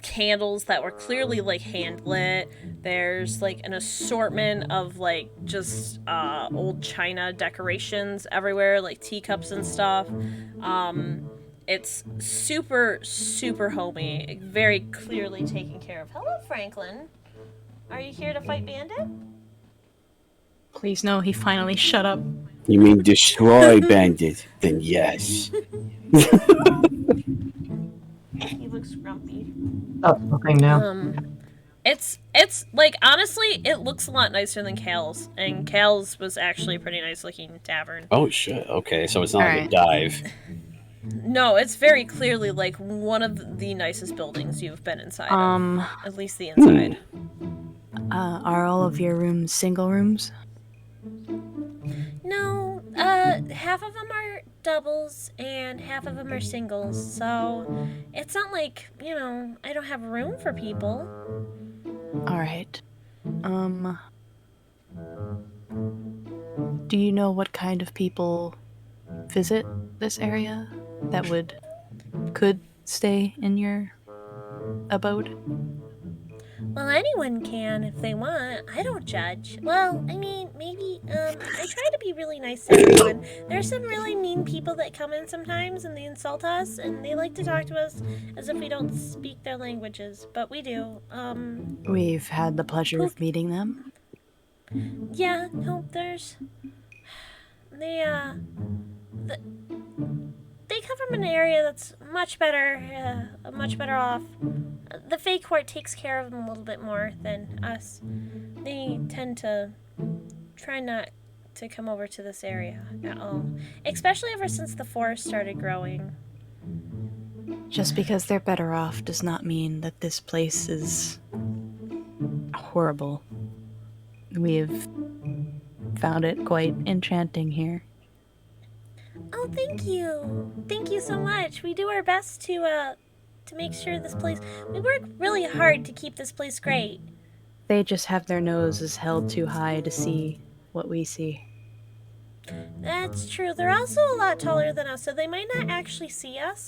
candles that were clearly like hand lit. There's like an assortment of like just old china decorations everywhere, like teacups and stuff. It's super, super homey, very clearly taken care of. Hello, Franklin. Are you here to fight Bandit? Please no, he finally shut up. You mean destroy Bandit? Then yes. He looks grumpy. That's the thing now. It's like, honestly, it looks a lot nicer than Cal's, and Cal's was actually a pretty nice looking tavern. Oh shit. Okay, so it's not like a Alright. dive. No, it's very clearly like one of the nicest buildings you've been inside of. At least the inside. Are all of your rooms single rooms? No, half of them are doubles and half of them are singles, so it's not like, I don't have room for people. Alright. Do you know what kind of people visit this area that could stay in your abode? Well, anyone can if they want. I don't judge. Well, I mean, maybe, I try to be really nice to everyone. There's some really mean people that come in sometimes and they insult us and they like to talk to us as if we don't speak their languages, but we do. We've had the pleasure of meeting them. Yeah, no, they come from an area that's much better off. The Fey Court takes care of them a little bit more than us. They tend to try not to come over to this area at all, especially ever since the forest started growing. Just because they're better off does not mean that this place is horrible. We have found it quite enchanting here. Oh, thank you. Thank you so much. We do our best to make sure this place... We work really hard to keep this place great. They just have their noses held too high to see what we see. That's true. They're also a lot taller than us, so they might not actually see us.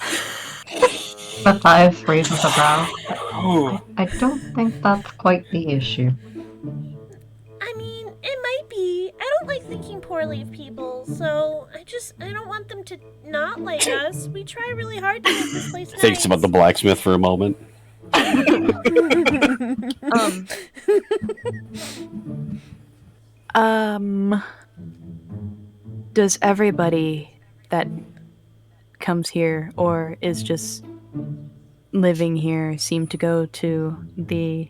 Matthias raises a brow. I don't think that's quite the issue. I mean, it might be. I don't like thinking poorly of people, so I don't want them to not like us. We try really hard to make this place nice. Thinks about the blacksmith for a moment. Does everybody that comes here or is just living here seem to go to the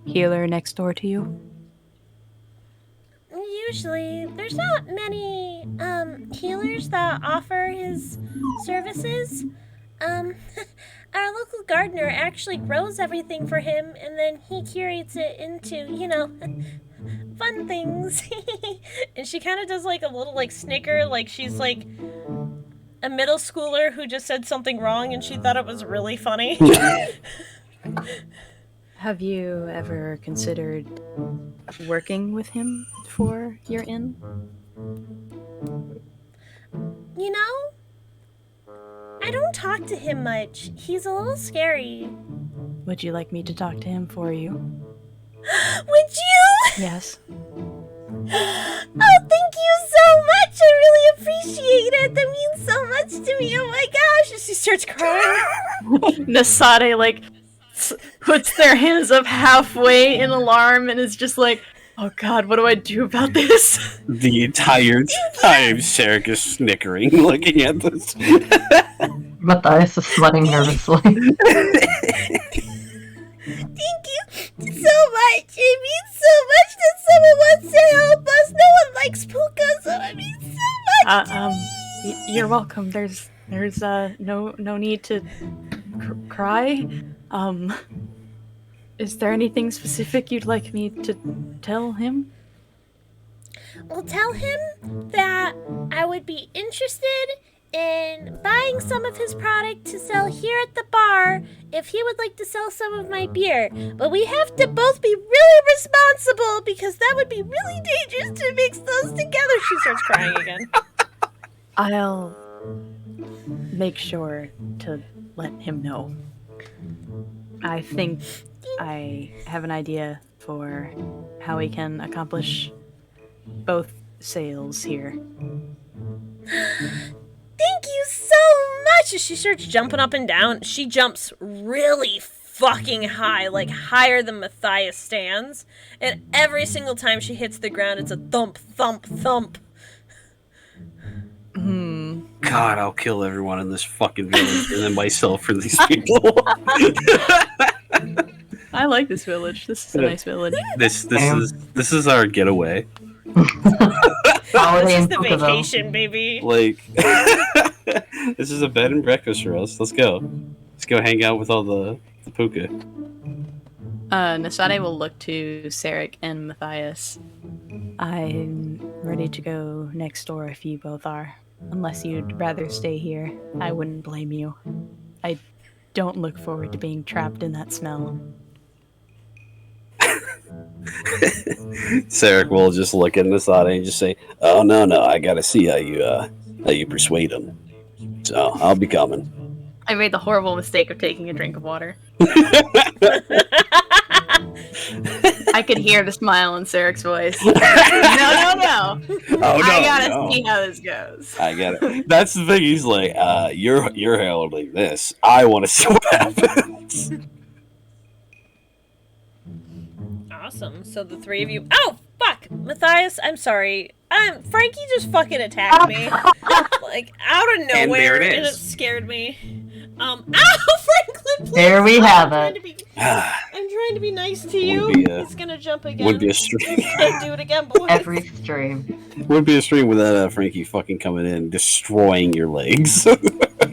healer next door to you? Usually, there's not many healers that offer his services. Our local gardener actually grows everything for him, and then he curates it into, fun things. And she kind of does like a little like snicker, like she's like a middle schooler who just said something wrong and she thought it was really funny. Have you ever considered working with him for your inn? You know, I don't talk to him much. He's a little scary. Would you like me to talk to him for you? Would you? Yes. Oh, thank you so much. I really appreciate it. That means so much to me. Oh my gosh. And she starts crying. Nasade, like, puts their hands up halfway in alarm and is just like, oh god, what do I do about this? The entire time, Sarek is snickering, looking at this. Matthias is sweating nervously. Thank you so much. It means so much that someone wants to help us. No one likes puka, so it means so much to me. You're welcome. There's no need to cry. Is there anything specific you'd like me to tell him? Well, tell him that I would be interested in buying some of his product to sell here at the bar if he would like to sell some of my beer. But we have to both be really responsible because that would be really dangerous to mix those together. She starts crying again. I'll make sure to let him know. I think I have an idea for how we can accomplish both sales here. Thank you so much! As she starts jumping up and down, she jumps really fucking high, like higher than Matthias stands. And every single time she hits the ground, it's a thump, thump, thump. God, I'll kill everyone in this fucking village and then myself for these people. I like this village. This is a nice village. This is our getaway. This is the vacation, baby. Like, this is a bed and breakfast for us. Let's go. Let's go hang out with all the puka. Nasade will look to Sarek and Matthias. I'm ready to go next door if you both are. Unless you'd rather stay here, I wouldn't blame you. I don't look forward to being trapped in that smell. Sarek will just look at Nasade and just say, "Oh no, I gotta see how you persuade him. So I'll be coming." I made the horrible mistake of taking a drink of water. I could hear the smile in Sarek's voice. No. Oh no! I gotta see how this goes. I get it. That's the thing. He's like, "You're handling this. I want to see what happens." Awesome. So the three of you. Oh fuck, Matthias. I'm sorry. Frankie just fucking attacked me, like out of nowhere, And there it and is. it scared me. Franklin, please. There we have I'm it. trying to be nice to you. Would be a- He's gonna jump again. Would be a stream. Can't do it again, boys. Every stream. Would be a stream without Frankie fucking coming in and destroying your legs.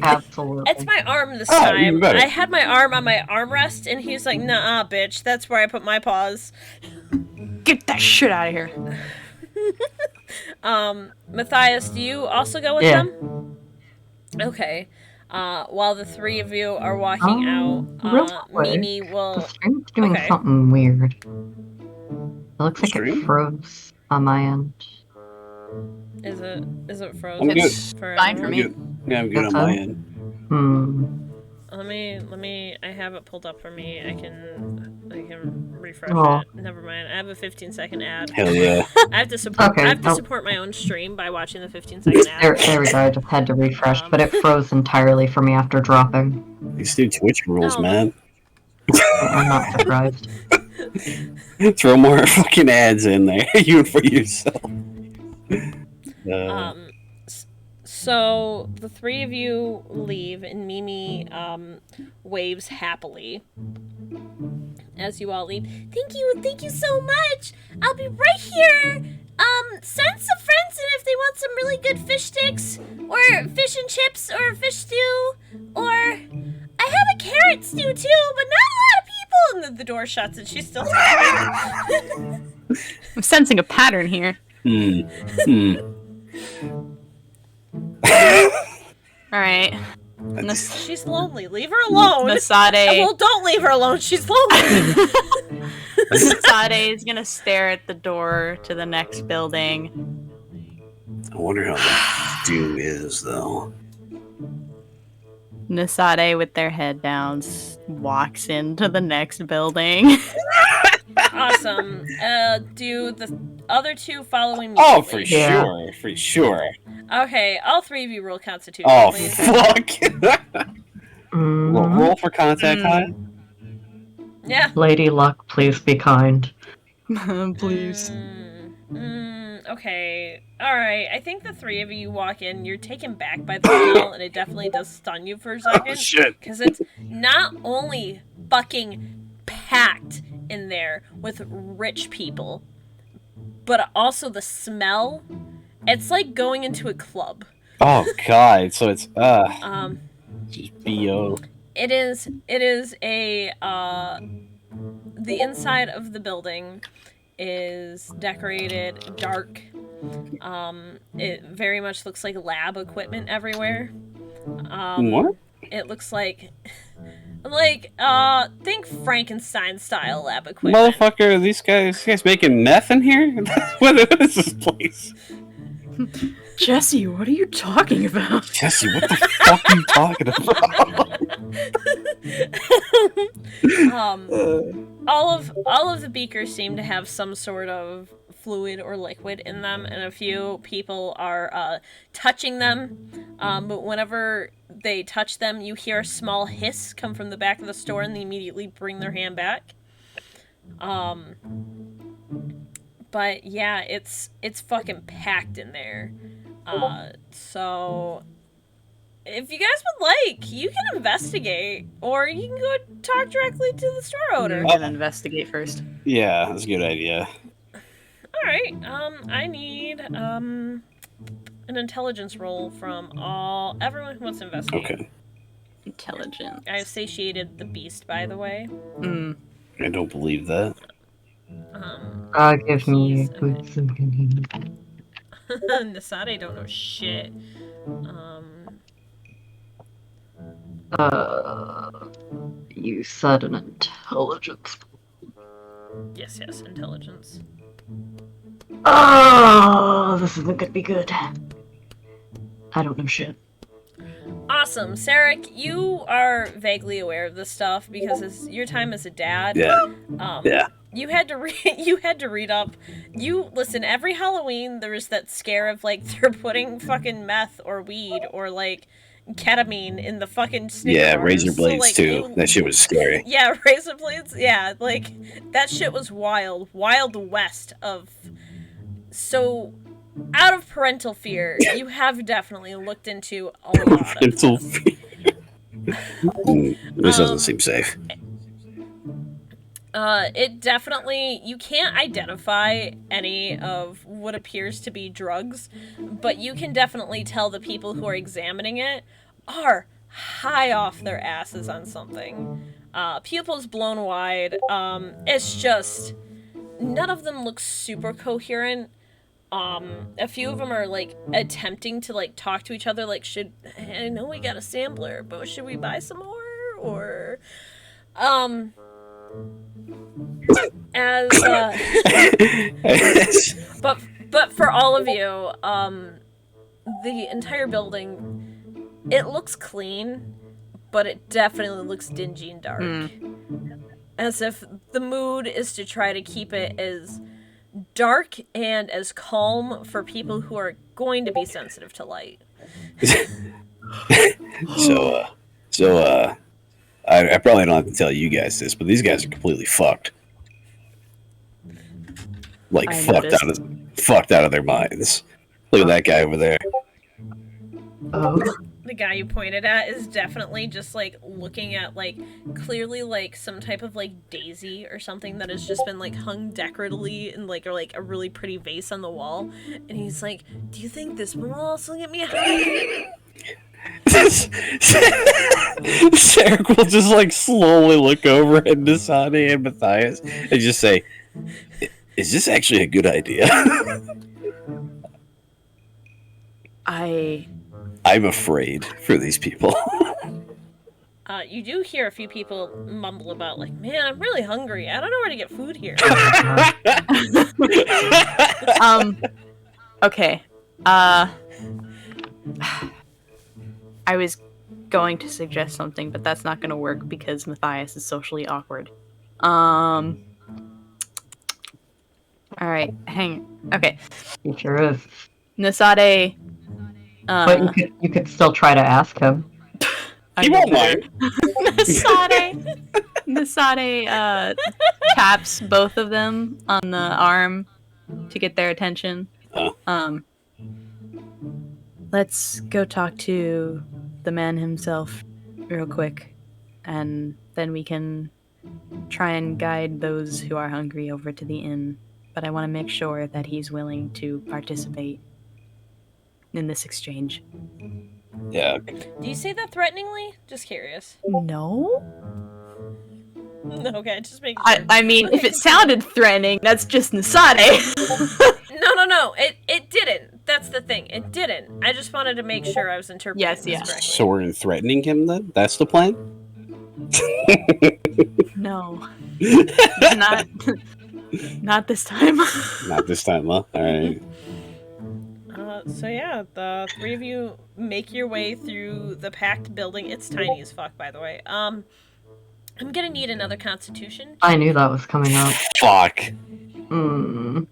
Absolutely. It's my arm this Oh, even time. better. I had my arm on my armrest, and he's like, "Nah, bitch. That's where I put my paws." Get that shit out of here. Matthias, do you also go with Yeah. them? Okay. While the three of you are walking out, real quick, Mimi The will. stream's doing Okay. something weird. It looks like Stream? it froze on my end. Is it frozen? I'm good. For Fine for everyone? me. Yeah, I'm good That's on my fine. end. Let me. I have it pulled up for me. I can refresh Aw. it. Never mind. I have a 15-second ad. Hell yeah. I have to support. Okay, I have to oh. support my own stream by watching the 15-second There, ad. there we go. I just had to refresh, but it froze entirely for me after dropping. These new Twitch rules, Oh. man. I'm not surprised. Throw more fucking ads in there, you for yourself. So the three of you leave, and Mimi waves happily as you all leave. Thank you so much. I'll be right here. Send some friends in if they want some really good fish sticks, or fish and chips, or fish stew, or I have a carrot stew too, but not a lot of people. And then the door shuts, and she's still talking. I'm sensing a pattern here. Alright. She's lonely. Leave her alone. Nasade. Well, don't leave her alone. She's lonely. Nasade is gonna stare at the door to the next building I wonder how that stew is, though. Nasade, with their head down, walks into the next building. Awesome. Do the other two follow immediately? Oh, for Yeah. sure, for sure. Okay, all three of you roll Constitution, Oh, please. fuck. Mm, Roll for contact high. Yeah. Lady Luck, please be kind. Please. Okay. Alright, I think the three of you walk in, you're taken back by the smell, and it definitely does stun you for a second. Oh, shit. Because it's not only fucking packed in there with rich people, but also the smell. It's like going into a club. Oh, God. So it's, just B.O. It is a, the inside of the building is decorated dark. It very much looks like lab equipment everywhere. What? It looks like think Frankenstein style lab equipment. Motherfucker, these guys making meth in here? What is this place? Jesse, what are you talking about? Jesse, what the fuck are you talking about? All of the beakers seem to have some sort of fluid or liquid in them, and a few people are touching them. But whenever they touch them, you hear a small hiss come from the back of the store, and they immediately bring their hand back. But yeah, it's fucking packed in there. So if you guys would like, you can investigate, or you can go talk directly to the store owner. I'm gonna investigate first. Yeah, that's a good idea. Alright, I need, an intelligence roll from everyone who wants to investigate. Okay. Intelligence. I satiated the beast, by the way. I don't believe that. Give me he's- good symphony. Nasade don't know shit. You said an intelligence. Yes, intelligence. Oh, this isn't gonna be good. I don't know shit. Awesome. Sarek, you are vaguely aware of this stuff because your time as a dad. Yeah. Yeah. You had to read up. Listen, every Halloween there was that scare of like they're putting fucking meth or weed or like ketamine in the fucking Snicker Yeah, bars. razor blades like, too. That shit was scary. Yeah, razor blades. Yeah, like that shit was wild west of. So, out of parental fear, you have definitely looked into a lot of Parental this. fear. This doesn't seem safe. It definitely, you can't identify any of what appears to be drugs, but you can definitely tell the people who are examining it are high off their asses on something. Pupils blown wide. It's just, none of them look super coherent. A few of them are, like, attempting to, like, talk to each other, like, I know we got a sampler, but should we buy some more? Or, but for all of you, the entire building, it looks clean, but it definitely looks dingy and dark. As if the mood is to try to keep it as dark and as calm for people who are going to be sensitive to light. I probably don't have to tell you guys this, but these guys are completely fucked. Like I fucked out of their minds. Look at that guy over there. Oh, The guy you pointed at is definitely just, like, looking at, like, clearly, like, some type of, like, daisy or something that has just been, like, hung decoratively in, like, or, like, a really pretty vase on the wall. And he's like, do you think this one will also get me high? Sarek will just, like, slowly look over at Nasane and Matthias and just say, is this actually a good idea? I'm afraid for these people. You do hear a few people mumble about, like, man, I'm really hungry. I don't know where to get food here. Okay. I was going to suggest something, but that's not going to work because Matthias is socially awkward. All right, okay. He sure is. Nasade. But you could still try to ask him. He won't mind. Nasade taps both of them on the arm to get their attention. Let's go talk to the man himself real quick, and then we can try and guide those who are hungry over to the inn. But I want to make sure that he's willing to participate in this exchange. Yeah. Do you say that threateningly? Just curious. No? Okay, just making sure. I mean, if it sounded threatening, that's just Nasade. No. It didn't. That's the thing. It didn't. I just wanted to make sure I was interpreting this correctly. So we're threatening him then? That's the plan? No. Not this time. Not this time, huh? Alright. So yeah, the three of you make your way through the packed building. It's tiny as fuck, by the way. I'm gonna need another constitution. I knew that was coming up. Fuck. Mm.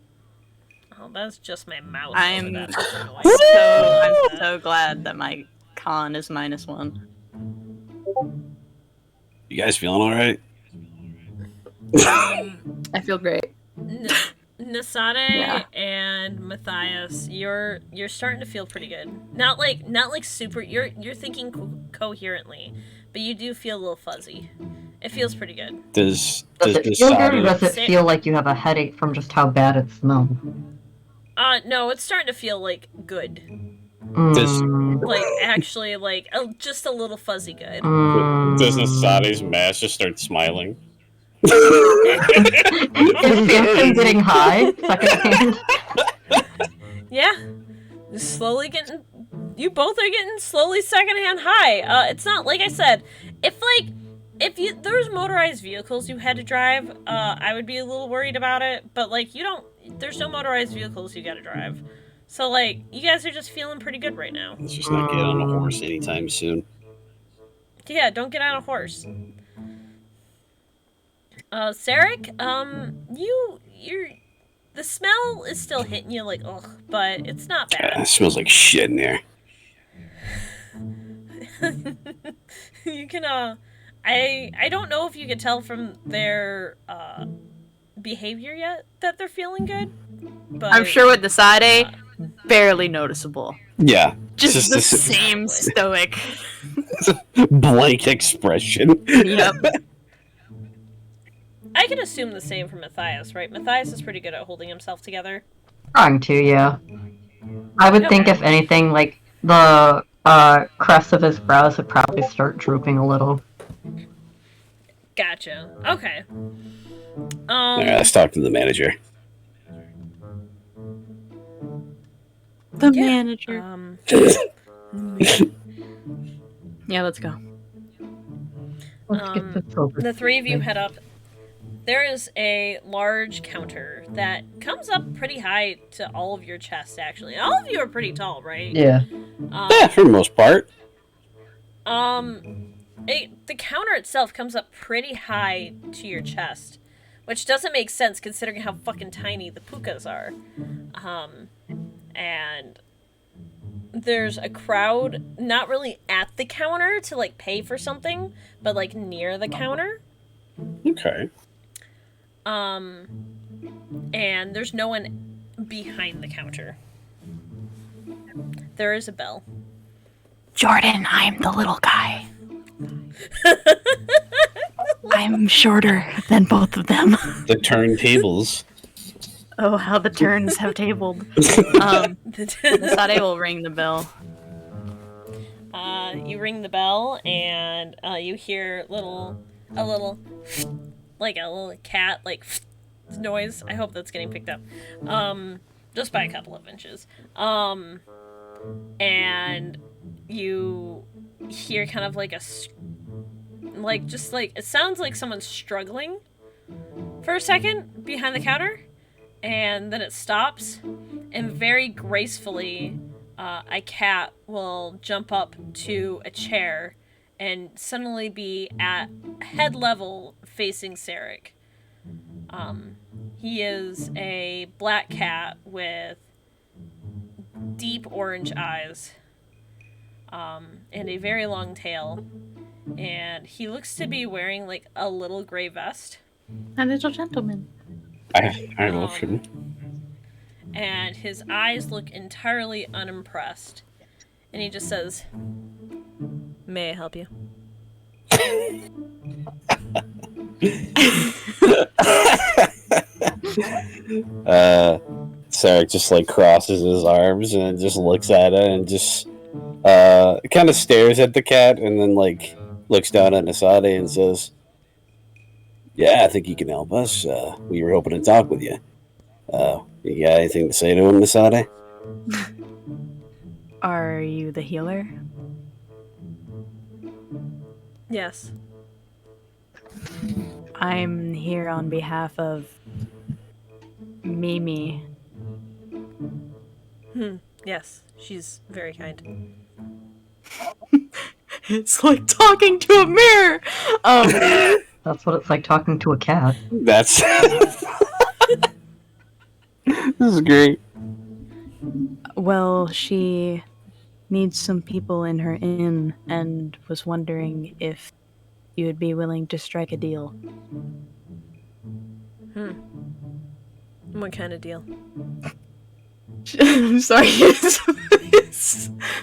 Oh, that's just my mouse. I'm so glad that my con is -1. You guys feeling alright? I feel great. Nasade and Matthias, you're starting to feel pretty good. Not like super. You're thinking coherently, but you do feel a little fuzzy. It feels pretty good. Does it feel good, or does it feel like you have a headache from just how bad it smells? No, it's starting to feel like good. Like actually, like just a little fuzzy good. Does Nasade's mask just start smiling? Is Samson getting high? Secondhand? Yeah, you both are getting slowly secondhand high. It's not like I said. If there was motorized vehicles you had to drive, I would be a little worried about it. But like there's no motorized vehicles you got to drive. So like you guys are just feeling pretty good right now. Let's just not get on a horse anytime soon. Yeah, don't get on a horse. Sarek, the smell is still hitting you like, ugh, but it's not bad. It smells like shit in there. You can, I don't know if you can tell from their, behavior yet that they're feeling good, but... I'm sure with the Sade, barely noticeable. Yeah. Just the same stoic. Blank expression. Yep. I can assume the same for Matthias, right? Matthias is pretty good at holding himself together. Trying to, yeah. I would think, if anything, like, the crest of his brows would probably start drooping a little. Gotcha. Okay. Alright, let's talk to the manager. The manager. Yeah, let's go. Let's get this over. The three of you head up. There is a large counter that comes up pretty high to all of your chest, actually. All of you are pretty tall, right? Yeah. Yeah, for the most part. The counter itself comes up pretty high to your chest, which doesn't make sense considering how fucking tiny the pukas are. And there's a crowd, not really at the counter to, like, pay for something, but, like, near the counter. Okay. And there's no one behind the counter. There is a bell. Jordan, I'm the little guy. I'm shorter than both of them. The turntables. Oh, how the turns have tabled. Sade will ring the bell. You ring the bell, and you hear a little cat, like, noise. I hope that's getting picked up. Just by a couple of inches. And you hear kind of like it sounds like someone's struggling for a second behind the counter, and then it stops, and very gracefully, a cat will jump up to a chair and suddenly be at head level facing Sarek. He is a black cat with deep orange eyes, and a very long tail, and he looks to be wearing like a little gray vest. A little gentleman. I love him. And his eyes look entirely unimpressed. And he just says, "May I help you?" Sarek just like crosses his arms and just looks at it and just kind of stares at the cat and then like looks down at Nasade and says, "Yeah, I think he can help us. We were hoping to talk with you. You got anything to say to him, Nasade?" Are you the healer? Yes. I'm here on behalf of Mimi. Yes, she's very kind. It's like talking to a mirror. That's what it's like talking to a cat. That's this is great. Well, she needs some people in her inn and was wondering if you would be willing to strike a deal. What kind of deal? I'm sorry.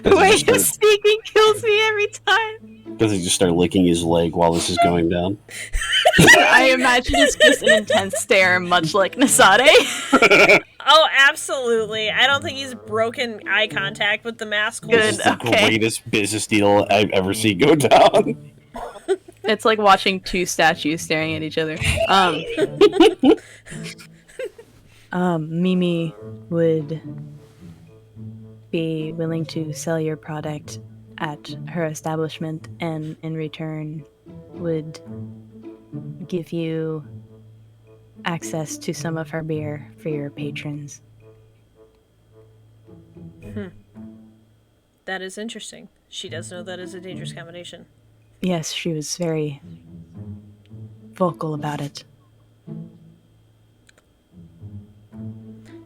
The way he's speaking kills me every time. Does he just start licking his leg while this is going down? I imagine it's just an intense stare, much like Nasade. Oh, absolutely. I don't think he's broken eye contact with the mask. Good. This is the Okay. greatest business deal I've ever seen go down. It's like watching two statues staring at each other. Mimi would be willing to sell your product at her establishment and in return would give you access to some of her beer for your patrons. That is interesting. She does know that is a dangerous combination. Yes, she was very vocal about it.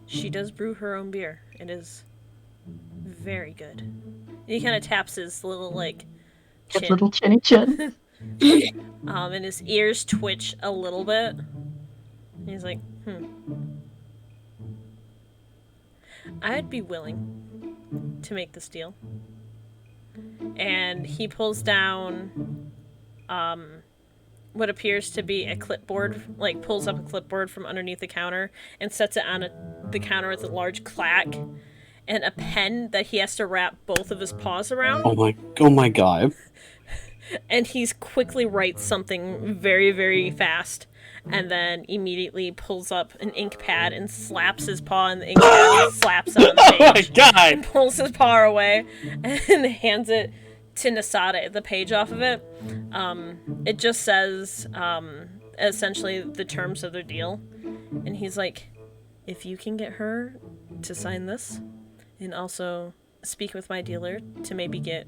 She does brew her own beer. It is very good. And he kind of taps his little, like, His chin. little chinny chin. And his ears twitch a little bit. And he's like, I'd be willing to make this deal. And he pulls down what appears to be a clipboard, like pulls up a clipboard from underneath the counter and sets it on the counter with a large clack and a pen that he has to wrap both of his paws around. Oh my god. And he's quickly writes something very, very fast, and then immediately pulls up an ink pad and slaps his paw in the ink pad and slaps it on the Oh my page. god. And pulls his paw away and hands it to Nasade, the page off of it. It just says essentially the terms of their deal. And he's like, if you can get her to sign this and also speak with my dealer to maybe get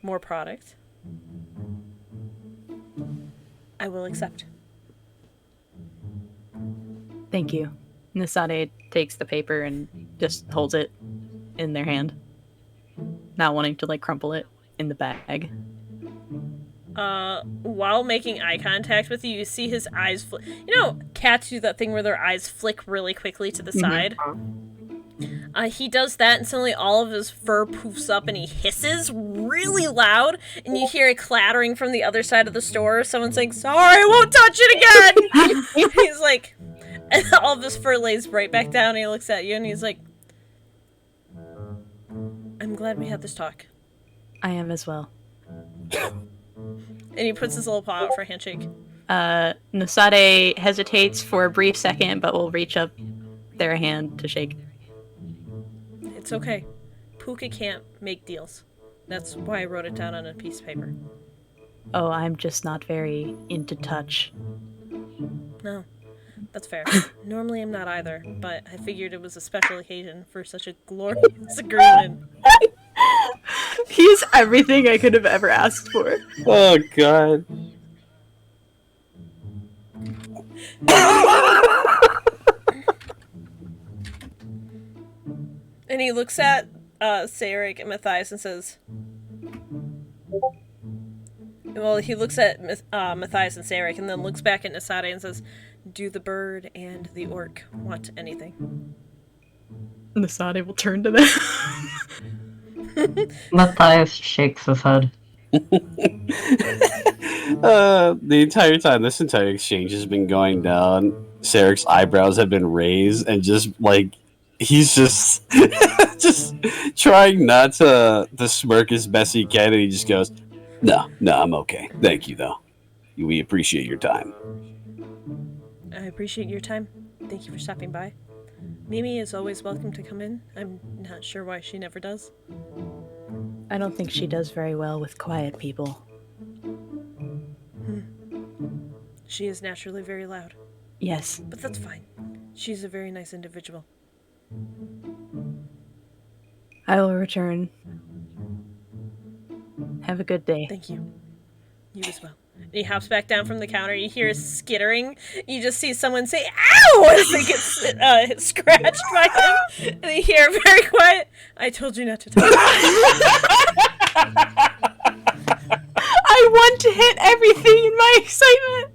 more product, I will accept. Thank you. Nasade takes the paper and just holds it in their hand, not wanting to like crumple it in the bag. While making eye contact with you, you see his eyes flick. You know, cats do that thing where their eyes flick really quickly to the side. He does that, and suddenly all of his fur poofs up, and he hisses really loud, and you hear a clattering from the other side of the store. Someone saying, "Sorry, I won't touch it again!" He's like, and all of his fur lays right back down, and he looks at you, and he's like, I'm glad we had this talk. I am as well. And he puts his little paw out for a handshake. Nasade hesitates for a brief second, but will reach up their hand to shake. It's okay. Puka can't make deals. That's why I wrote it down on a piece of paper. Oh, I'm just not very into touch. No. That's fair. Normally I'm not either, but I figured it was a special occasion for such a glorious agreement. He is everything I could have ever asked for. Oh god. And he looks at Sarek and Matthias and says... Well, he looks at Matthias and Sarek and then looks back at Nasade and says, do the bird and the orc want anything? Nasade will turn to them. Matthias shakes his head. The entire time this entire exchange has been going down, Sarek's eyebrows have been raised and just like he's just just trying not to smirk as best he can, and he just goes, No, I'm okay. Thank you though. We appreciate your time. I appreciate your time. Thank you for stopping by. Mimi is always welcome to come in. I'm not sure why she never does. I don't think she does very well with quiet people. She is naturally very loud, Yes. but that's fine. She's a very nice individual. I will return. Have a good day. Thank you. You as well. And he hops back down from the counter. You hear skittering. You just see someone say, ow! As they get scratched by him. And you hear very quiet, I told you not to touch. I want to hit everything in my excitement.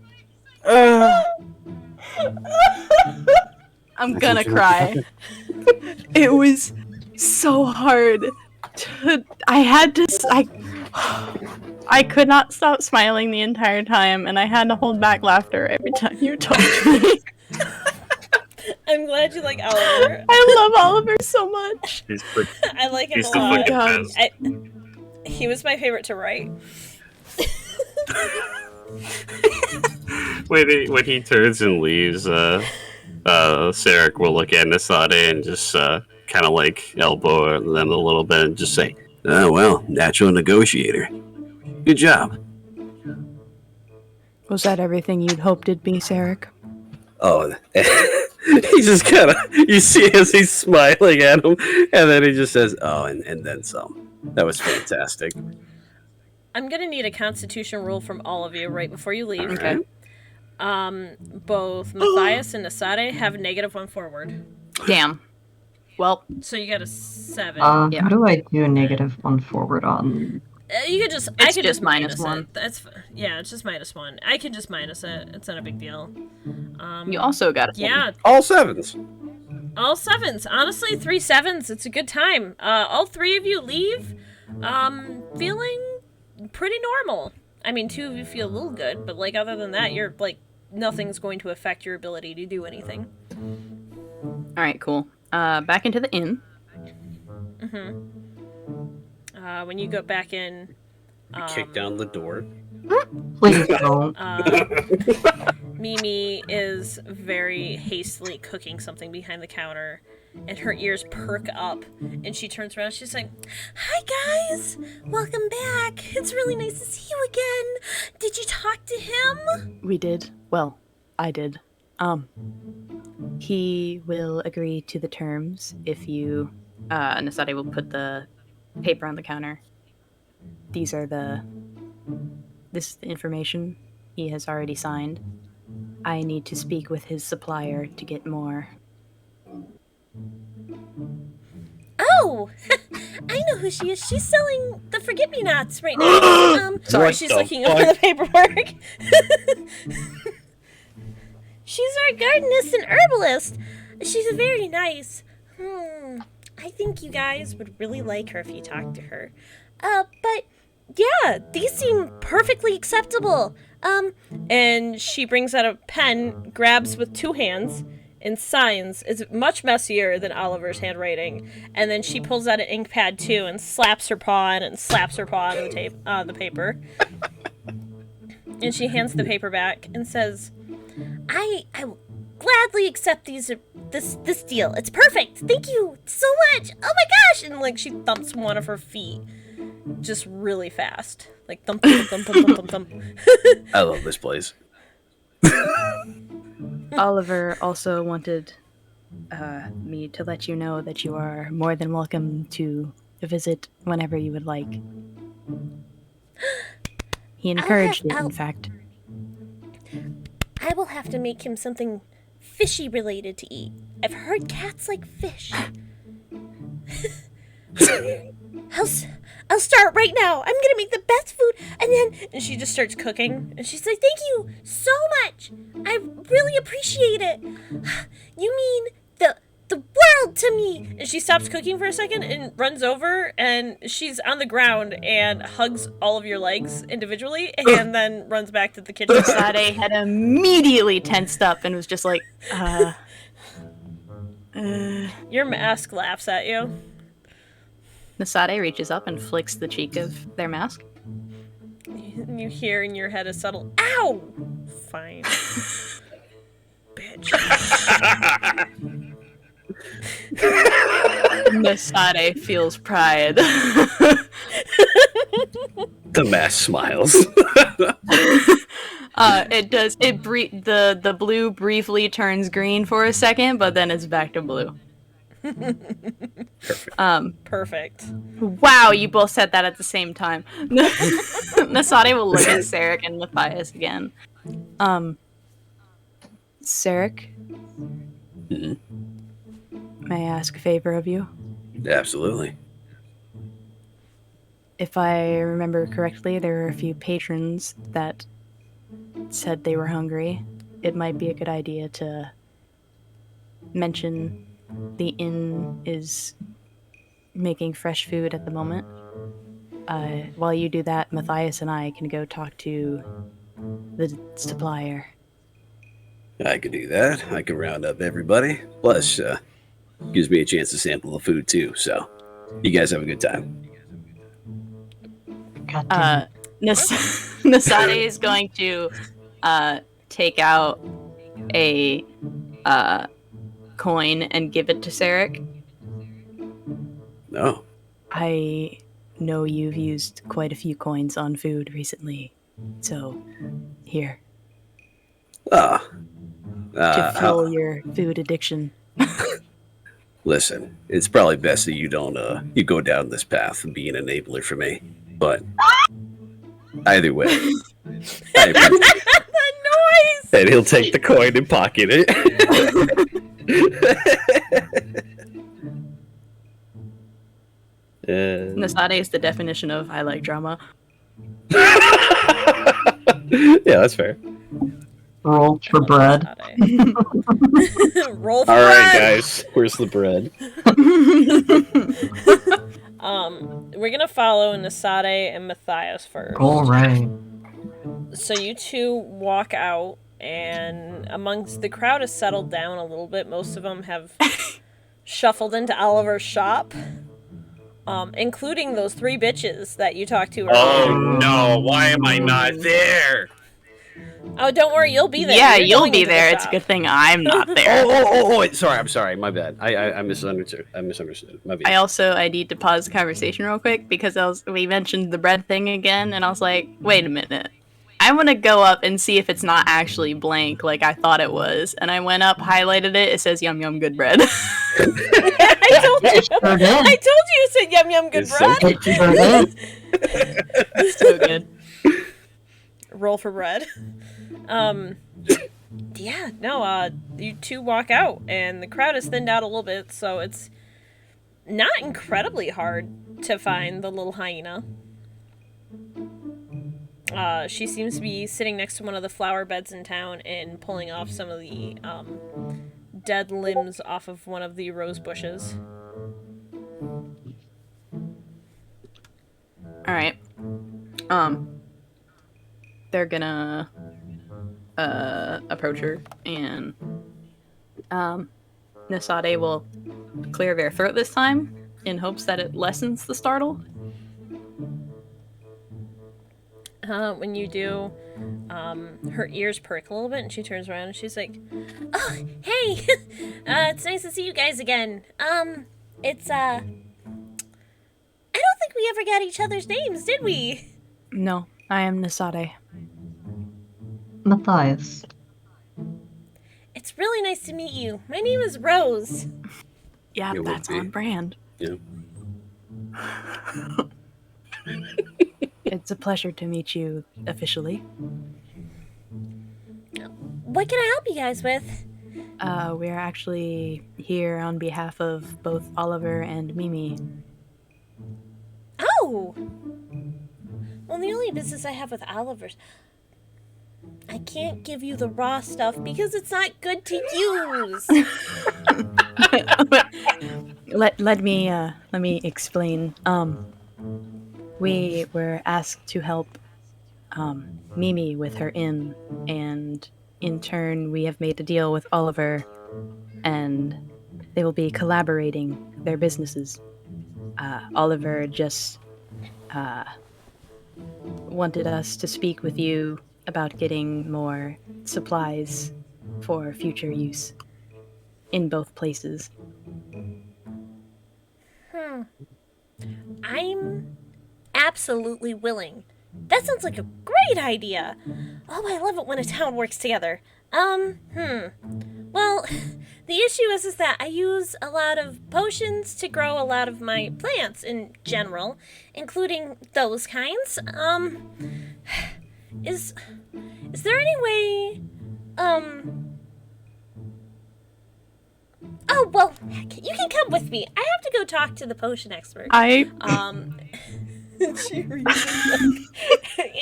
I'm gonna cry. It was so hard. I could not stop smiling the entire time, and I had to hold back laughter every time you touched me. I'm glad you like Oliver. I love Oliver so much. I like him He's a the lot. fucking best. He was my favorite to write. When he turns and leaves, Sarek will look at Nasade and just kind of like elbow them a little bit and just say, Oh well, natural negotiator. Good job. Was that everything you'd hoped it'd be, Sarek? Oh, he just kind of, you see as he's smiling at him, and then he just says, oh, and then some. That was fantastic. I'm gonna need a constitution roll from all of you right before you leave. Okay. Both Matthias and Nasade have -1 forward. Damn. Well, So you got a 7. Yeah. How do I do a -1 forward on? You could just. It's I could just minus -1. it. That's yeah. It's just -1. I can just minus it. It's not a big deal. you also got a Yeah, All sevens. all 7s. Honestly, 3 7s. It's a good time. All 3 of you leave, feeling pretty normal. I mean, 2 of you feel a little good, but like other than that, you're like nothing's going to affect your ability to do anything. All right, cool. Back into the inn. When you go back in, Kick down the door. Please don't. Mimi is very hastily cooking something behind the counter, and her ears perk up, and she turns around. She's like, Hi guys! Welcome back! It's really nice to see you again! Did you talk to him? We did. Well, I did. He will agree to the terms if you... Nasade will put the paper on the counter. This is the information he has already signed. I need to speak with his supplier to get more. Oh! I know who she is. She's selling the forget-me-nots right now. sorry, What she's the looking fuck? over the paperwork. She's our gardenist and herbalist. She's very nice. I think you guys would really like her if you talked to her. But yeah, these seem perfectly acceptable. And she brings out a pen, grabs with 2 hands, and signs. It's much messier than Oliver's handwriting. And then she pulls out an ink pad too and slaps her paw on it and slaps her paw on the paper. And she hands the paper back and says, I will gladly accept this deal. It's perfect. Thank you so much. Oh my gosh! and like she thumps one of her feet just really fast. Like thump, thump, thump, thump, thump, thump, thump. I love this place. Oliver also wanted me to let you know that you are more than welcome to visit whenever you would like. He encouraged it, in fact. I will have to make him something fishy related to eat. I've heard cats like fish. I'll start right now. I'm gonna make the best food, and she just starts cooking, and she's like, "Thank you so much. I really appreciate it. You mean the world to me." And she stops cooking for a second and runs over, and she's on the ground and hugs all of your legs individually, and then runs back to the kitchen. Sade had immediately tensed up and was just like, Your mask laughs at you. Nasade reaches up and flicks the cheek of their mask. You hear in your head a subtle, "Ow!" Fine. Bitch. Nasade feels pride. The mask smiles. It does. The blue briefly turns green for a second, but then it's back to blue. Perfect. Perfect. Wow, you both said that at the same time. Nasade will look at Sarek and Matthias again. Sarek? Mm-hmm. May I ask a favor of you? Absolutely. If I remember correctly, there were a few patrons that said they were hungry. It might be a good idea to mention the inn is making fresh food at the moment. While you do that, Matthias and I can go talk to the supplier. I could do that. I could round up everybody. Plus, gives me a chance to sample the food too. So, you guys have a good time. Nasade is going to take out a coin and give it to Sarek. No. I know you've used quite a few coins on food recently, so here. To fuel your food addiction. Listen, it's probably best that you don't you go down this path of being an enabler for me. But either way, I appreciate it. The noise! And he'll take the coin and pocket it. Nasade is the definition of I like drama. Yeah, that's fair. Roll for bread. Roll for All bread. right, guys, where's the bread? We're gonna follow Nasade and Matthias first. All right. So you two walk out, and amongst the crowd has settled down a little bit. Most of them have shuffled into Oliver's shop, including those 3 bitches that you talked to earlier. Oh no, why am I not there? Oh, don't worry, you'll be there. Yeah, You're you'll going be into the there. It's a shop. good thing I'm not there. Oh, wait, sorry, I'm sorry, my bad. I misunderstood. My bad. I need to pause the conversation real quick because we mentioned the bread thing again, and I was like, wait a minute. I want to go up and see if it's not actually blank like I thought it was. And I went up, highlighted it. It says yum yum good bread. I told you. Sure did. I told you it said yum yum good It's so bread. Sure did. It's so good. Roll for bread. Yeah, no, you two walk out, and the crowd is thinned out a little bit, so it's not incredibly hard to find the little hyena. She seems to be sitting next to one of the flower beds in town and pulling off some of the dead limbs off of one of the rose bushes. Alright. They're gonna approach her, and Nasade will clear their throat this time in hopes that it lessens the startle. When you do, her ears perk a little bit, and she turns around and she's like, Oh, hey! It's nice to see you guys again. I don't think we ever got each other's names, did we? No, I am Nasade. Matthias. it's really nice to meet you. My name is Rose. Yeah, It would that's be. on brand. Yeah. It's a pleasure to meet you officially. What can I help you guys with? We're actually here on behalf of both Oliver and Mimi. Oh! Well, the only business I have with Oliver's... I can't give you the raw stuff because it's not good to use. Let me explain. We were asked to help Mimi with her inn, and in turn we have made a deal with Oliver, and they will be collaborating their businesses. Oliver just wanted us to speak with you about getting more supplies for future use in both places. I'm absolutely willing. That sounds like a great idea. Oh, I love it when a town works together. Well, the issue is that I use a lot of potions to grow a lot of my plants in general, including those kinds. Is there any way, Oh, well, heck, you can come with me. I have to go talk to the potion expert. She reaches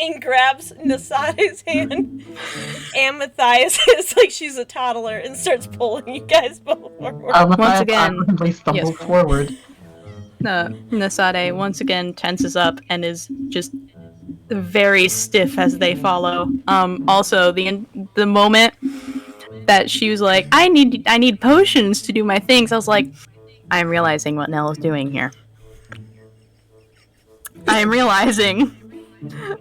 and grabs Nasade's hand, and Matthias is like she's a toddler and starts pulling you guys both forward. Once again, awkwardly stumbles yes. forward. Nasade once again tenses up and is just very stiff as they follow. Also, the moment that she was like, I need potions to do my things, I was like, I'm realizing what Nell is doing here. I'm realizing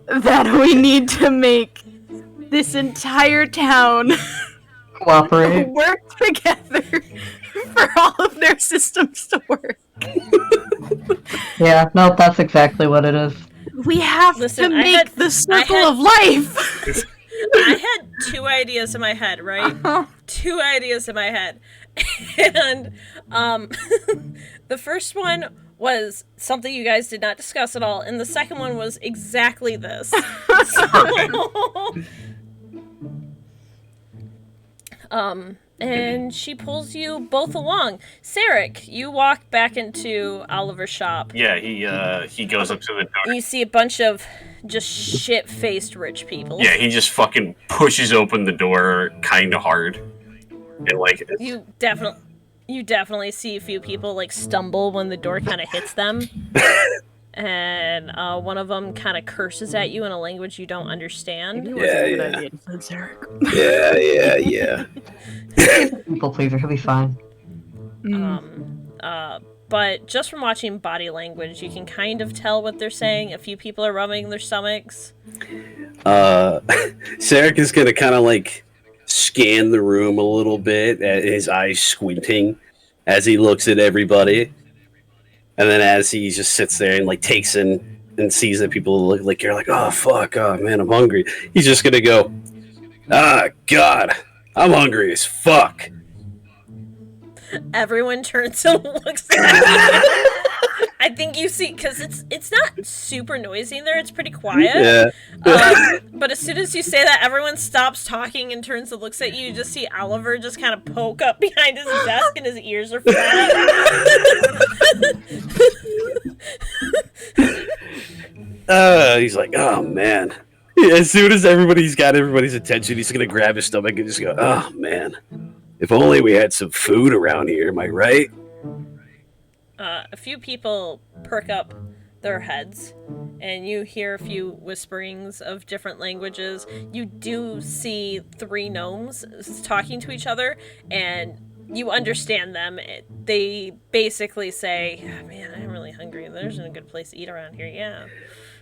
that we need to make this entire town Cooperate. work together for all of their systems to work. Yeah, no, that's exactly what it is. We have Listen, to I make had- the circle I had- of life. I had two ideas in my head, right? Two ideas in my head. And the first one was something you guys did not discuss at all, and the second one was exactly this. And she pulls you both along. Sarek, you walk back into Oliver's shop. Yeah, he goes up to the door. You see a bunch of just shit-faced rich people. Yeah, he just fucking pushes open the door kind of hard. And like You definitely see a few people like stumble when the door kind of hits them. And one of them kind of curses at you in a language you don't understand. Yeah. People pleaser, he'll be fine. But just from watching body language, you can kind of tell what they're saying. A few people are rubbing their stomachs. Sarek is gonna kind of like scan the room a little bit, his eyes squinting as he looks at everybody, and then as he just sits there and like takes in and sees that people look like you're like, oh fuck, oh man, I'm hungry. He's just gonna go, ah god, I'm hungry as fuck. Everyone turns and looks at you. I think you see, because it's not super noisy in there, it's pretty quiet. Yeah. But as soon as you say that, everyone stops talking and turns and looks at you. You just see Oliver just kind of poke up behind his desk and his ears are flat. He's like, oh man. As soon as everybody's got everybody's attention, he's gonna grab his stomach and just go, oh man. If only we had some food around here, am I right? A few people perk up their heads, and you hear a few whisperings of different languages. You do see three gnomes talking to each other, and you understand them. They basically say, oh, man, I'm really hungry. There isn't a good place to eat around here. Yeah.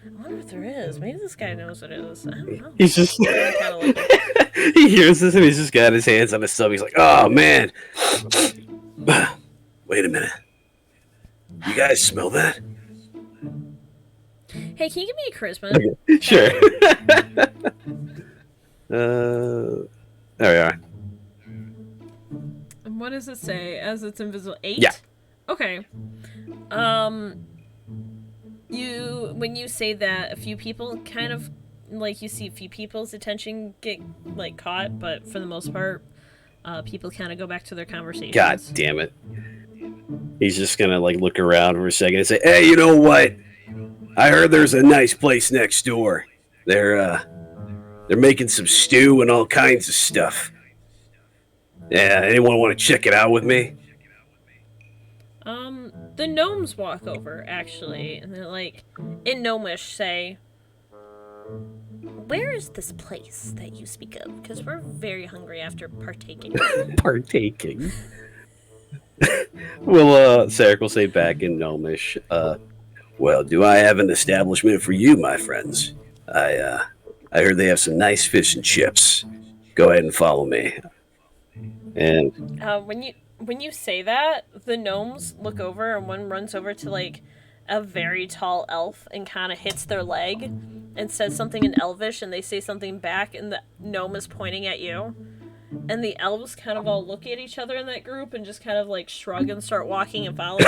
I wonder if there is. Maybe this guy knows what it is. I don't know. He's just Kinda like he hears this and he's just got his hands on his stomach. He's like, oh man. Wait a minute. You guys smell that? Hey, can you give me a charisma? Okay. Sure. There we are. What does it say? As it's invisible, 8? Yeah. Okay. When you say that, a few people kind of, like, you see a few people's attention get, like, caught, but for the most part, people kind of go back to their conversations. God damn it. He's just gonna, like, look around for a second and say, hey, you know what? I heard there's a nice place next door. They're making some stew and all kinds of stuff. Yeah, anyone want to check it out with me? The gnomes walk over, actually, and they're like, in gnomish, say, Where is this place that you speak of? Because we're very hungry after partaking. Partaking. Well, Sarek will say back in gnomish, well, do I have an establishment for you, my friends? I heard they have some nice fish and chips. Go ahead and follow me. And when you say that, the gnomes look over and one runs over to like a very tall elf and kind of hits their leg and says something in Elvish, and they say something back, and the gnome is pointing at you. And the elves kind of all look at each other in that group and just kind of like shrug and start walking and following.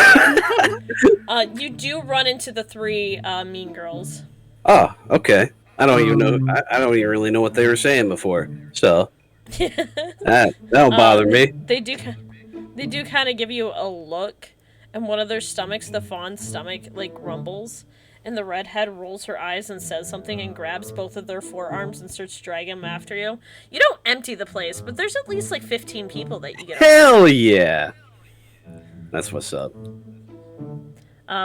You do run into the 3 mean girls. oh, okay. I don't even know. I don't even really know what they were saying before. So that don't bother me. They do kind of give you a look, and one of their stomachs, the fawn's stomach, like rumbles, and the redhead rolls her eyes and says something and grabs both of their forearms and starts dragging them after you. You don't empty the place, but there's at least like 15 people that you get. Hell yeah! That's what's up.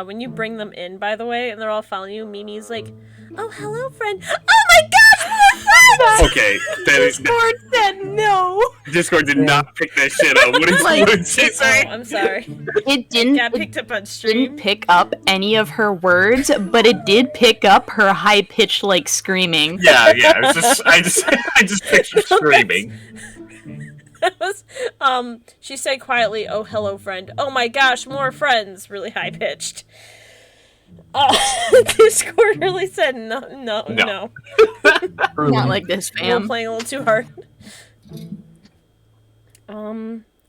When you bring them in, by the way, and they're all following you, Mimi's like, "Oh, hello, friend. Oh my gosh, we're friends!" Okay, that is Discord said no. Discord did not pick that shit up. What did she say? Oh, I'm sorry. It didn't. Got picked up on stream. Didn't pick up any of her words, but it did pick up her high pitched like screaming. Yeah. I just pictured screaming. She said quietly, "Oh, hello, friend. Oh my gosh, more friends." Really high pitched. Discord really said no. Not like this, We're fam. playing a little too hard.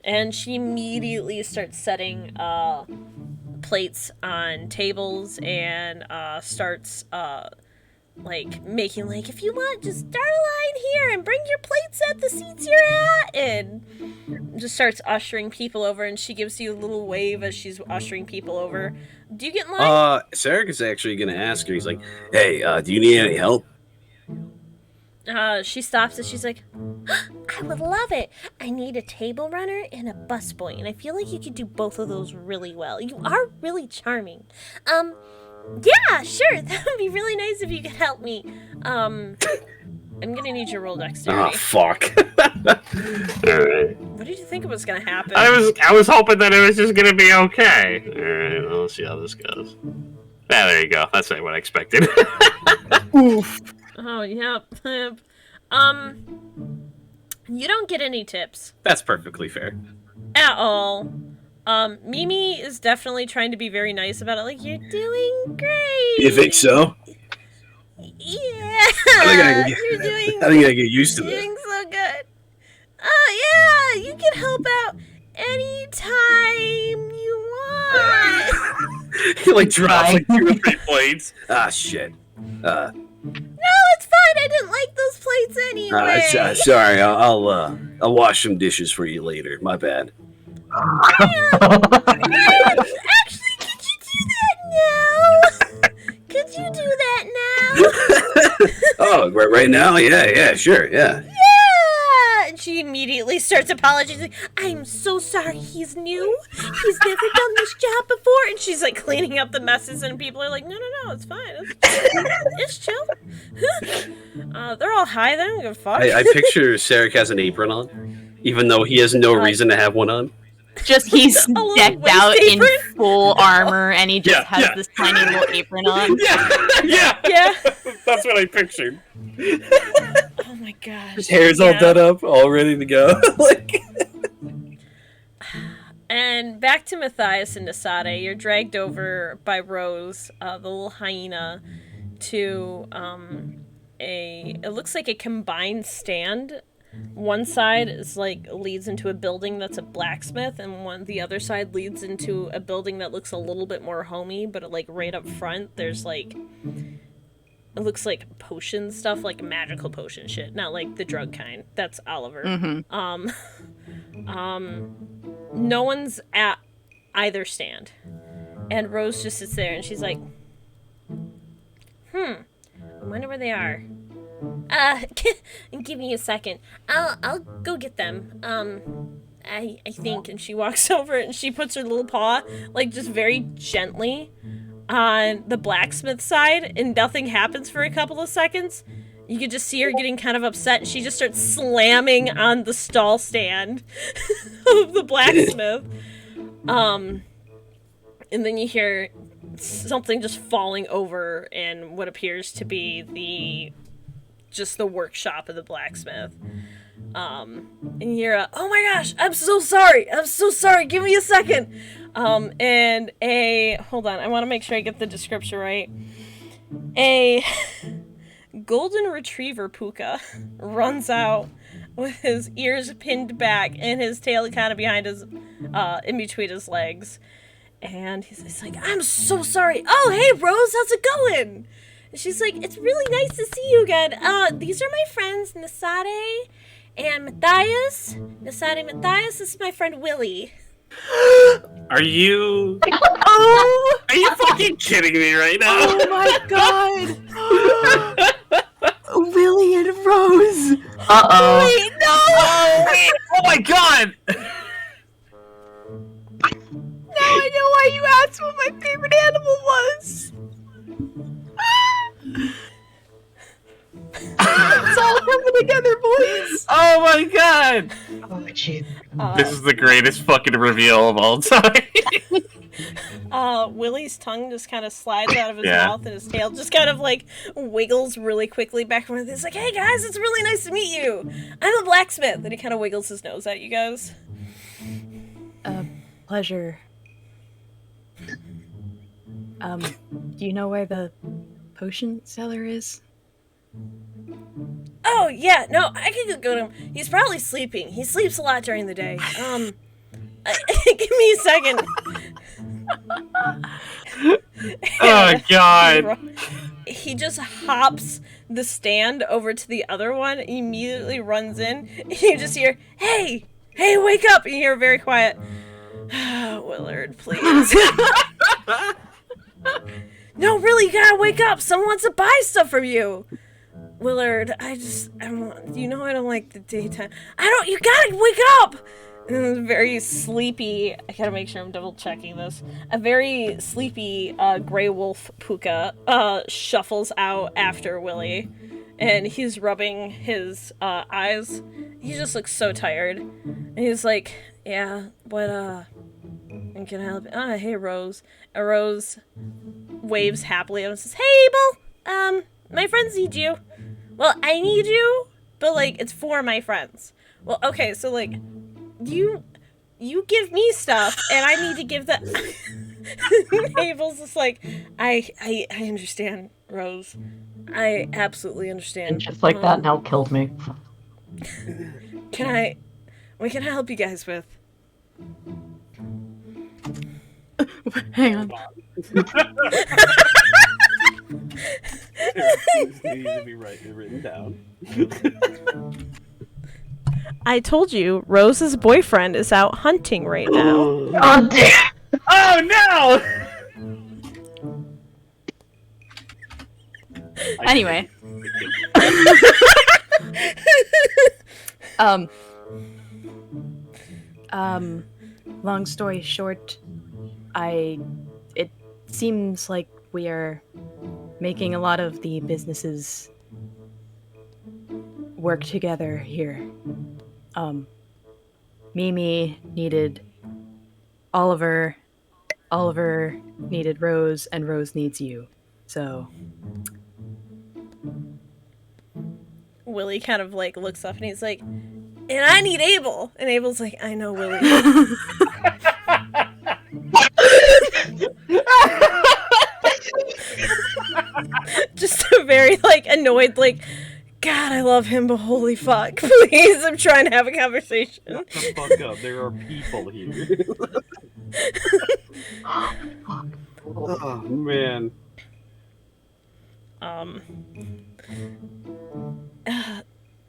And she immediately starts setting plates on tables and starts like making like, if you want, just start a line here and bring your plates at the seats you're at, and just starts ushering people over, and she gives you a little wave as she's ushering people over. Do you get in line? Sarek is actually gonna ask her. He's like, hey, do you need any help? She stops and she's like, I would love it. I need a table runner and a busboy, and I feel like you could do both of those really well. You are really charming. Yeah, sure. That would be really nice if you could help me. I'm gonna need your roll dexterity. Oh, fuck. Alright. What did you think was gonna happen? I was hoping that it was just gonna be okay. Alright, well, let's see how this goes. Yeah, there you go. That's not what I expected. Oof. Oh, yep. You don't get any tips. That's perfectly fair. At all. Mimi is definitely trying to be very nice about it. Like, you're doing great. You think so? Yeah. You're doing. I think I get used to this. Doing so good. Oh yeah, you can help out anytime you want. He like drops like 2 or 3 plates. Ah, shit. No, it's fine. I didn't like those plates anyway. Sorry. I'll wash some dishes for you later. My bad. Actually, could you do that now? Could you do that now? Oh, right now? Yeah, sure, yeah. Yeah! And she immediately starts apologizing. I'm so sorry, he's new. He's never done this job before. And she's like cleaning up the messes, and people are like, no, it's fine. It's chill. They're all high. They don't give a fuck. I picture Sarek has an apron on, even though he has no reason to have one on. Just he's little decked waist out in apron? full armor, and he just has Yeah. this tiny little apron on. Yeah. That's what I pictured. Oh my gosh. His hair's all done up, all ready to go. And back to Matthias and Nasade. You're dragged over by Rose, the little hyena, to it looks like a combined stand one side is like leads into a building that's a blacksmith, and the other side leads into a building that looks a little bit more homey, but like right up front there's like, it looks like potion stuff, like magical potion shit, not like the drug kind. That's Oliver. Mm-hmm. No one's at either stand, and Rose just sits there and she's like, I wonder where they are. Give me a second. I'll go get them. I think. And she walks over and she puts her little paw, like, just very gently on the blacksmith side, and nothing happens for a couple of seconds. You could just see her getting kind of upset, and she just starts slamming on the stall stand of the blacksmith. And then you hear something just falling over in what appears to be the workshop of the blacksmith. And you hear oh my gosh, I'm so sorry, give me a second. And hold on, I want to make sure I get the description right. A golden retriever puka runs out with his ears pinned back and his tail kind of behind his, in between his legs. And he's like, I'm so sorry. Oh, hey, Rose, how's it going? And she's like, it's really nice to see you again. These are my friends, Nasade and Matthias. Nasade and Matthias, this is my friend Willie. Are you... Oh! Are you fucking kidding me right now? Oh my god! Willie and Rose! Uh-oh. Wait, no! Oh my god! Now I know why you asked what my favorite animal was! It's all coming together, boys! Oh my god! Oh, jeez. This is the greatest fucking reveal of all time. Willie's tongue just kind of slides out of his Yeah. mouth, and his tail just kind of like wiggles really quickly back and forth. He's like, hey guys, it's really nice to meet you. I'm a blacksmith. And he kind of wiggles his nose at you guys. Pleasure. Do you know where the potion cellar is? Oh, yeah, no, I could go to him. He's probably sleeping. He sleeps a lot during the day. Give me a second. Oh god. He just hops the stand over to the other one, immediately runs in, and you just hear, hey, wake up! And you hear very quiet, Willard, please. No, really, you gotta wake up! Someone wants to buy stuff from you! Willard, you know I don't like the daytime. You gotta wake up! And it was very sleepy, I gotta make sure I'm double checking this. A very sleepy, gray wolf puka, shuffles out after Willie. And he's rubbing his, eyes. He just looks so tired. And he's like, yeah, what, and can I help you? Hey, Rose. Rose waves happily and says, hey, Abel! My friends need you. Well, I need you, but, like, it's for my friends. Well, okay, so, like, you give me stuff, and I need to give that. Abel's just like, I understand, Rose. I absolutely understand. And just like that, now killed me. What can I help you guys with? Hang on. These need to be written down. I told you, Rose's boyfriend is out hunting right now. Oh, damn! Oh no! Anyway. Long story short, it seems like we are making a lot of the businesses work together here. Mimi needed Oliver needed Rose, and Rose needs you. So Willie kind of like looks up and he's like, and I need Abel. And Abel's like, I know, Willie. Just a very like annoyed, like God, I love him, but holy fuck. Please, I'm trying to have a conversation. Shut the fuck up. There are people here. Oh, man.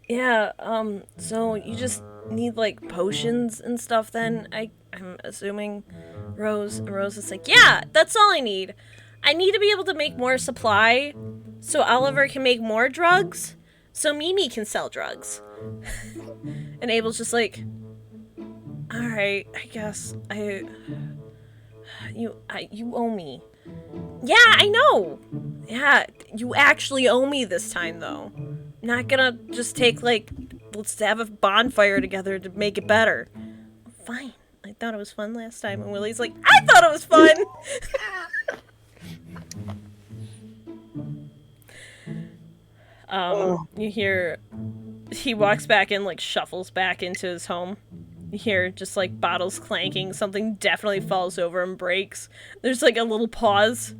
Yeah, so you just need, like, potions and stuff then, I'm assuming, Rose? And Rose is like, yeah, that's all I need. I need to be able to make more supply, so Oliver can make more drugs, so Mimi can sell drugs. And Abel's just like, alright, I guess, you owe me. Yeah, I know! Yeah, you actually owe me this time, though. Not gonna just take, like, let's have a bonfire together to make it better. Fine. I thought it was fun last time. And Willie's like, I thought it was fun! You hear, he walks back in, like, shuffles back into his home. You hear just, like, bottles clanking. Something definitely falls over and breaks. There's, like, a little pause.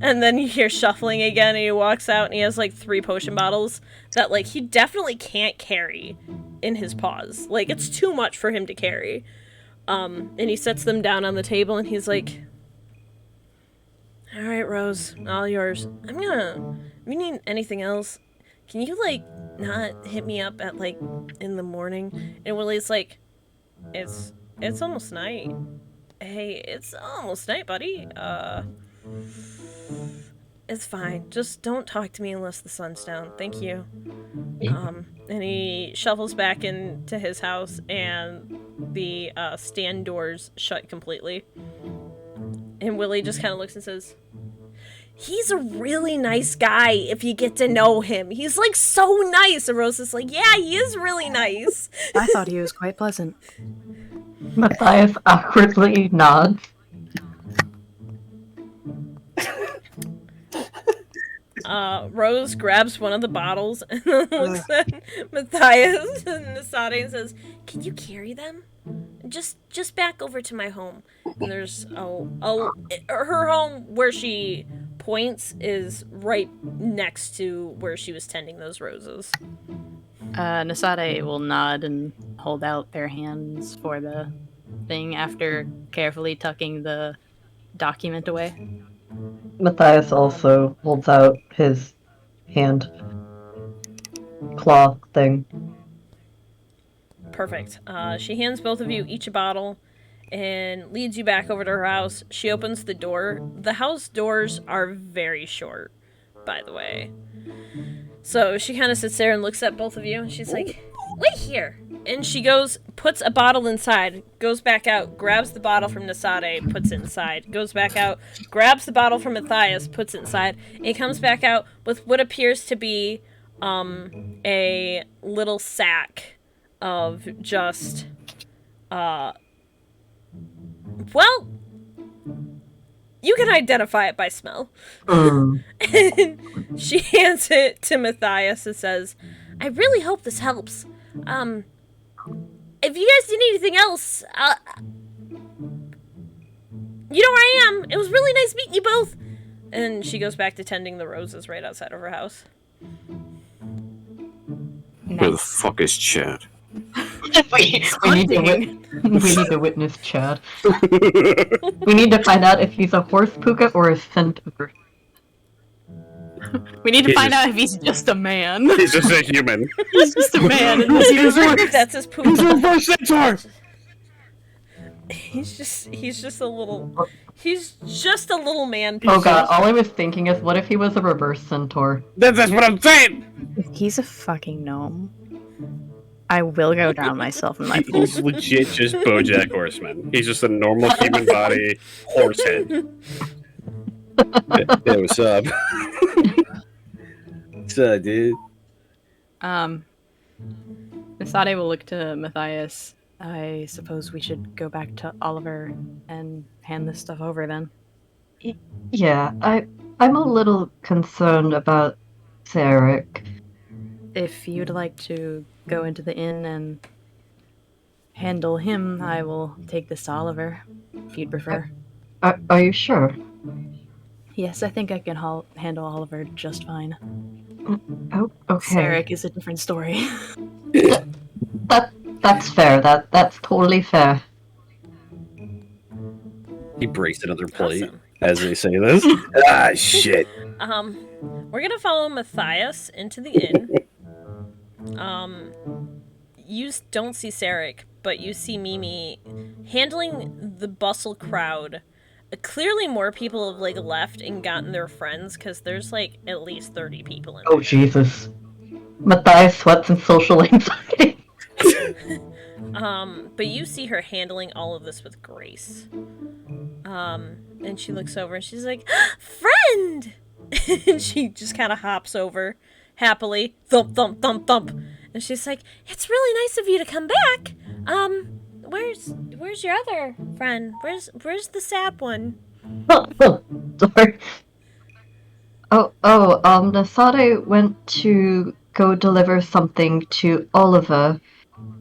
And then you hear shuffling again, and he walks out, and he has, like, 3 potion bottles that, like, he definitely can't carry in his paws. Like, it's too much for him to carry. And he sets them down on the table, and he's like, alright, Rose, all yours. If you need anything else, can you, like, not hit me up at, like, in the morning? And Willie's like, it's almost night. Hey, it's almost night, buddy. It's fine. Just don't talk to me unless the sun's down. Thank you. And he shuffles back into his house, and the stand doors shut completely. And Willie just kind of looks and says, he's a really nice guy if you get to know him. He's, like, so nice. And Rose is like, yeah, he is really nice. I thought he was quite pleasant. Matthias awkwardly nods. Rose grabs one of the bottles and then looks at Matthias and Nasade and says, can you carry them? Just back over to my home. And there's her home where she points is right next to where she was tending those roses. Nasade will nod and hold out their hands for the thing after carefully tucking the document away. Matthias also holds out his hand claw thing. Perfect. She hands both of you each a bottle and leads you back over to her house. She opens the door. The house doors are very short, by the way. So she kind of sits there and looks at both of you, and she's like, wait here. And she goes, puts a bottle inside, goes back out, grabs the bottle from Nasade, puts it inside, goes back out, grabs the bottle from Matthias, puts it inside, and comes back out with what appears to be a little sack of just, well, you can identify it by smell. And she hands it to Matthias and says, I really hope this helps. If you guys need anything else, you know where I am. It was really nice meeting you both. And she goes back to tending the roses right outside of her house. Where the fuck is Chad? we need to witness Chad. We need to find out if he's a horse puka or a centaur. We need to find out if he's just a man. He's just a human. He's just a man. That's his poop. He's a reverse centaur! He's just a little man. Oh god, all I was thinking is, what if he was a reverse centaur? That's what I'm saying! If he's a fucking gnome, I will go drown myself in my pool. He's legit just BoJack Horseman. He's just a normal human body horse head. Hey, what's up? What's up, dude? Nasade will look to Matthias. I suppose we should go back to Oliver and hand this stuff over then. Yeah, I'm a little concerned about Sarek. If you'd like to go into the inn and handle him, I will take this to Oliver, if you'd prefer. Are you sure? Yes, I think I can handle Oliver just fine. Oh, okay. Sarek is a different story. That's fair. That's totally fair. He breaks another plate Awesome. as they say this. Ah, shit. We're gonna follow Matthias into the inn. You don't see Sarek, but you see Mimi handling the bustle crowd. Clearly more people have, like, left and gotten their friends, because there's, like, at least 30 people in there. Oh, Jesus. Matthias sweats in social anxiety. But you see her handling all of this with grace. And she looks over and she's like, "Friend!" And she just kind of hops over happily. Thump, thump, thump, thump. And she's like, "It's really nice of you to come back. Where's your other friend? Where's the sad one?" Sorry. Nasade went to go deliver something to Oliver.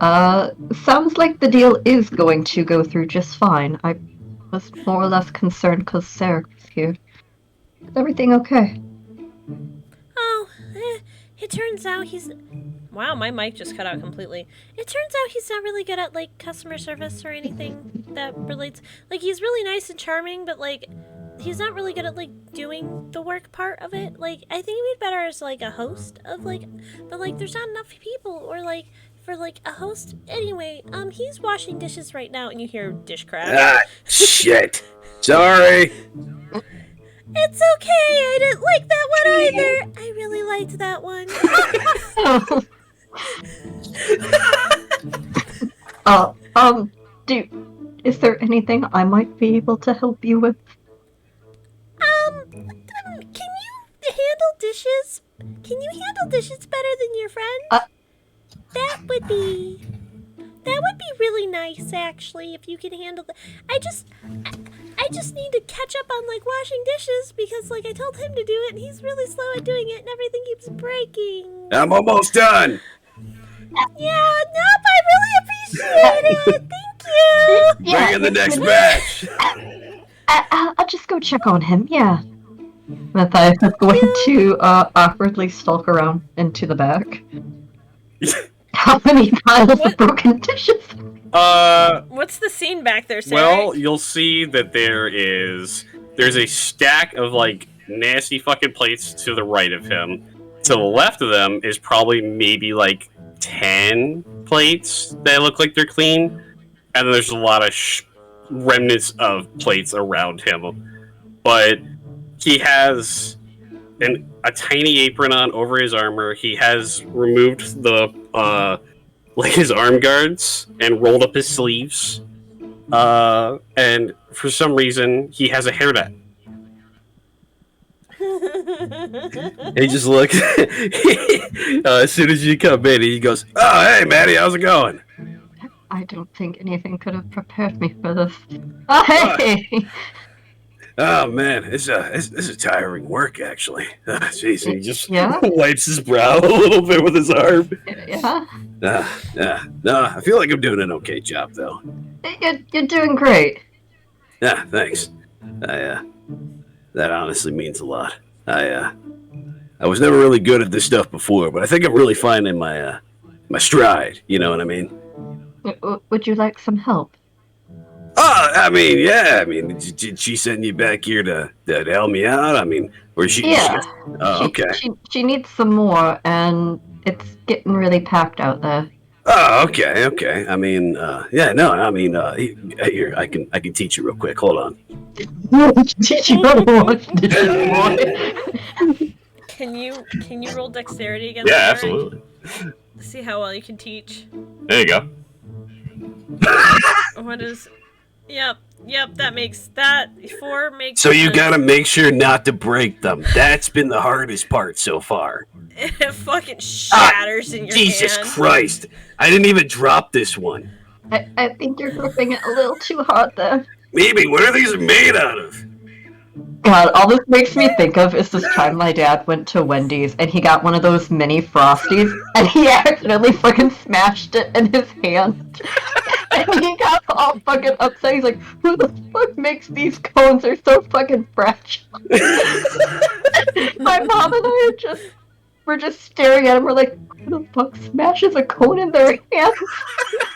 Sounds like the deal is going to go through just fine. I was more or less concerned because Sarek was here. Is everything okay? Oh, it turns out he's... Wow, my mic just cut out completely. It turns out he's not really good at, like, customer service or anything that relates... Like, he's really nice and charming, but, like, he's not really good at, like, doing the work part of it. Like, I think he'd be better as, like, a host of, like... But, like, there's not enough people, or, like, for, like, a host... Anyway, he's washing dishes right now, and you hear dish crash. Ah, shit. Sorry. It's okay, I didn't like that one either. I really liked that one. Is there anything I might be able to help you with? Can you handle dishes? Can you handle dishes better than your friend? That would be really nice, actually, if you can handle that. I just need to catch up on, like, washing dishes, because, like, I told him to do it, and he's really slow at doing it, and everything keeps breaking. I'm almost done. Yeah, nope, I really appreciate it. Thank you. Bring in the next batch. I'll just go check on him, yeah. Matthias is going to awkwardly stalk around into the back. How many piles of broken dishes? What's the scene back there, Sarah? Well, you'll see that there's a stack of, like, nasty fucking plates to the right of him. To the left of them is probably maybe, like, 10 plates that look like they're clean. And then there's a lot of remnants of plates around him. But he has a tiny apron on over his armor. He has removed the his arm guards and rolled up his sleeves. And for some reason, he has a hairnet. He just looks. As soon as you come in, he goes, "Oh, hey, Maddie, how's it going?" I don't think anything could have prepared me for this. Oh, hey! Oh man, this is tiring work actually. Jeez, he just Yeah? wipes his brow a little bit with his arm. Yeah? No, I feel like I'm doing an okay job though. You're doing great. Yeah, thanks. That honestly means a lot. I was never really good at this stuff before, but I think I'm really finding my stride. You know what I mean? Would you like some help? Oh, I mean, yeah. I mean, did she send you back here to help me out? I mean, or she? Yeah. Oh, okay. She needs some more, and it's getting really packed out there. Oh, okay. I mean, yeah, no. I mean, here, I can teach you real quick. Hold on. Teach you how to wash dishes, boy. Can you roll dexterity again? Yeah, Eric? absolutely. See how well you can teach. There you go. What is? Yep. That makes 4 makes. So you sense. gotta make sure not to break them. That's been the hardest part so far. It fucking shatters in your Jesus hand. Christ! I didn't even drop this one. I think you're gripping it a little too hard there. Mimi, what are these made out of? God, all this makes me think of is this time my dad went to Wendy's and he got one of those mini Frosties and he accidentally fucking smashed it in his hand. And he got all fucking upset. He's like, who the fuck makes these cones? They're so fucking fragile. My mom and I we're just staring at him. We're like, who the fuck smashes a cone in their hand?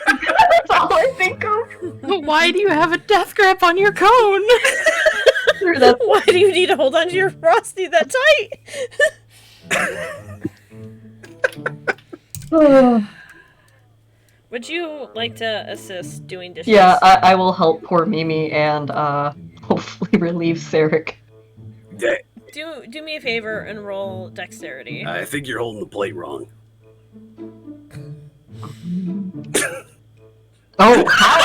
That's all I think of. But why do you have a death grip on your cone? Why do you need to hold onto your frosty that tight? Would you like to assist doing dishes? Yeah, I will help poor Mimi and hopefully relieve Sarek. Do me a favor and roll dexterity. I think you're holding the plate wrong. Oh, how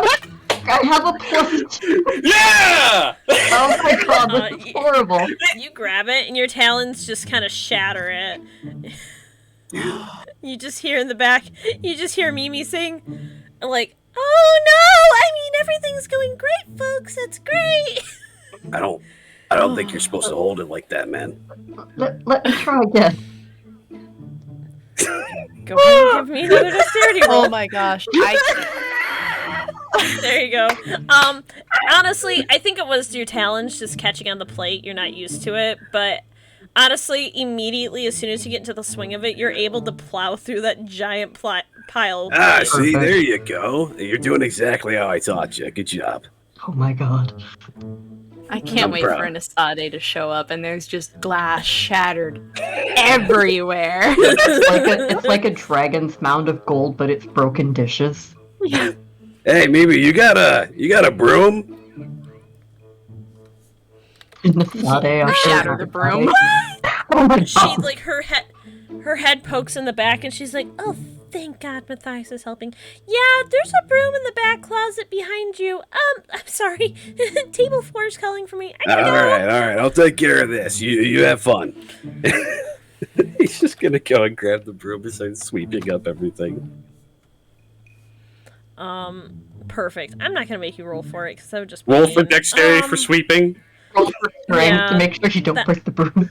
did I have a +2? Yeah! Oh my god, this is horrible. You grab it and your talons just kind of shatter it. You just hear in the back, you just hear Mimi sing, like, oh no, I mean, everything's going great, folks, that's great. I don't think you're supposed to hold it like that, man. Let me try again. Go ahead and give me another dexterity roll. Oh my gosh. There you go. Honestly, I think it was your talons just catching on the plate. You're not used to it, but honestly, immediately as soon as you get into the swing of it, you're able to plow through that giant pile. Ah, see, there you go. You're doing exactly how I taught you. Good job. Oh my god. I can't wait proud. for an Asade to show up and there's just glass shattered everywhere. It's like a dragon's mound of gold, but it's broken dishes. Yeah. Hey, Mimi, you got a broom? I'm Shatter the broom. Oh my She, god. like, her head pokes in the back, and she's like, oh, thank God Matthias is helping. Yeah, there's a broom in the back closet behind you. I'm sorry. Table 4 is calling for me. I gotta go. All right. I'll take care of this. You have fun. He's just gonna go and grab the broom and start sweeping up everything. Perfect. I'm not gonna make you roll for it, because that would just be Roll for mean. dexterity for sweeping. Roll for strength Yeah, to make sure you don't break the broom.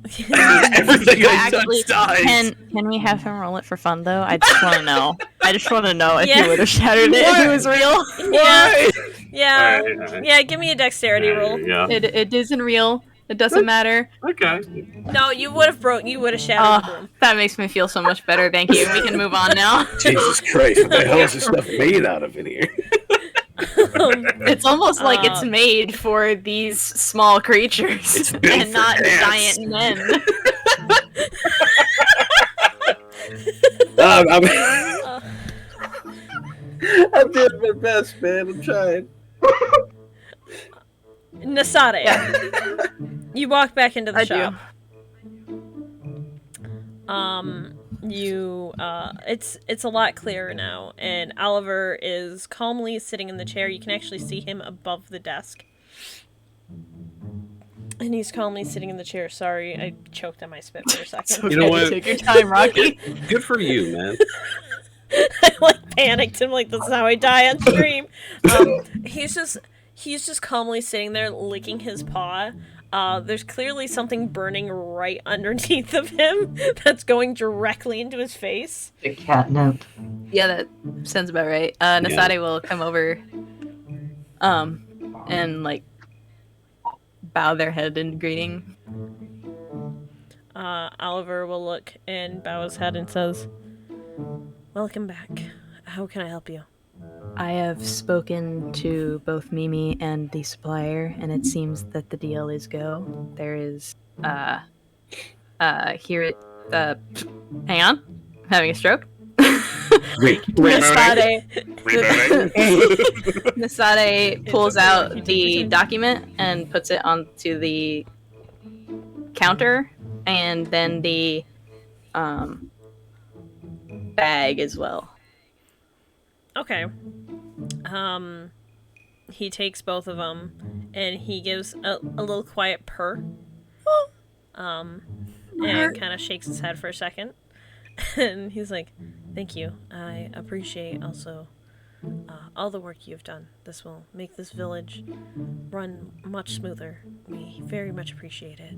Everything I Actually, touch dies. can we have him roll it for fun though? I just want to know. I just want to know if Yeah. he would have shattered it if it was real. Yeah. Yeah. Alright. Yeah, give me a dexterity roll. Yeah. It isn't real. It doesn't matter. Okay. No, you would have shattered the broom. That makes me feel so much better. Thank you. We can move on now. Jesus Christ, what the hell is this stuff made out of in here? It's almost like it's made for these small creatures It's built and for not cats. giant men. I'm doing my best, man. I'm trying. Nasade. You walk back into the I shop. do. It's a lot clearer now, and Oliver is calmly sitting in the chair. You can actually see him above the desk. And he's calmly sitting in the chair. Sorry, I choked on my spit for a second. You know what? Take your time, Rocky. Good for you, man. I panicked. I'm like, this is how I die on stream. He's just calmly sitting there licking his paw. There's clearly something burning right underneath of him that's going directly into his face. The catnip. Yeah, that sounds about right. Nasade will come over, and bow their head in greeting. Oliver will look and bow his head and says, "Welcome back. How can I help you?" I have spoken to both Mimi and the supplier, and it seems that the deal is go. There is, hang on, I'm having a stroke. Nasade pulls out the document and puts it onto the counter, and then the bag as well. Okay. He takes both of them, and he gives a little quiet purr. And kind of shakes his head for a second. And he's like, "Thank you. I appreciate also all the work you've done. This will make this village run much smoother. We very much appreciate it.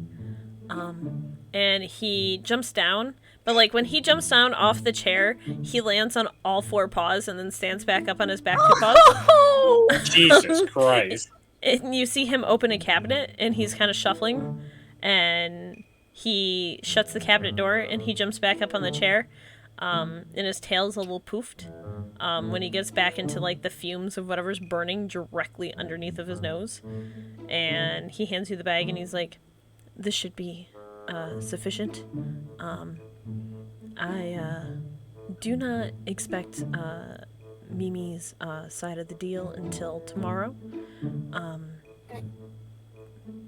And he jumps down, but like when he jumps down off the chair, he lands on all 4 paws and then stands back up on his back 2 paws. Jesus Christ. And you see him open a cabinet, and he's kind of shuffling, and he shuts the cabinet door, and he jumps back up on the chair, and his tail's a little poofed. When he gets back into like the fumes of whatever's burning directly underneath of his nose, and he hands you the bag, and he's like, "This should be sufficient. I do not expect Mimi's side of the deal until tomorrow.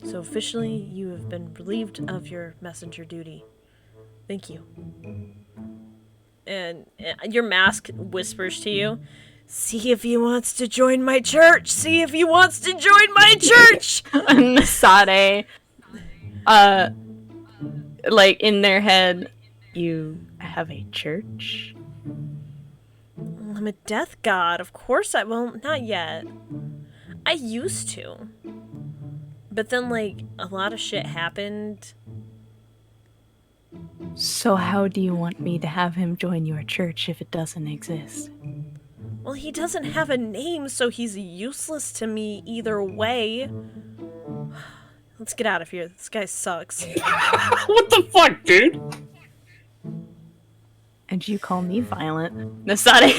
So officially, you have been relieved of your messenger duty. Thank you." And your mask whispers to you, "See if he wants to join my church! See if he wants to join my church!" Sade, like in their head, "You have a church?" "I'm a death god. Of course I won't. Not yet. I used to. But then, like, a lot of shit happened." "So how do you want me to have him join your church if it doesn't exist?" "Well, he doesn't have a name, so he's useless to me either way. Let's get out of here. This guy sucks." What the fuck, dude? "And you call me violent?" Nasade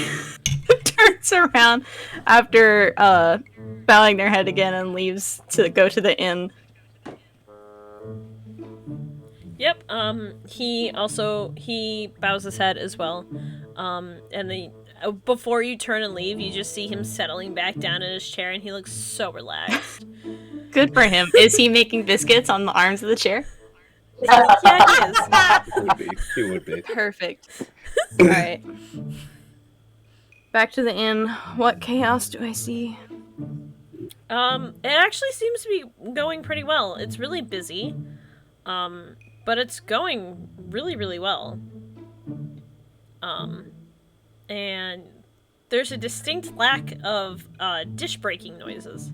turns around after bowing their head again and leaves to go to the inn. Yep, he bows his head as well. And before you turn and leave, you just see him settling back down in his chair, and he looks so relaxed. Good for him. Is he making biscuits on the arms of the chair? Yeah, he is. He would be. Perfect. Alright. Back to the inn. What chaos do I see? It actually seems to be going pretty well. It's really busy. But it's going really, really well. And there's a distinct lack of dish-breaking noises.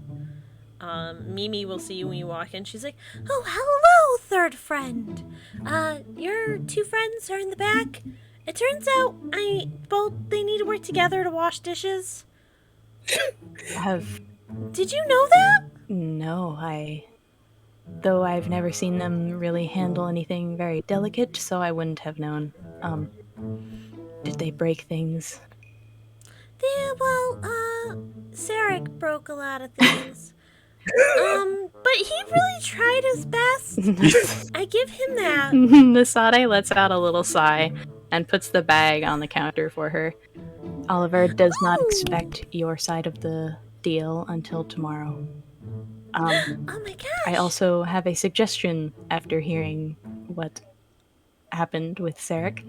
Mimi will see you when you walk in. She's like, Oh, hello, third friend. Your 2 friends are in the back. It turns out they need to work together to wash dishes. Did you know that? No, though I've never seen them really handle anything very delicate, so I wouldn't have known. Did they break things? Sarek broke a lot of things. But he really tried his best. I give him that. Nasade lets out a little sigh and puts the bag on the counter for her. "Oliver does not expect your side of the deal until tomorrow. Oh my gosh. I also have a suggestion after hearing what happened with Sarek.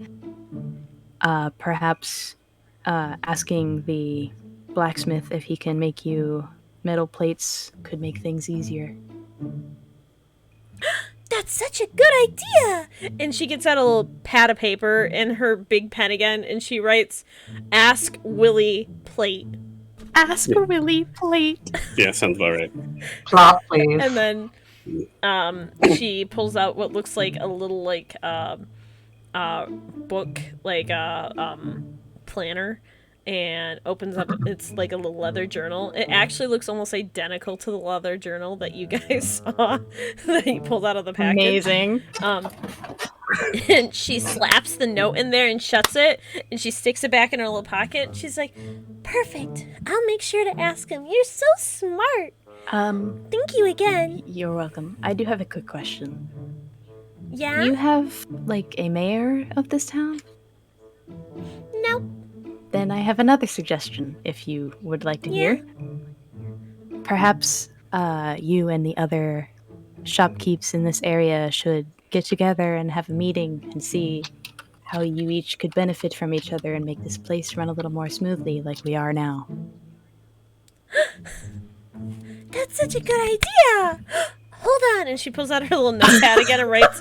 Perhaps asking the blacksmith if he can make you metal plates could make things easier." That's such a good idea. and she gets out a little pad of paper and her big pen again, and she writes, "Ask Willie Plate." Ask Willie Plate. Yeah, sounds about right. Plot, please. And then she pulls out what looks like a little like book, like planner, and opens up. It's like a little leather journal. It actually looks almost identical to the leather journal that you guys saw that you pulled out of the package. Amazing. And she slaps the note in there and shuts it, and she sticks it back in her little pocket. She's like, Perfect. I'll make sure to ask him. You're so smart. Thank you again. You're welcome. I do have a quick question. Yeah? You have, like, a mayor of this town? Nope. Then I have another suggestion, if you would like to hear. Perhaps you and the other shopkeepers in this area should get together and have a meeting and see how you each could benefit from each other and make this place run a little more smoothly like we are now. That's such a good idea. Hold on. and she pulls out her little notepad again and writes,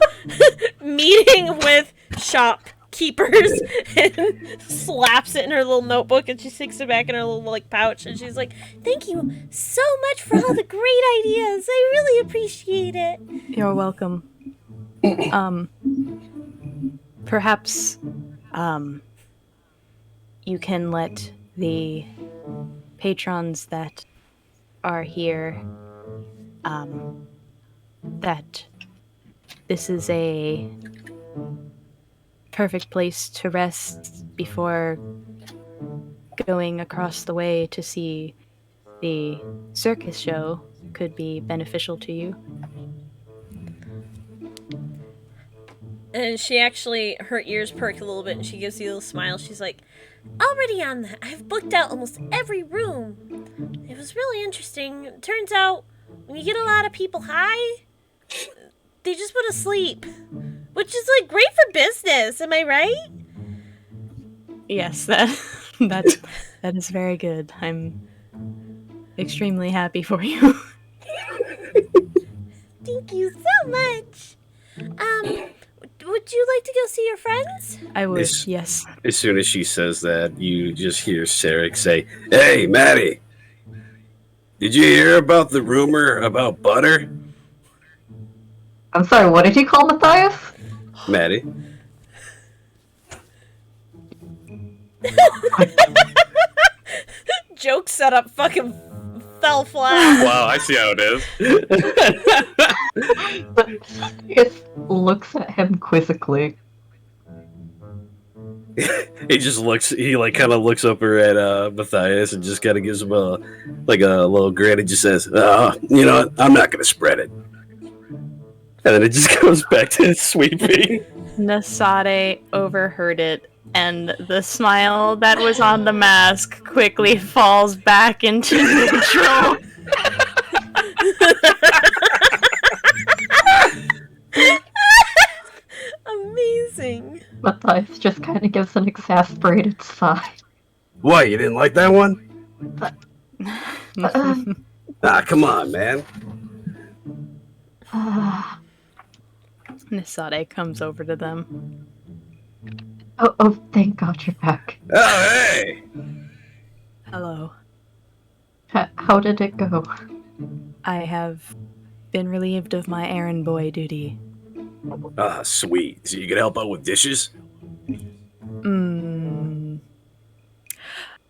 "Meeting with shopkeep." keepers and slaps it in her little notebook, and she sticks it back in her little like pouch, and she's like, Thank you so much for all the great ideas. I really appreciate it. You're welcome. Perhaps, you can let the patrons that are here, that this is a perfect place to rest before going across the way to see the circus show could be beneficial to you. And she actually, her ears perk a little bit, and she gives you a little smile. She's like, Already on that. I've booked out almost every room. It was really interesting. Turns out, when you get a lot of people high, they just want to sleep. Which is, like, great for business. Am I right? Yes, that is very good. I'm extremely happy for you. Thank you so much. Would you like to go see your friends? I would, Yes. yes. As soon as she says that, you just hear Sarek say, "Hey, Maddie, did you hear about the rumor about butter?" I'm sorry, what did he call Matthias? Maddie. joke setup fucking fell flat. Wow, I see how it is. It looks at him quizzically. He just looks. He like kind of looks over at Matthias and just kind of gives him a little grin and just says, "You know what? I'm not gonna spread it." And then it just goes back to sweeping. Nasade overheard it, and the smile that was on the mask quickly falls back into neutral. Amazing. Matthias just kind of gives an exasperated sigh. What? You didn't like that one? Uh, Come on, man. Nasade comes over to them. oh, thank God you're back. Oh, hey. Hello. How did it go? I have been relieved of my errand boy duty. Ah, sweet. So you can help out with dishes?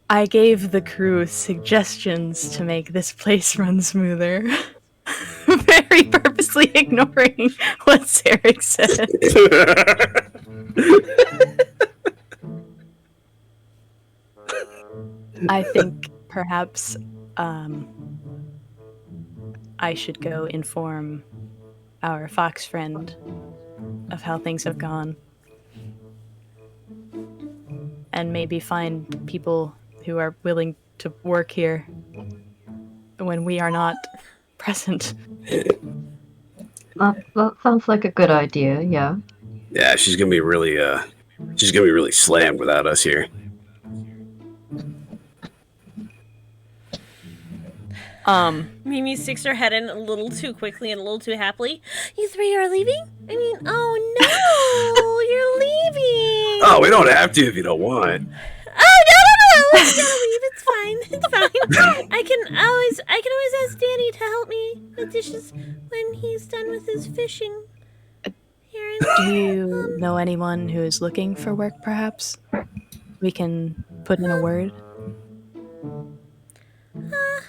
I gave the crew suggestions to make this place run smoother. Very purposely ignoring what Sarek said. I think perhaps I should go inform our fox friend of how things have gone. And maybe find people who are willing to work here when we are not present. That sounds like a good idea, yeah. Yeah, she's gonna be really slammed without us here. Mimi sticks her head in a little too quickly and a little too happily. You three are leaving? I mean, oh no, you're leaving. Oh, we don't have to if you don't want. Oh no, let's gotta leave. It's fine. It's fine. I can always ask Danny to help me with dishes when he's done with his fishing. Here and Do you know anyone who is looking for work, perhaps? We can put in a word. Not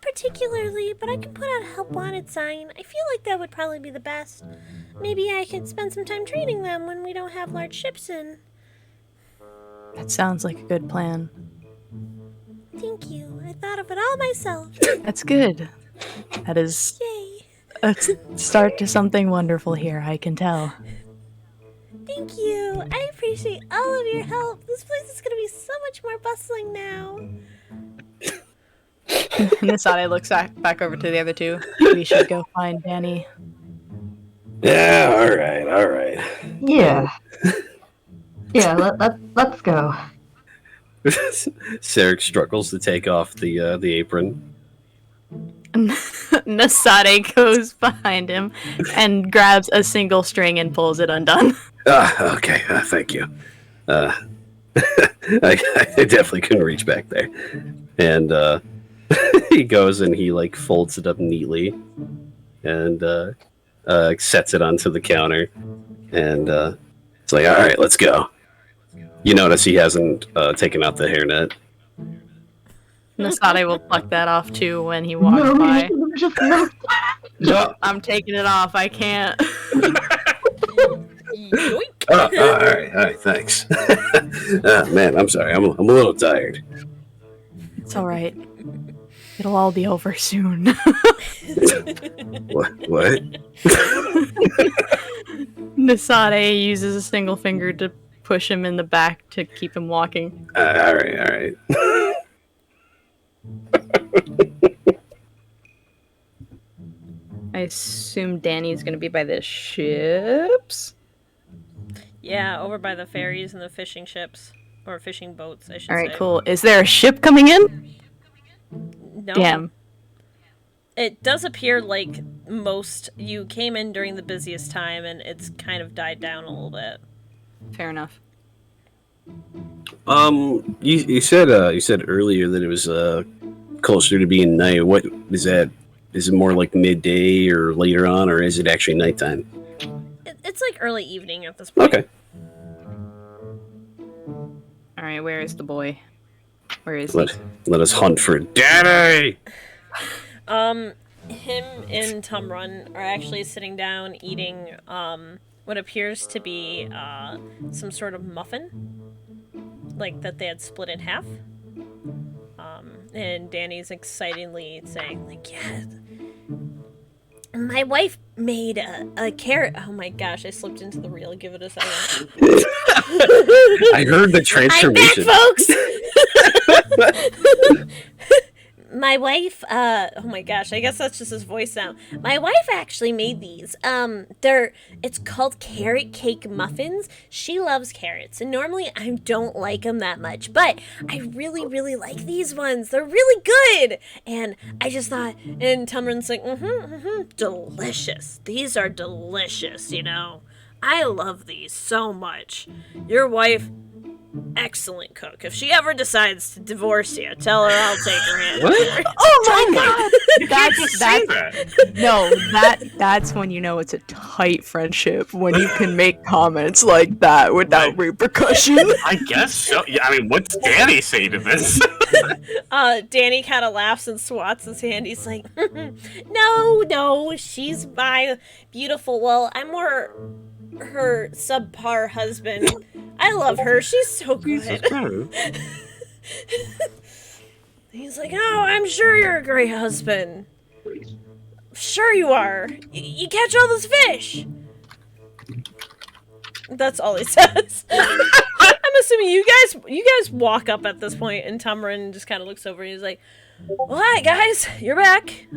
particularly, but I can put out a help wanted sign. I feel like that would probably be the best. Maybe I could spend some time training them when we don't have large ships in. That sounds like a good plan. Thank you. I thought of it all myself. That's good. That is Yay. a start to something wonderful here, I can tell. Thank you. I appreciate all of your help. This place is going to be so much more bustling now. Nasade looks back over to the other two. We should go find Danny. Yeah, all right. Yeah. Yeah, let's go. Sarek struggles to take off the apron. Nasade goes behind him and grabs a single string and pulls it undone. Okay. Thank you. I definitely couldn't reach back there. And he goes and he like folds it up neatly and sets it onto the counter. And it's like, all right, let's go. You notice he hasn't taken out the hairnet. Nasade will pluck that off too when he walks by. No. I'm taking it off. I can't. Yoink. All right, thanks. Man, I'm sorry. I'm a little tired. It's all right. It'll all be over soon. What? Nasade uses a single finger to push him in the back to keep him walking. All right. I assume Danny's gonna be by the ships. Yeah, over by the ferries and the fishing ships. Or fishing boats, I should say. Alright, cool. Is there a ship coming in? No. Damn. It does appear like you came in during the busiest time and it's kind of died down a little bit. Fair enough. You said earlier that it was closer to being night. What is that? Is it more like midday or later on, or is it actually nighttime? It's like early evening at this point. Okay. Alright, where is the boy? Where is he? Let us hunt for Daddy! Him and Tumrun are actually sitting down eating, what appears to be, some sort of muffin. Like, that they had split in half. And Danny's excitedly saying, like, yeah, my wife made a carrot. Oh my gosh, I slipped into the reel. Give it a second. I heard the transformation. I'm back, folks! My wife, oh my gosh, I guess that's just his voice now. My wife actually made these. It's called carrot cake muffins. She loves carrots, and normally I don't like them that much, but I really, really like these ones. They're really good! And I just thought, and Tumrun's like, delicious. These are delicious, you know? I love these so much. Your wife... excellent cook. If she ever decides to divorce you, tell her I'll take her hand. What? Oh my god! That. That's when you know it's a tight friendship, when you can make comments like that without repercussion. I guess so. Yeah, I mean, what's Danny say to this? Danny kind of laughs and swats his hand. He's like, no, she's my beautiful, well, I'm more her subpar husband. I love her. She's so good. He's like, oh, I'm sure you're a great husband. Sure you are. You catch all those fish. That's all he says. I'm assuming you guys walk up at this point, and Tumrun just kind of looks over and he's like, well, hi guys, you're back.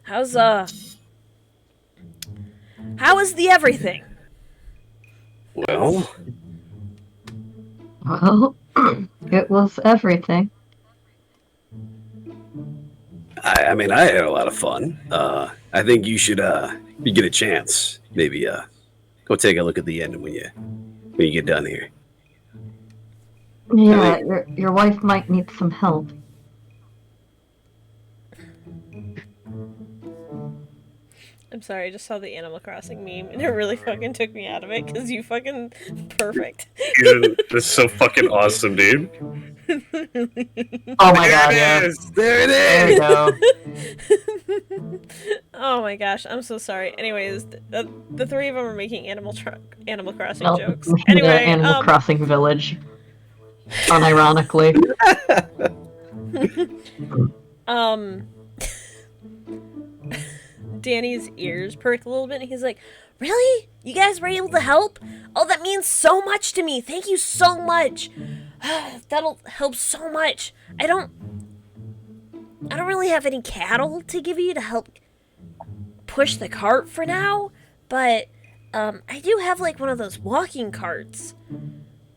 How is the everything? Well, it was everything. I mean, I had a lot of fun. I think you should, if you get a chance, maybe go take a look at the end when you get done here. Yeah, your wife might need some help. I'm sorry, I just saw the Animal Crossing meme, and it really fucking took me out of it, because you fucking perfect. Dude, that's so fucking awesome, dude. Oh my god, yeah. There it There is! you go. Oh my gosh, I'm so sorry. Anyways, the three of them are making Animal Crossing Well, jokes. the Anyway, Animal Crossing Village. Unironically. Danny's ears perk a little bit, and he's like, really? You guys were able to help? Oh, that means so much to me. Thank you so much. That'll help so much. I don't really have any cattle to give you to help push the cart for now, but I do have like one of those walking carts.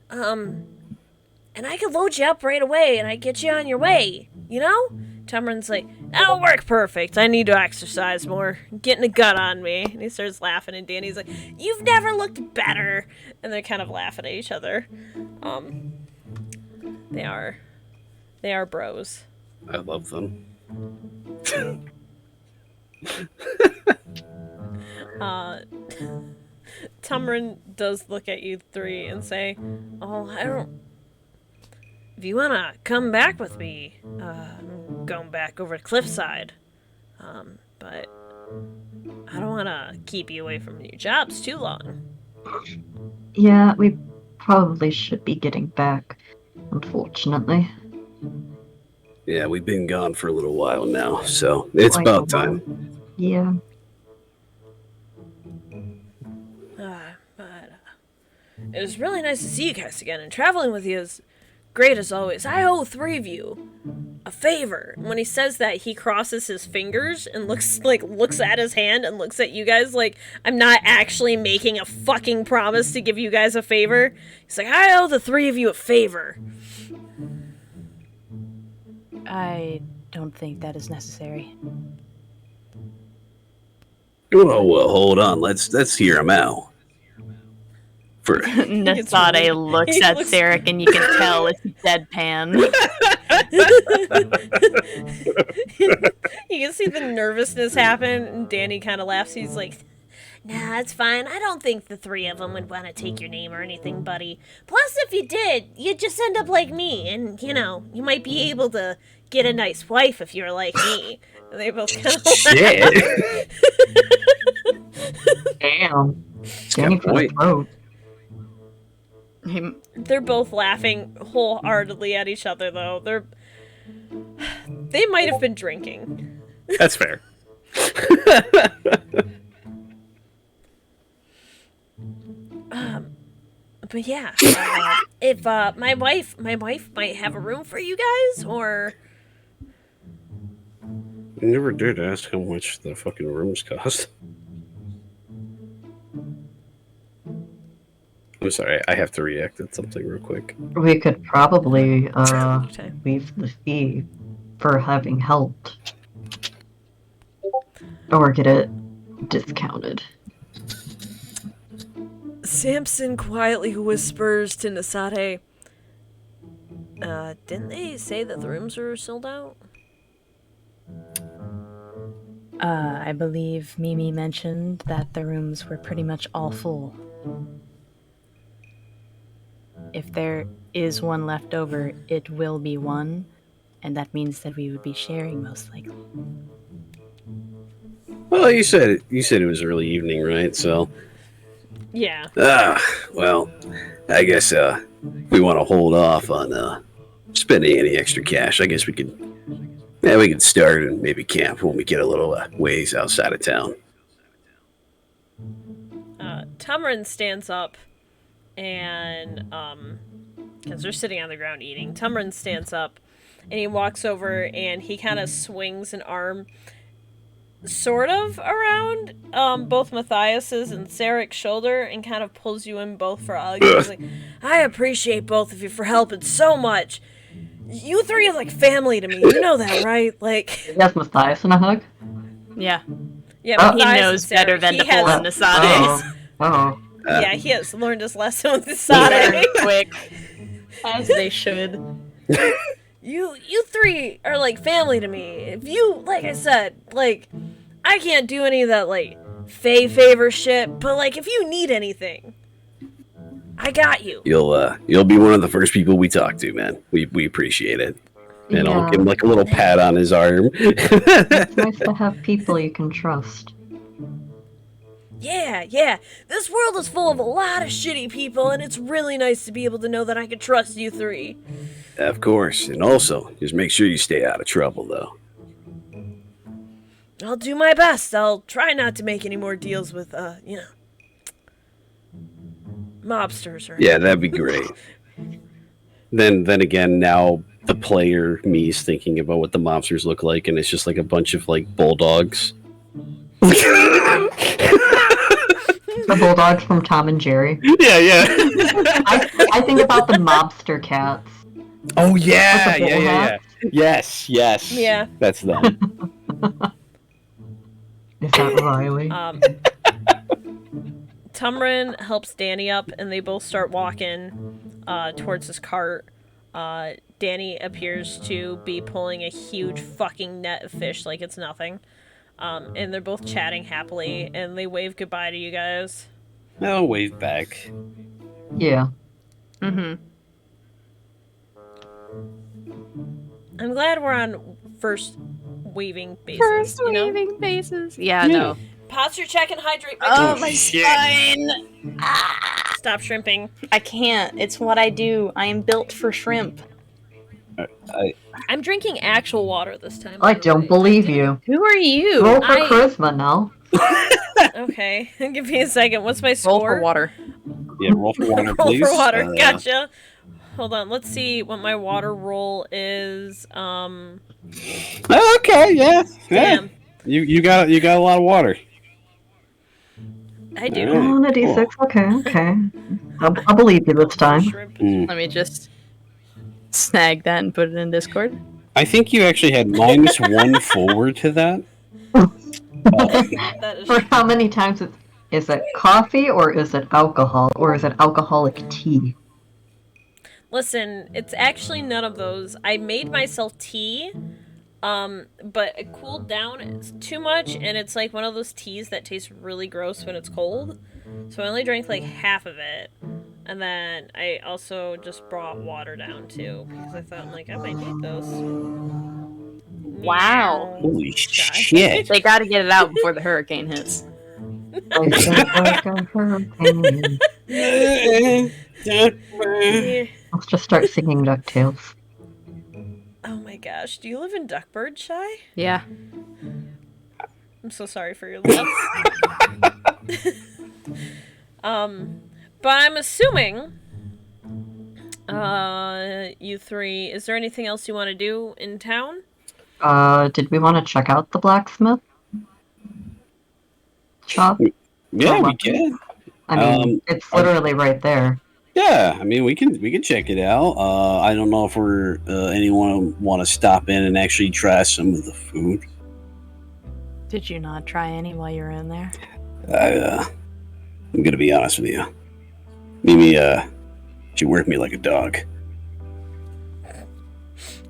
And I could load you up right away and I get you on your way, you know? Tamrin's like, that'll work perfect. I need to exercise more. Getting a gut on me. And he starts laughing, and Danny's like, you've never looked better. And they're kind of laughing at each other. They are bros. I love them. Tamrin does look at you three and say, if you wanna come back with me, I'm going back over to Cliffside. But I don't wanna keep you away from your jobs too long. Yeah, we probably should be getting back, unfortunately. Yeah, we've been gone for a little while now, so it's Quite about a while. time. Yeah. But it was really nice to see you guys again, and traveling with you is great as always. I owe three of you a favor. And when he says that, he crosses his fingers and looks at his hand and looks at you guys like, I'm not actually making a fucking promise to give you guys a favor. He's like, I owe the three of you a favor. I don't think that is necessary. Oh, well, hold on. Let's hear him out. For Nasade looks at Sarek, and you can tell it's deadpan. You can see the nervousness happen, and Danny kind of laughs. He's like, nah, it's fine. I don't think the three of them would want to take your name or anything, buddy. Plus, if you did, you'd just end up like me, and, you know, you might be able to get a nice wife if you're like me. And they both kind of shit. Damn. Danny for the throat. They're both laughing wholeheartedly at each other, though. They might have been drinking. That's fair. But yeah, if my wife might have a room for you guys, or I never did ask how much the fucking rooms cost. I'm sorry, I have to react at something real quick. We could probably leave the fee for having helped. Or get it discounted. Samson quietly whispers to Nasade, didn't they say that the rooms were sold out? I believe Mimi mentioned that the rooms were pretty much all full. If there is one left over, it will be one, and that means that we would be sharing most likely. Well, you said it was early evening, right? So Yeah. well, I guess we want to hold off on spending any extra cash. I guess we could start and maybe camp when we get a little ways outside of town. Tamrin stands up and, because they're sitting on the ground eating, Tamrin stands up and he walks over and he kind of swings an arm sort of around both Matthias's and Sarek's shoulder and kind of pulls you in both for a hug. He's like, I appreciate both of you for helping so much. You three are like family to me. You know that, right? Like, Yes, Matthias in a hug? Yeah. yeah, Oh. He Matthias knows and Sarek, better than he to has- pull in Nasade. Oh. Yeah, he has learned his lesson with the Very Sade. quick. As they should. You three are like family to me. If you, like I said, like, I can't do any of that, like, favor shit, but, like, if you need anything, I got you. You'll be one of the first people we talk to, man. We appreciate it. And I'll Yeah. give him like a little pat on his arm. It's nice to have people you can trust. Yeah. This world is full of a lot of shitty people, and it's really nice to be able to know that I can trust you three. Of course. And also, just make sure you stay out of trouble, though. I'll do my best. I'll try not to make any more deals with, mobsters or Yeah, that'd be great. Then again, now the player me is thinking about what the mobsters look like, and it's just like a bunch of like bulldogs. The bulldogs from Tom and Jerry. Yeah. I think about the mobster cats. Oh yeah, With the bull yeah. hats. Yes, yes. Yeah. That's them. Is that Riley? Tumrin helps Danny up, and they both start walking towards his cart. Danny appears to be pulling a huge fucking net of fish like it's nothing. And they're both chatting happily, and they wave goodbye to you guys. I'll wave back. Yeah. Mm-hmm. I'm glad we're on first waving basis. First you know? waving bases. Yeah, no. Posture check and hydrate. Oh, my shit. spine! Stop shrimping. I can't. It's what I do. I am built for shrimp. I'm drinking actual water this time. I by the don't way. believe you. Who are you? Roll for I- charisma now. Okay, give me a second. What's my Roll score? for water. Yeah, roll for water, Roll please. for water. Gotcha. Hold on. Let's see what my water roll is. Okay, yeah. Damn. You got a lot of water. I do. Alright. Oh, on a d6. Okay. I'll believe you this time. Shrimp. Let me just snag that and put it in Discord. I think you actually had -1 forward to that. That is For how many times is it coffee or is it alcohol or is it alcoholic tea? Listen, it's actually none of those. I made myself tea, but it cooled down too much, and it's like one of those teas that tastes really gross when it's cold. So I only drank like half of it, and then I also just brought water down too because I thought like I might need those. Wow. Meow. Holy Shy. shit. They gotta get it out before the hurricane hits. I think like a hurricane. Yeah. Let's just start singing DuckTales. Oh my gosh, do you live in Duckbird, Shy? Yeah. I'm so sorry for your loss. But I'm assuming, you three, is there anything else you want to do in town? Did we want to check out the blacksmith shop? Yeah, we can. I mean, it's literally right there. Yeah, I mean we can check it out. I don't know if anyone want to stop in and actually try some of the food. Did you not try any while you were in there? I'm gonna be honest with you. Mimi, she worked me like a dog.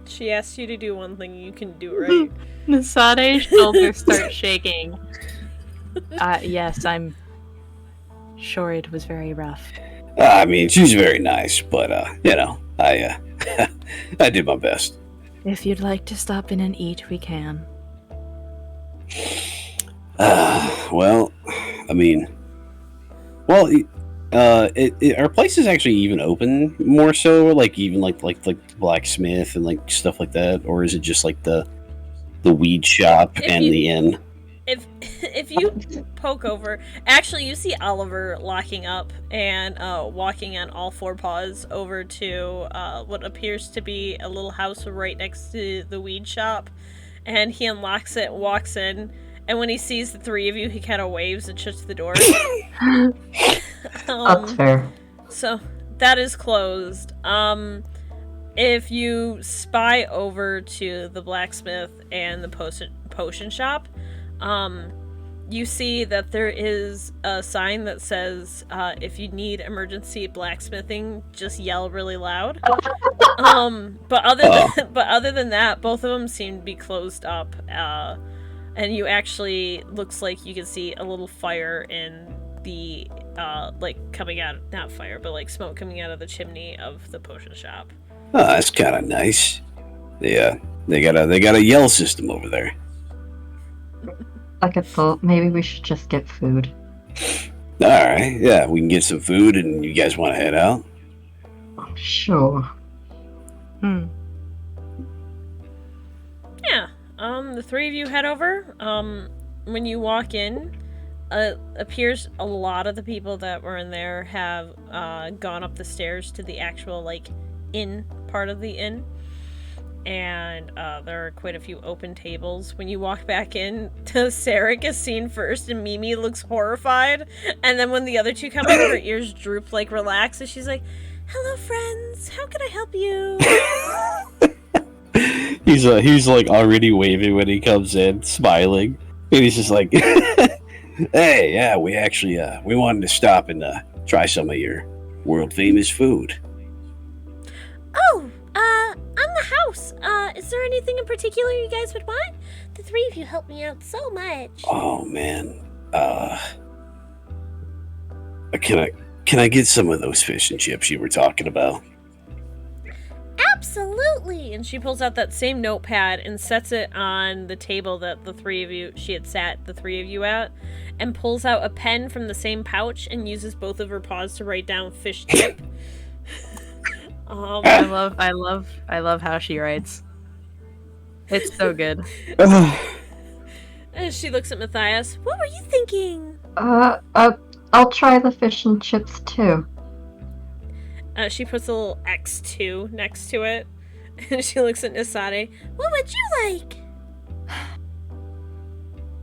She asked you to do one thing you can do, right? Nasade's shoulders start shaking. Yes, I'm sure it was very rough. I mean, she's very nice, but you know, I I did my best. If you'd like to stop in and eat, we can. Well, I mean, our place is actually even open more so, like even like blacksmith and like stuff like that, or is it just like the weed shop and the inn? If you poke over, actually you see Oliver locking up and walking on all four paws over to what appears to be a little house right next to the weed shop, and he unlocks it, walks in, and when he sees the three of you, he kind of waves and shuts the door. That's fair. So that is closed. If you spy over to the blacksmith and the potion shop, you see that there is a sign that says, if you need emergency blacksmithing, just yell really loud. But other than that, both of them seem to be closed up. And you actually, looks like you can see a little fire in the, like, coming out, not fire, but like smoke coming out of the chimney of the potion shop. Oh, that's kind of nice. Yeah, they got a yell system over there. Like I thought, maybe we should just get food. All right, yeah, we can get some food, and you guys want to head out? Sure. Yeah, the three of you head over. When you walk in, appears a lot of the people that were in there have gone up the stairs to the actual, like, inn part of the inn. And there are quite a few open tables. When you walk back in, Sarek is seen first, and Mimi looks horrified. And then when the other two come in, her ears droop, like, relax, and she's like, "Hello, friends. How can I help you?" He's like already waving when he comes in, smiling, and he's just like, "Hey, yeah, we actually we wanted to stop and try some of your world famous food." Oh, I'm the house. Is there anything in particular you guys would want? The three of you help me out so much. Oh man, can I get some of those fish and chips you were talking about? Absolutely. And she pulls out that same notepad and sets it on the table that the three of you at, and pulls out a pen from the same pouch and uses both of her paws to write down fish chip. I love how she writes. It's so good. And she looks at Matthias. What were you thinking? I'll try the fish and chips too. She puts a little X2 next to it, and she looks at Nisade. What would you like?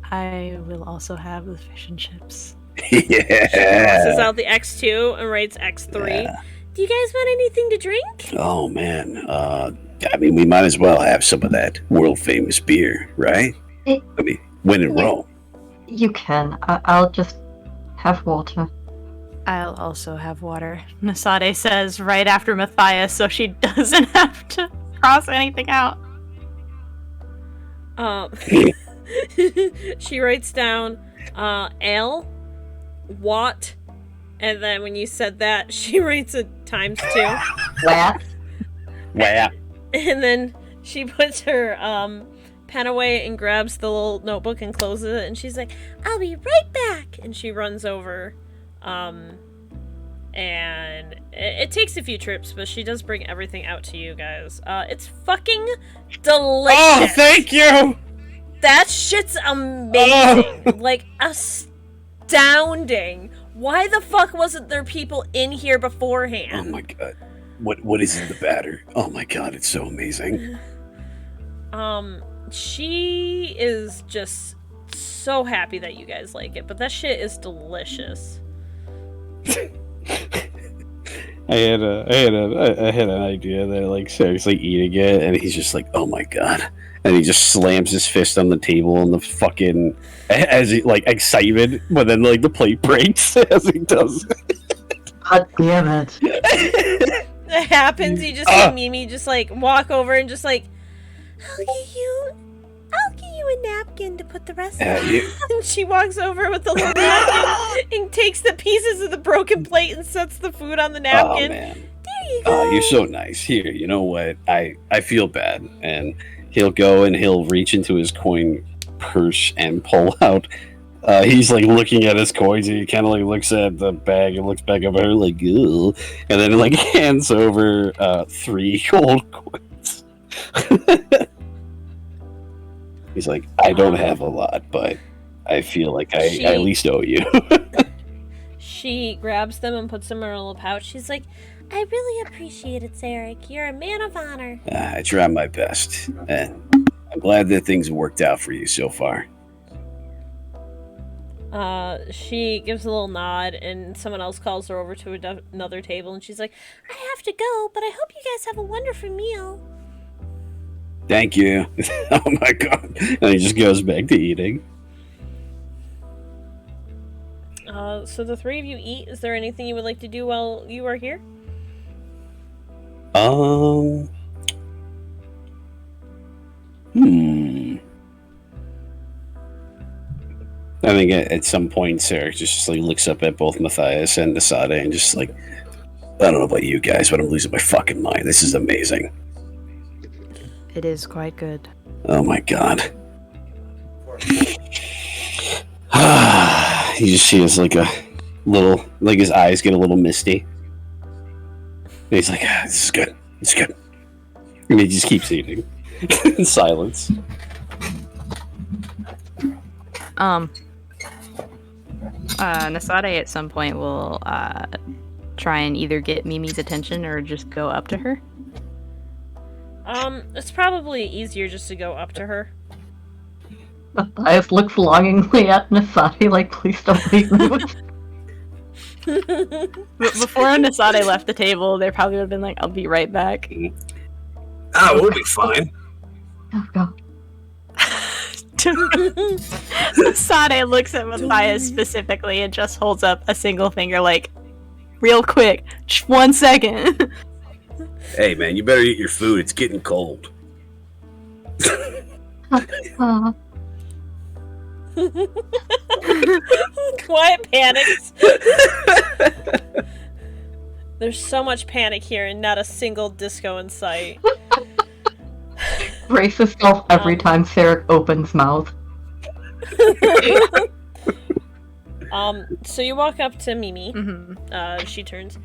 I will also have the fish and chips. Yeah. Crosses out the X2 and writes X3. Yeah. Do you guys want anything to drink? Oh man, I mean, we might as well have some of that world famous beer, right? I mean, when in Rome. You can. I'll just have water. I'll also have water, Nisade says right after Matthias, so she doesn't have to cross anything out. She writes down ale, watt, and then when you said that, she writes a ×2. What? Wow. And then she puts her pen away and grabs the little notebook and closes it, and she's like, I'll be right back. and she runs over. And it takes a few trips, but she does bring everything out to you guys. It's fucking delicious. Oh, thank you. That shit's amazing. Like, astounding. Why the fuck wasn't there people in here beforehand? Oh my god. What is in the batter? Oh my god, it's so amazing. She is just so happy that you guys like it, but that shit is delicious. I had an idea that like seriously eating it, and he's just like, oh my god, and he just slams his fist on the table and the fucking as he like excited, but then like the plate breaks as he does. God damn it! It happens. You just see Mimi just like walk over and just like, I'll give you a napkin to put the rest of you, and she walks over with the little napkin and takes the pieces of the broken plate and sets the food on the napkin. Oh man, There you go. oh, you're so nice. Here, you know what? I feel bad, and he'll go and he'll reach into his coin purse and pull out. He's like looking at his coins, and he kind of like looks at the bag and looks back at her like, "Ew," and then like hands over 3 gold coins. He's like, I don't have a lot, but I feel like I at least owe you. She grabs them and puts them in her little pouch. She's like, I really appreciate it, Zarek. You're a man of honor. I try my best, and I'm glad that things worked out for you so far. She gives a little nod, and someone else calls her over to another table, and she's like, I have to go, but I hope you guys have a wonderful meal. Thank you. Oh my god. And he just goes back to eating. So the three of you eat. Is there anything you would like to do while you are here? I think at some point Sarah just like looks up at both Matthias and Nisade and just like, I don't know about you guys, but I'm losing my fucking mind. This is amazing. It is quite good. Oh my god. You just see his like a little, like his eyes get a little misty. And he's like, this is good. It's good. And he just keeps eating in silence. Nisade at some point will try and either get Mimi's attention or just go up to her. It's probably easier just to go up to her. Matthias looks longingly at Nisade like, please don't leave me. Before Nisade left the table, they probably would have been like, I'll be right back. Oh, we'll be fine. Oh god. Sade looks at Matthias specifically and just holds up a single finger, like, real quick, just 1 second. Hey, man, you better eat your food. It's getting cold. Quiet panics. There's so much panic here and not a single disco in sight. Brace yourself every time Sarek opens mouth. So you walk up to Mimi. Mm-hmm. She turns.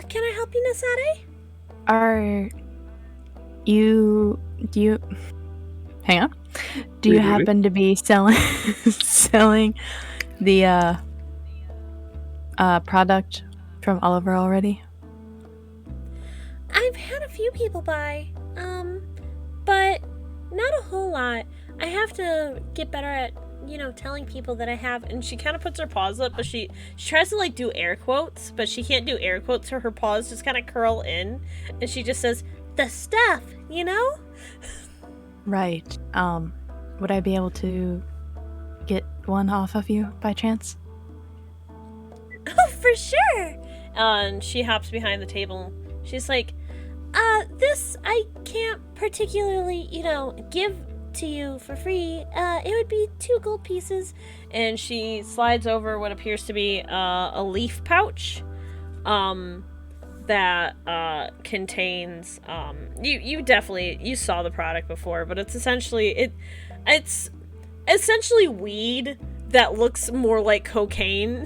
Can I help you, Nasade? Do you hang on? Do you happen to be selling the product from Oliver already? I've had a few people buy, but not a whole lot. I have to get better at, telling people that I have. And she kind of puts her paws up, but she tries to like do air quotes, but she can't do air quotes, so her paws just kind of curl in, and she just says, "The stuff, Right. Would I be able to get one off of you by chance? Oh, for sure. And she hops behind the table. She's like, This I can't particularly, give to you for free. It would be 2 gold pieces. And she slides over what appears to be a leaf pouch that contains you saw the product before, but it's essentially weed that looks more like cocaine.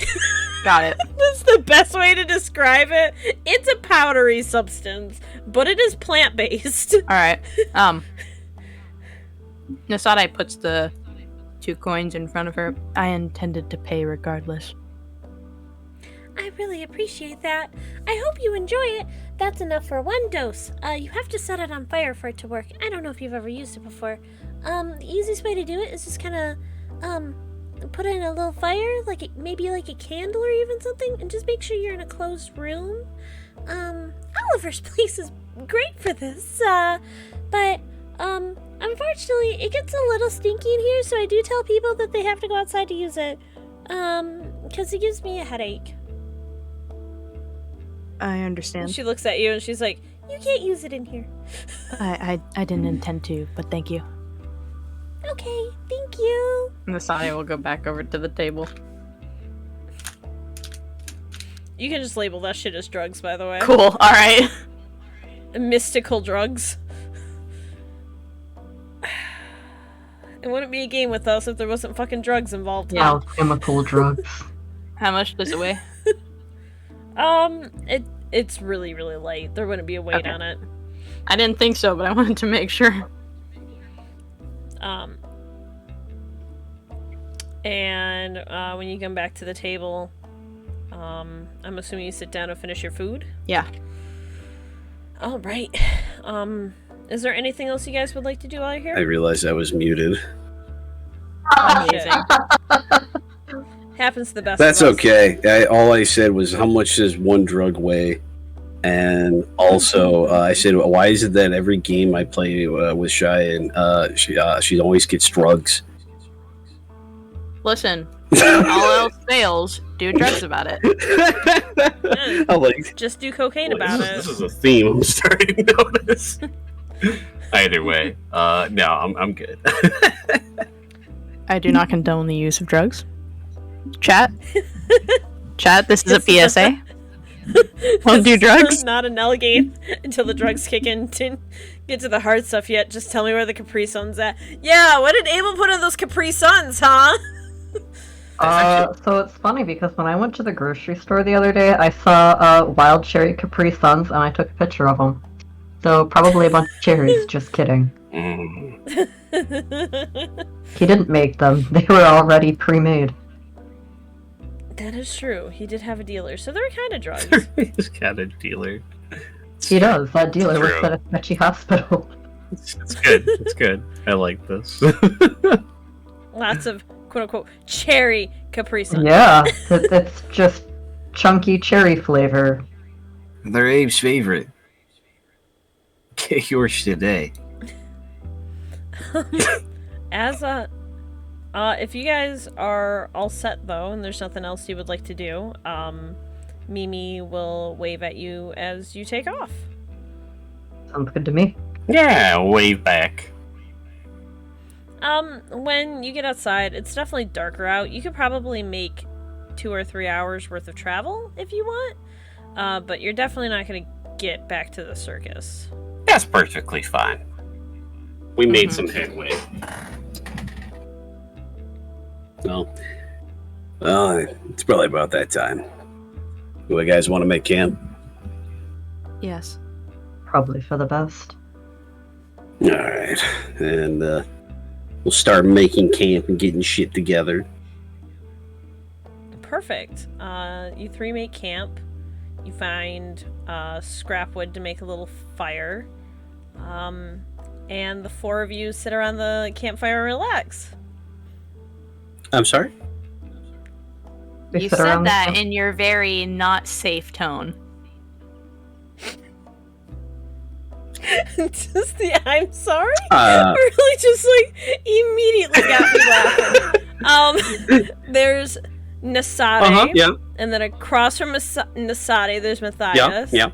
Got it. That's the best way to describe it. It's a powdery substance, but it is plant-based. Alright. Nasade puts the 2 coins in front of her. I intended to pay regardless. I really appreciate that. I hope you enjoy it. That's enough for 1 dose. You have to set it on fire for it to work. I don't know if you've ever used it before. The easiest way to do it is just kind of, put it in a little fire, maybe like a candle or even something, and just make sure you're in a closed room. Oliver's place is great for this, but unfortunately, it gets a little stinky in here, so I do tell people that they have to go outside to use it, because it gives me a headache. I understand. And she looks at you and she's like, You can't use it in here. I didn't intend to, but thank you. Okay, thank you. Nasade will go back over to the table. you can just label that shit as drugs, by the way. Cool, alright. Mystical drugs. It wouldn't be a game with us if there wasn't fucking drugs involved. Yeah, chemical drugs. How much does it weigh? It's really, really light. There wouldn't be a weight on it. I didn't think so, but I wanted to make sure. And when you come back to the table, I'm assuming you sit down and finish your food? Yeah. All right. Is there anything else you guys would like to do while you're I here? realized I was muted. Amazing. Happens to the best That's of us. okay. All I said was, how much does one drug weigh? And also, I said, why is it that every game I play with Shy and she always gets drugs? Listen, all else fails, do drugs about it. I like. Just do cocaine about This it. is a theme I'm starting to notice. Either way, no, I'm good. I do not condone the use of drugs. Chat? Chat, this is a PSA. Don't do drugs. Not a Nell game until the drugs kick in. Didn't get to the hard stuff yet. Just tell me where the Capri Sun's at. Yeah, what did Abel put in those Capri Suns, huh? So it's funny because when I went to the grocery store the other day, I saw wild cherry Capri Suns and I took a picture of them. So probably a bunch of cherries. Just kidding. He didn't make them. They were already pre-made. That is true. He did have a dealer, so they're kind of drugs. He's got a dealer. He does. That dealer works True. at a sketchy hospital. It's good. It's good. I like this. Lots of quote-unquote cherry Capri Suns. Yeah, it's just chunky cherry flavor. They're Abe's favorite. Get yours today. If you guys are all set though, and there's nothing else you would like to do, Mimi will wave at you as you take off. Sounds good to me. Yeah, wave back. When you get outside, it's definitely darker out. You could probably make 2 or 3 hours worth of travel if you want, but you're definitely not going to get back to the circus. That's perfectly fine. We made some headway. Well, it's probably about that time. You guys want to make camp? Yes. Probably for the best. All right, and we'll start making camp and getting shit together. Perfect. You 3 make camp. You find scrap wood to make a little fire. And the 4 of you sit around the campfire and relax. I'm sorry? You said that in your very not safe tone. Just the I'm sorry? Really just like immediately got me laughing. There's Nasade. Yeah. And then across from Nasade there's Matthias. Yeah.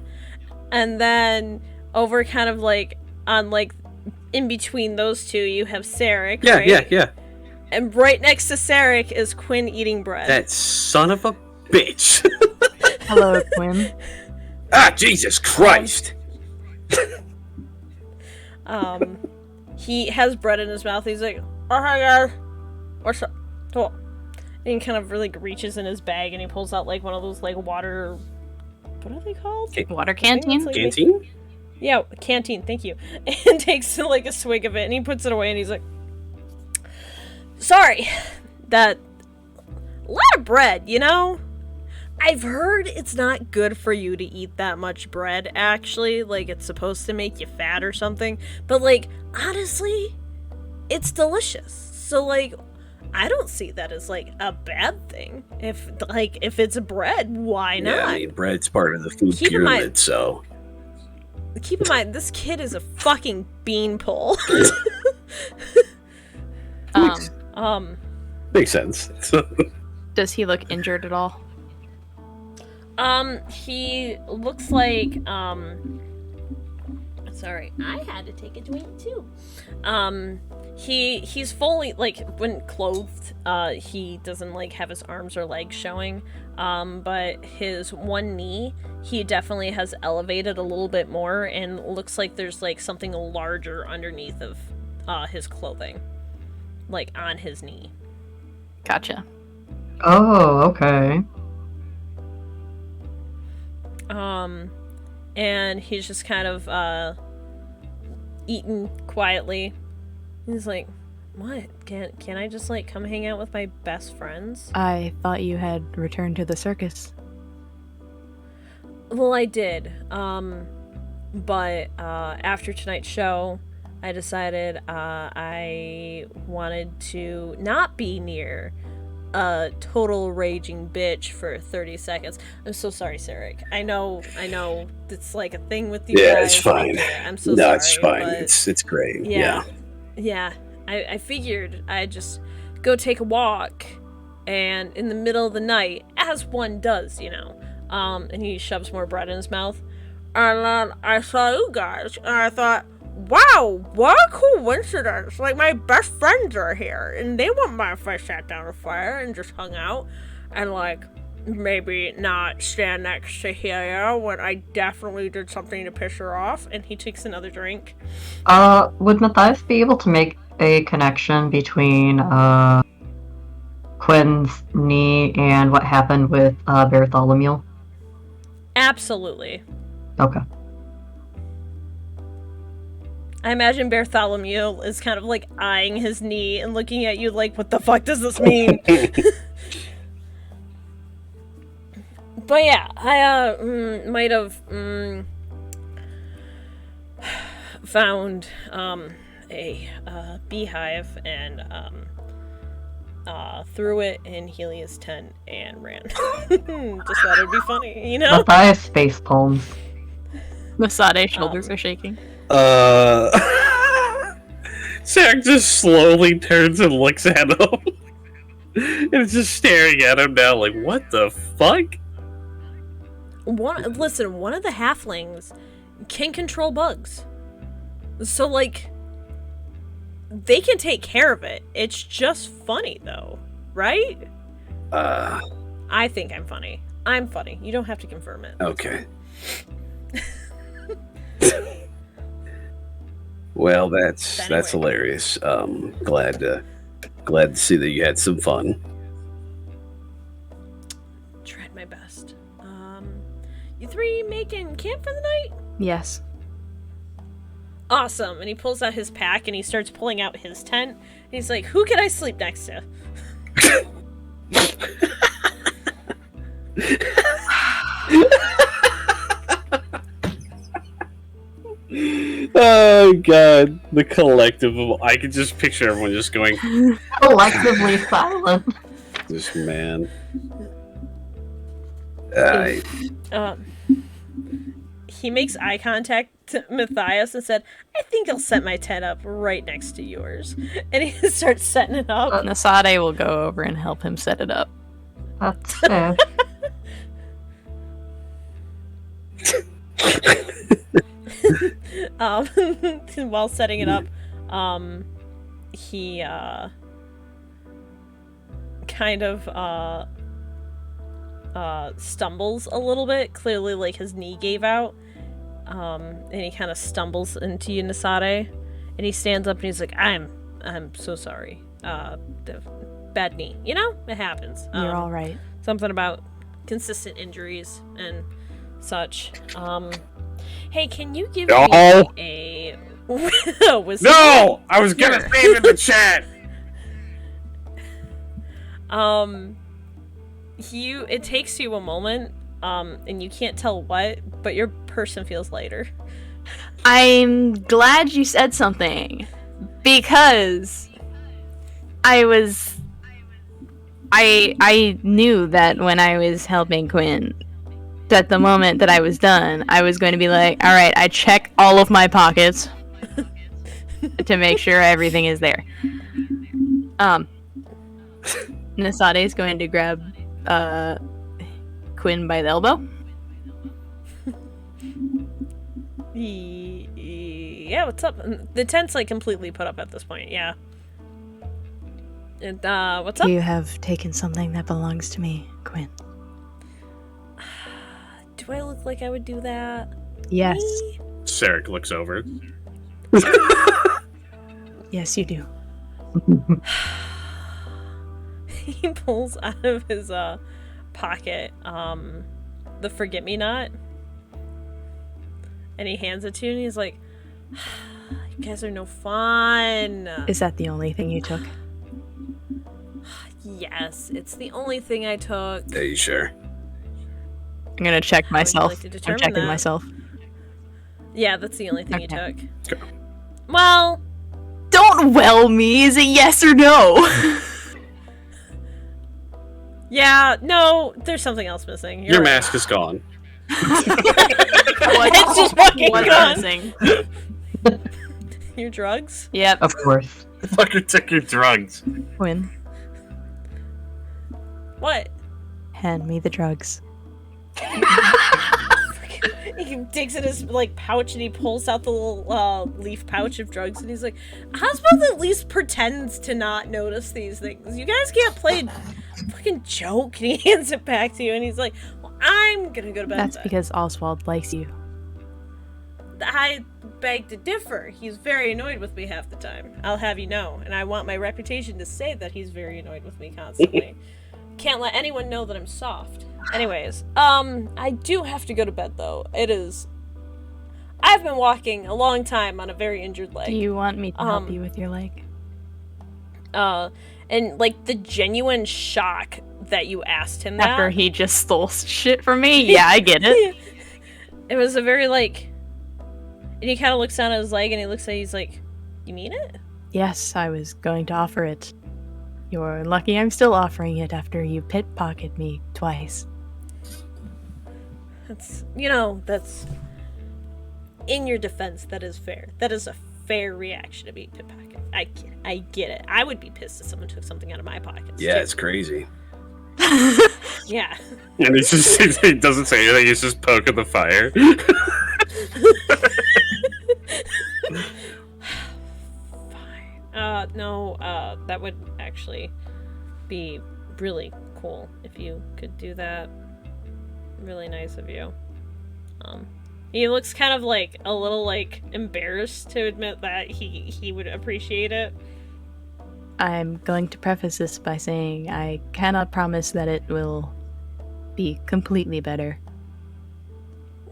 And then over kind of like on like in between those two you have Sarek. Yeah, right? yeah. And right next to Sarek is Quinn eating bread. That son of a bitch. Hello, Quinn. Jesus Christ. He has bread in his mouth. He's like, "Oh hi guys, what's up?" Cool. And he kind of really reaches in his bag and he pulls out like one of those like water. What are they called? Water canteen. Like, Canteen? yeah, canteen. Thank you. And takes like a swig of it and he puts it away and he's like, "Sorry, that a lot of bread, you know." I've heard it's not good for you to eat that much bread, actually. Like, it's supposed to make you fat or something. But, like, honestly, it's delicious. So, like, I don't see that as, like, a bad thing. If it's bread, why not? Yeah, I mean, bread's part of the food pyramid, so... Keep in mind, this kid is a fucking beanpole. Makes sense. Does he look injured at all? He looks like, sorry, I had to take a drink too. He's fully, like, when clothed, he doesn't, like, have his arms or legs showing, but his one knee, he definitely has elevated a little bit more, and looks like there's, like, something larger underneath of, his clothing. Like, on his knee. Gotcha. Oh, okay. And he's just kind of, eating quietly. He's like, "What? Can I just, like, come hang out with my best friends?" I thought you had returned to the circus. Well, I did. But, after tonight's show, I decided, I wanted to not be near a total raging bitch for 30 seconds. I'm so sorry, Sarek. I know it's like a thing with you Yeah, guys. it's fine. I'm so no, sorry. it's fine. But It's great. yeah. I figured I'd just go take a walk, and in the middle of the night, as one does, you know. And he shoves more bread in his mouth. And then I saw you guys, and I thought, wow, what a coincidence. Like, my best friends are here, and they wouldn't mind if I sat down a fire and just hung out, and, like, maybe not stand next to Hiya when I definitely did something to piss her off. And he takes another drink. Would Matthias be able to make a connection between, Quinn's knee and what happened with, Bartholomew? Absolutely. Okay. I imagine Bartholomew is kind of like eyeing his knee and looking at you like, what the fuck does this mean? But yeah, I might have found a beehive and threw it in Helia's tent and ran. Just thought it'd be funny, you know? Matthias face palms. Masade shoulders are shaking. Sarah just slowly turns and looks at him. And it's just staring at him now like, what the fuck? One of the halflings can control bugs. So, like, they can take care of it. It's just funny, though. Right? I think I'm funny. I'm funny. You don't have to confirm it. Okay. Well, that's hilarious. Glad to see that you had some fun. Tried my best. You three making camp for the night? Yes. Awesome. And he pulls out his pack and he starts pulling out his tent. And he's like, who can I sleep next to? Oh god, the collective of I could just picture everyone just going Collectively silent. This man. He makes eye contact to Matthias and said, I think I'll set my tent up right next to yours. And he starts setting it up. Nasade will go over and help him set it up. That's fair. While setting it up, he kind of stumbles a little bit. Clearly, like, his knee gave out. And he kind of stumbles into Nasade, and he stands up and he's like, I'm so sorry. Bad knee. You know, it happens. You're all right. Something about consistent injuries and such. Hey, can you give me a wisdom? No! I was gonna say it in the chat! It takes you a moment, and you can't tell what, but your person feels lighter. I'm glad you said something, because I knew that when I was helping Quinn, that the moment that I was done, I was going to be like, alright, I check all of my pockets to make sure everything is there. Nasade is going to grab Quinn by the elbow. Yeah, what's up? The tent's like completely put up at this point, yeah. And what's up? You have taken something that belongs to me, Quinn. Do I look like I would do that? Yes. Me? Sarek looks over. Yes, you do. He pulls out of his pocket the forget-me-not, and he hands it to you, and he's like, you guys are no fun. Is that the only thing you took? Yes, it's the only thing I took. Are you sure? I'm gonna check myself. Like to I'm determine checking that? myself. Yeah, that's the only thing you Okay. took. Well, Don't well me. Is it yes or no? yeah, no, there's something else missing. You're Your right. mask is gone. It's just fucking What's gone. missing? Your drugs? Yep. Of course. The fucker took your drugs. Quinn, What? hand me the drugs. He digs in his like pouch and he pulls out the little leaf pouch of drugs and he's like, Oswald at least pretends to not notice these things. You guys can't play a fucking joke. And he hands it back to you and he's like, well, I'm gonna go to bed. That's then." because Oswald likes you. I beg to differ. He's very annoyed with me half the time. I'll have you know. And I want my reputation to say that he's very annoyed with me constantly. Can't let anyone know that I'm soft. Anyways, I do have to go to bed though. I've been walking a long time on a very injured leg. Do you want me to help you with your leg? And like the genuine shock that you asked him that. After he just stole shit from me? Yeah, I get it. It was a very like, and he kind of looks down at his leg and he looks at you, he's like, you mean it? Yes, I was going to offer it. You're lucky I'm still offering it after you pickpocketed me twice. That's in your defense, that is fair. That is a fair reaction to being pickpocketed. I get it. I would be pissed if someone took something out of my pockets. Yeah, too. it's crazy. Yeah. And he doesn't say anything, he's just poking the fire. Fine. No, that would actually be really cool if you could do that. Really nice of you. He looks kind of like a little like embarrassed to admit that he would appreciate it. I'm going to preface this by saying I cannot promise that it will be completely better.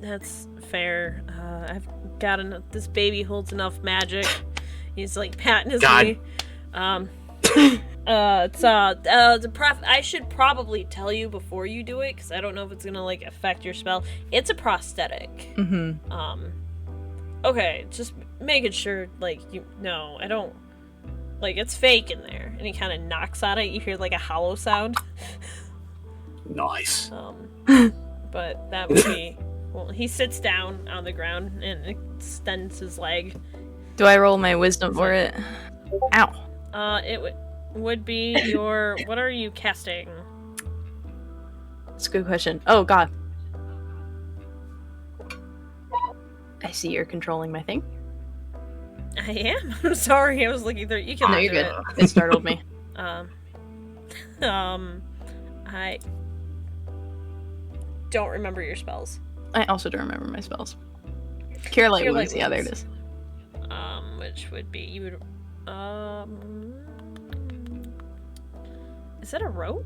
That's fair. I've got enough. This baby holds enough magic. He's like patting his knee. I should probably tell you before you do it because I don't know if it's gonna like affect your spell. It's a prosthetic. Mm-hmm. Okay, just making sure. Like I don't. Like it's fake in there, and he kind of knocks on it. You hear like a hollow sound. Nice. But that would be. Well, he sits down on the ground and extends his leg. Do I roll my wisdom for it? Ow. It would be your. What are you casting? That's a good question. Oh, God. I see you're controlling my thing. I am. I'm sorry. I was looking through. You can. No, look you're at good. It startled me. I don't remember your spells. I also don't remember my spells. Cure Light Wounds. Yeah, there it is. Which would be you would. Is it a rope?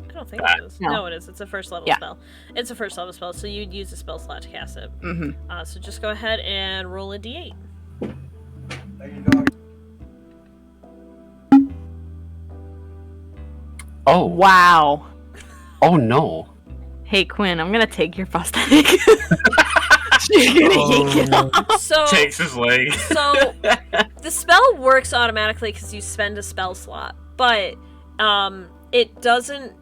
I don't think it is. No, it is. It's a first level spell. It's a first level spell, so you'd use a spell slot to cast it. Mm-hmm. So just go ahead and roll a d8. Oh. Wow. Oh no. Hey, Quinn, I'm gonna take your prosthetic. You're gonna yank it off. So Takes his leg. So the spell works automatically because you spend a spell slot, but it doesn't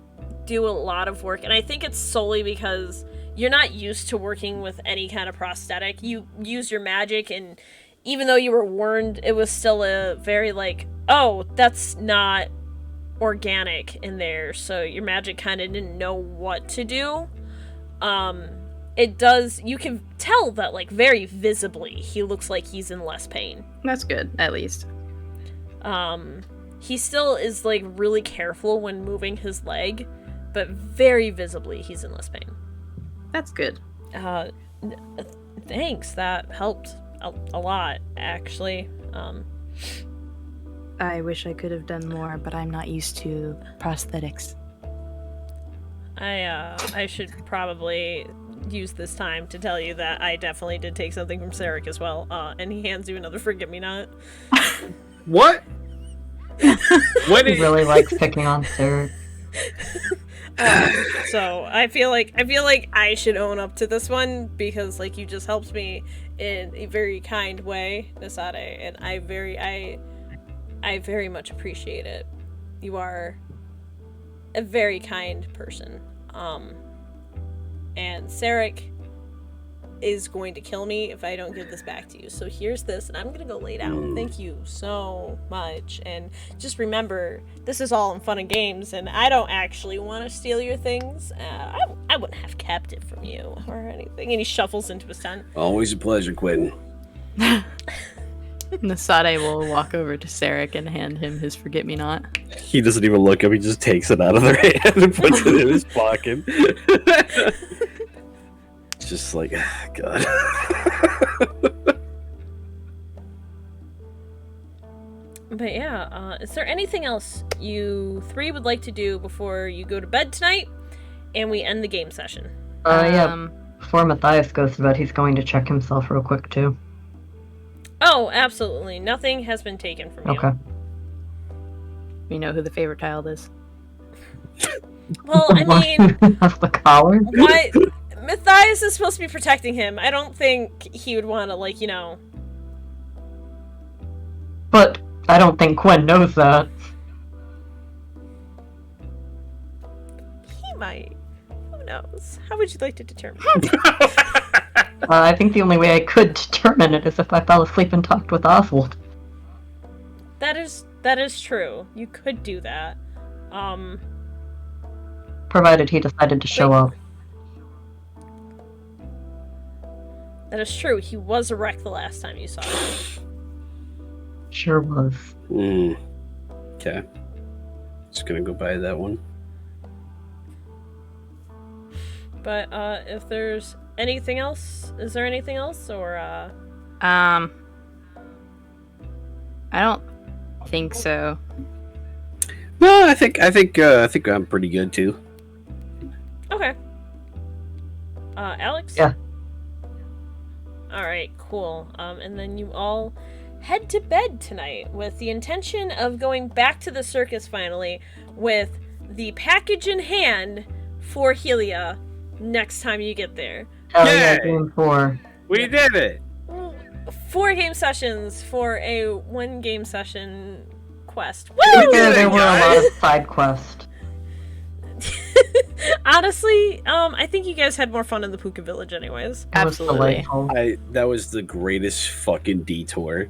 do a lot of work, and I think it's solely because you're not used to working with any kind of prosthetic. You use your magic, and even though you were warned, it was still a very like, oh, that's not organic in there, so your magic kind of didn't know what to do. It does, you can tell that like very visibly he looks like he's in less pain. That's good, at least. He still is like really careful when moving his leg, but very visibly he's in less pain. That's good. Thanks, that helped a lot actually. I wish I could have done more, but I'm not used to prosthetics. I should probably use this time to tell you that I definitely did take something from Sarek as well, and he hands you another forget-me-not. What? What He is... really likes picking on Sarah. So I feel like I should own up to this one because like you just helped me in a very kind way, Nasade, and I very much appreciate it. You are a very kind person. And Sarek is going to kill me if I don't give this back to you. So here's this, and I'm gonna go lay down. Thank you so much. And just remember, this is all in fun and games, and I don't actually want to steal your things. I wouldn't have kept it from you or anything. And he shuffles into his tent. Always a pleasure, Quentin. Nasade will walk over to Sarek and hand him his forget-me-not. He doesn't even look up, he just takes it out of their hand and puts it in his pocket. It's just like, God. But yeah, is there anything else you three would like to do before you go to bed tonight and we end the game session? Yeah. Before Matthias goes to bed, he's going to check himself real quick, too. Oh, absolutely. Nothing has been taken from you. Okay. We know who the favorite child is. Well, I mean... That's the coward. What? Matthias is supposed to be protecting him. I don't think he would want to, like, you know... But I don't think Quinn knows that. He might. Who knows? How would you like to determine? I think the only way I could determine it is if I fell asleep and talked with Oswald. That is true. You could do that. Provided he decided to show up. That is true. He was a wreck the last time you saw him. Sure was. Okay. Just gonna go by that one. But if there's anything else, is there anything else, or I don't think so. No, I think I'm pretty good too. Okay. Alex? Yeah. Alright, cool. And then you all head to bed tonight with the intention of going back to the circus finally with the package in hand for Helia next time you get there. Hell yeah, Yay! game 4. We did it. 4 game sessions for a 1 game session quest. We Woo! did it, There were a lot guys. of side quests. Honestly, I think you guys had more fun in the Puka Village anyways. It was Absolutely. delightful. That was the greatest fucking detour.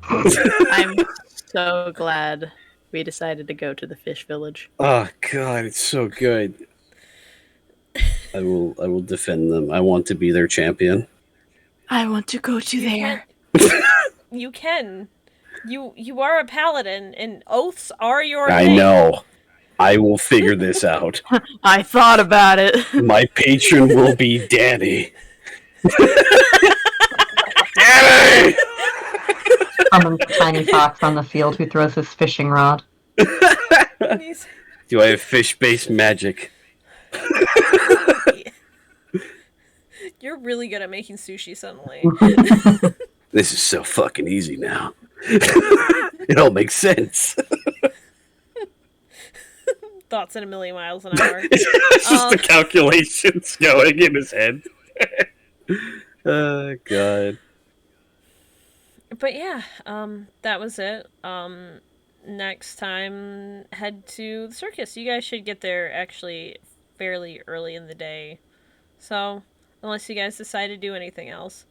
I'm so glad we decided to go to the fish village. Oh god, it's so good. I will defend them. I want to be their champion. I want to go to there. You can. You are a paladin, and oaths are your I thing. know. I will figure this out. I thought about it. My patron will be Danny. Danny! Summons a tiny fox on the field who throws his fishing rod. These- Do I have fish-based magic? You're really good at making sushi suddenly. This is so fucking easy now. It all makes sense. Thoughts at a million miles an hour. It's just the calculations going in his head. Oh god. But yeah, that was it. Next time, head to the circus. You guys should get there actually fairly early in the day. So, unless you guys decide to do anything else.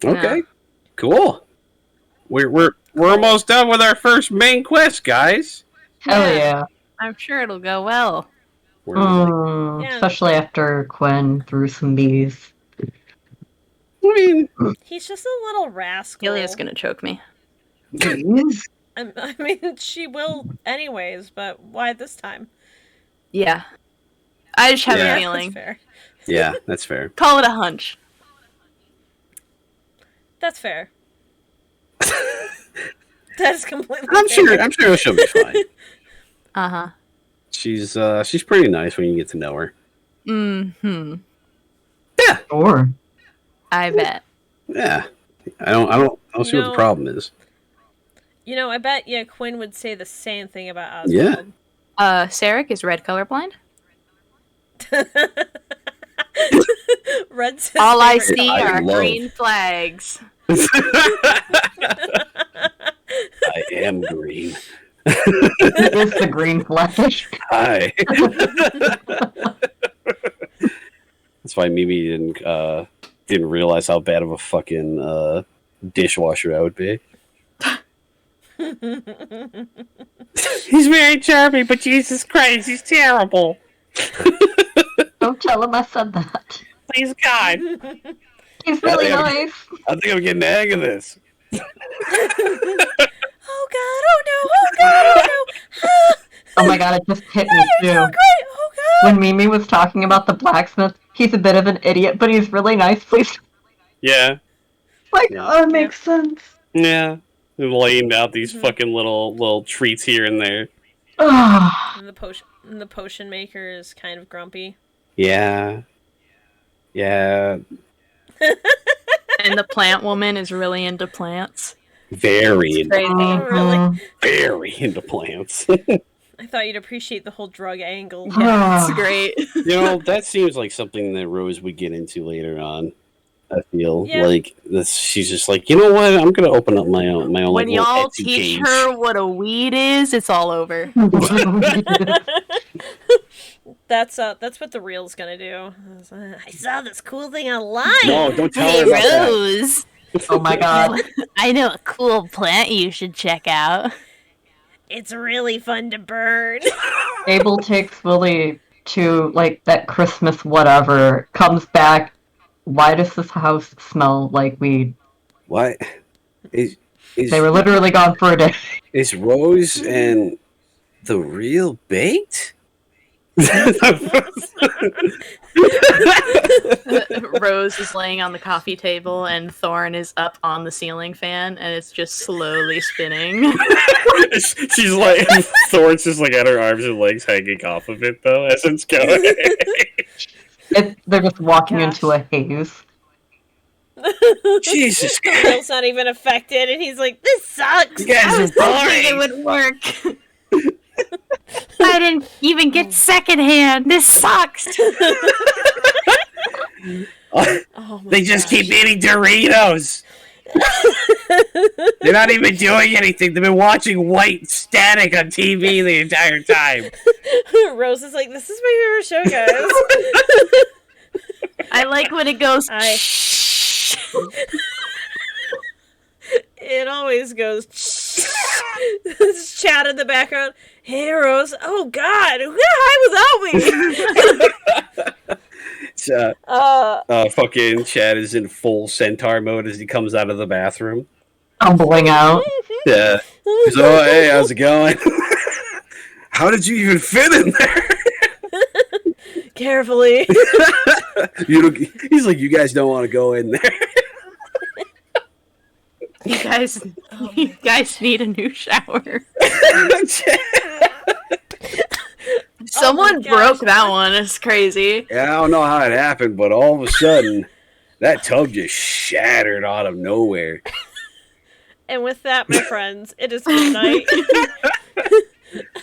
Okay. Cool. We're almost done with our first main quest, guys. Hell yeah. I'm sure it'll go well. We're like, Yeah. Especially after Quinn threw some bees. I mean, He's just a little rascal. Helia's gonna choke me. Bees? I mean, she will anyways, but why this time? Yeah. I just have Yeah. a feeling. That's fair. yeah, that's fair. Call it a hunch. That's fair. That's completely I'm fair. sure she'll be fine. Uh-huh. She's pretty nice when you get to know her. Mm-hmm. Yeah. Sure. I bet. Yeah. I don't see what the problem is. You know, I bet Quinn would say the same thing about Oswald. Yeah. Sarek is red colorblind? Red says All I favorite see I are love- green flags. I am green. It is the green flash. Hi. That's why Mimi didn't realize how bad of a fucking dishwasher I would be. He's very charming, but Jesus Christ, he's terrible. Don't tell him I said that. Please God. He's really Yeah. nice. I think I'm getting the hang of this. Oh god, oh no, oh god, oh no. Oh my god, it just hit me too. Great, oh god. When Mimi was talking about the blacksmith, he's a bit of an idiot, but he's really nice. Please. Yeah. Like, Yeah. oh, it makes sense. Yeah. And laying out these fucking little treats here and there. Ah, And the potion maker is kind of grumpy. Yeah. Yeah. And the plant woman is really into plants. Very, Crazy. Really? very into plants. I thought you'd appreciate the whole drug angle. Yeah, it's great. You know, that seems like something that Rose would get into later on. I feel Yeah. like this. She's just like, you know what? I'm gonna open up my own When like, little y'all Etsy teach page. her what a weed is, it's all over. That that's what the reel's gonna do. I saw this cool thing online. No, don't tell Hey, her about that. Rose. Oh my god. I know a cool plant you should check out. It's really fun to burn. Abel takes Willie to, like, that Christmas whatever, comes back. Why does this house smell like weed? What? Is They were literally gone for a day. is Rose and the real baked? Rose is laying on the coffee table, and Thorn is up on the ceiling fan, and it's just slowly spinning. She's like, Thor's just like at her arms and legs hanging off of it though as it's going. They're just walking Gosh. into a haze. Jesus The Christ! reel's not even affected, and he's like, "This sucks." You guys are It boring. would work. I didn't even get secondhand. This sucks. Oh my They just gosh. keep eating Doritos. They're not even doing anything. They've been watching white static on TV the entire time. Rose is like, "This is my favorite show, guys." I like when it goes. It always goes. This chat in the background. Hey, Rose. Oh God, who got high without me? It's, fucking Chad is in full centaur mode as he comes out of the bathroom. Tumbling out. Yeah. He's, oh, hey, how's it going? How did you even fit in there? Carefully. He's like, you guys don't want to go in there. You guys need a new shower. Someone gosh. broke that one. It's crazy. Yeah, I don't know how it happened, but all of a sudden, that tub just shattered out of nowhere. And with that, my friends, it is good night.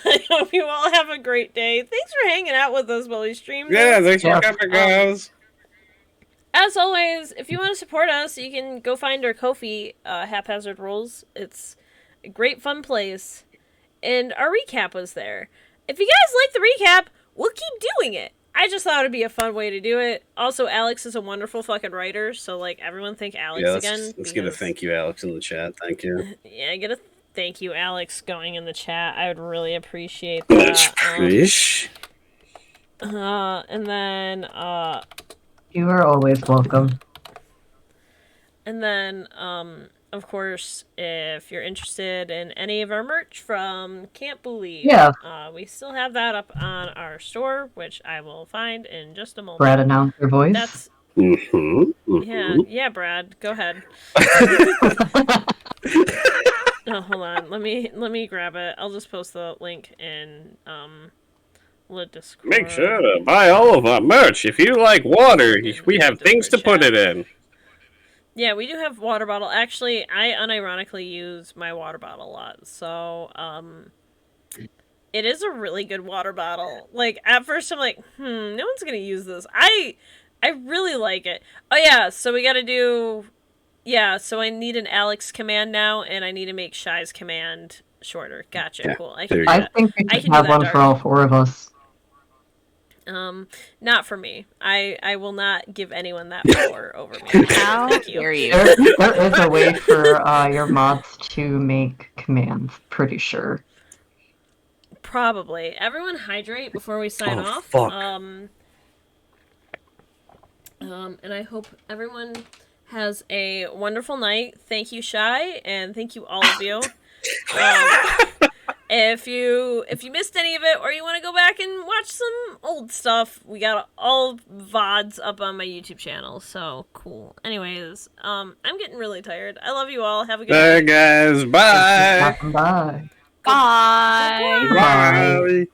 I hope you all have a great day. Thanks for hanging out with us while we stream. Yeah, this. thanks for coming, guys. As always, if you want to support us, you can go find our Ko-fi, Haphazard Rolls. It's a great fun place. And our recap was there. If you guys like the recap, we'll keep doing it. I just thought it'd be a fun way to do it. Also, Alex is a wonderful fucking writer, so, like, everyone thank Alex Yeah, again. let's get a thank you, Alex, in the chat. Thank you. Yeah, get a thank you, Alex, going in the chat. I would really appreciate that. Fish. And then, You are always welcome. of course, if you're interested in any of our merch from Can't Believe, Yeah. we still have that up on our store, which I will find in just a moment. Brad, announce your voice. That's yeah, Brad, go ahead. Oh, hold on. Let me grab it. I'll just post the link in the Discord. Make sure to buy all of our merch. If you like water, we have things to put it in. Yeah, we do have water bottle. Actually, I unironically use my water bottle a lot. So, it is a really good water bottle. Like, at first I'm like, no one's gonna use this. I really like it. Oh yeah, so we gotta do... Yeah, so I need an Alex command now, and I need to make Shy's command shorter. Gotcha, Yeah, cool. I there can you do I that. think we I should can do have that, one Dark. for all four of us. Not for me. I will not give anyone that power over me. How Thank you. dare you? There is a way for your mods to make commands, pretty sure. Probably. Everyone hydrate before we sign Oh, off. fuck. And I hope everyone has a wonderful night. Thank you, Shy, and thank you all of you. If you missed any of it, or you want to go back and watch some old stuff, we got all VODs up on my YouTube channel. So cool. Anyways, I'm getting really tired. I love you all. Have a good Bye, night. guys. Bye. Bye. Bye. Bye. Bye.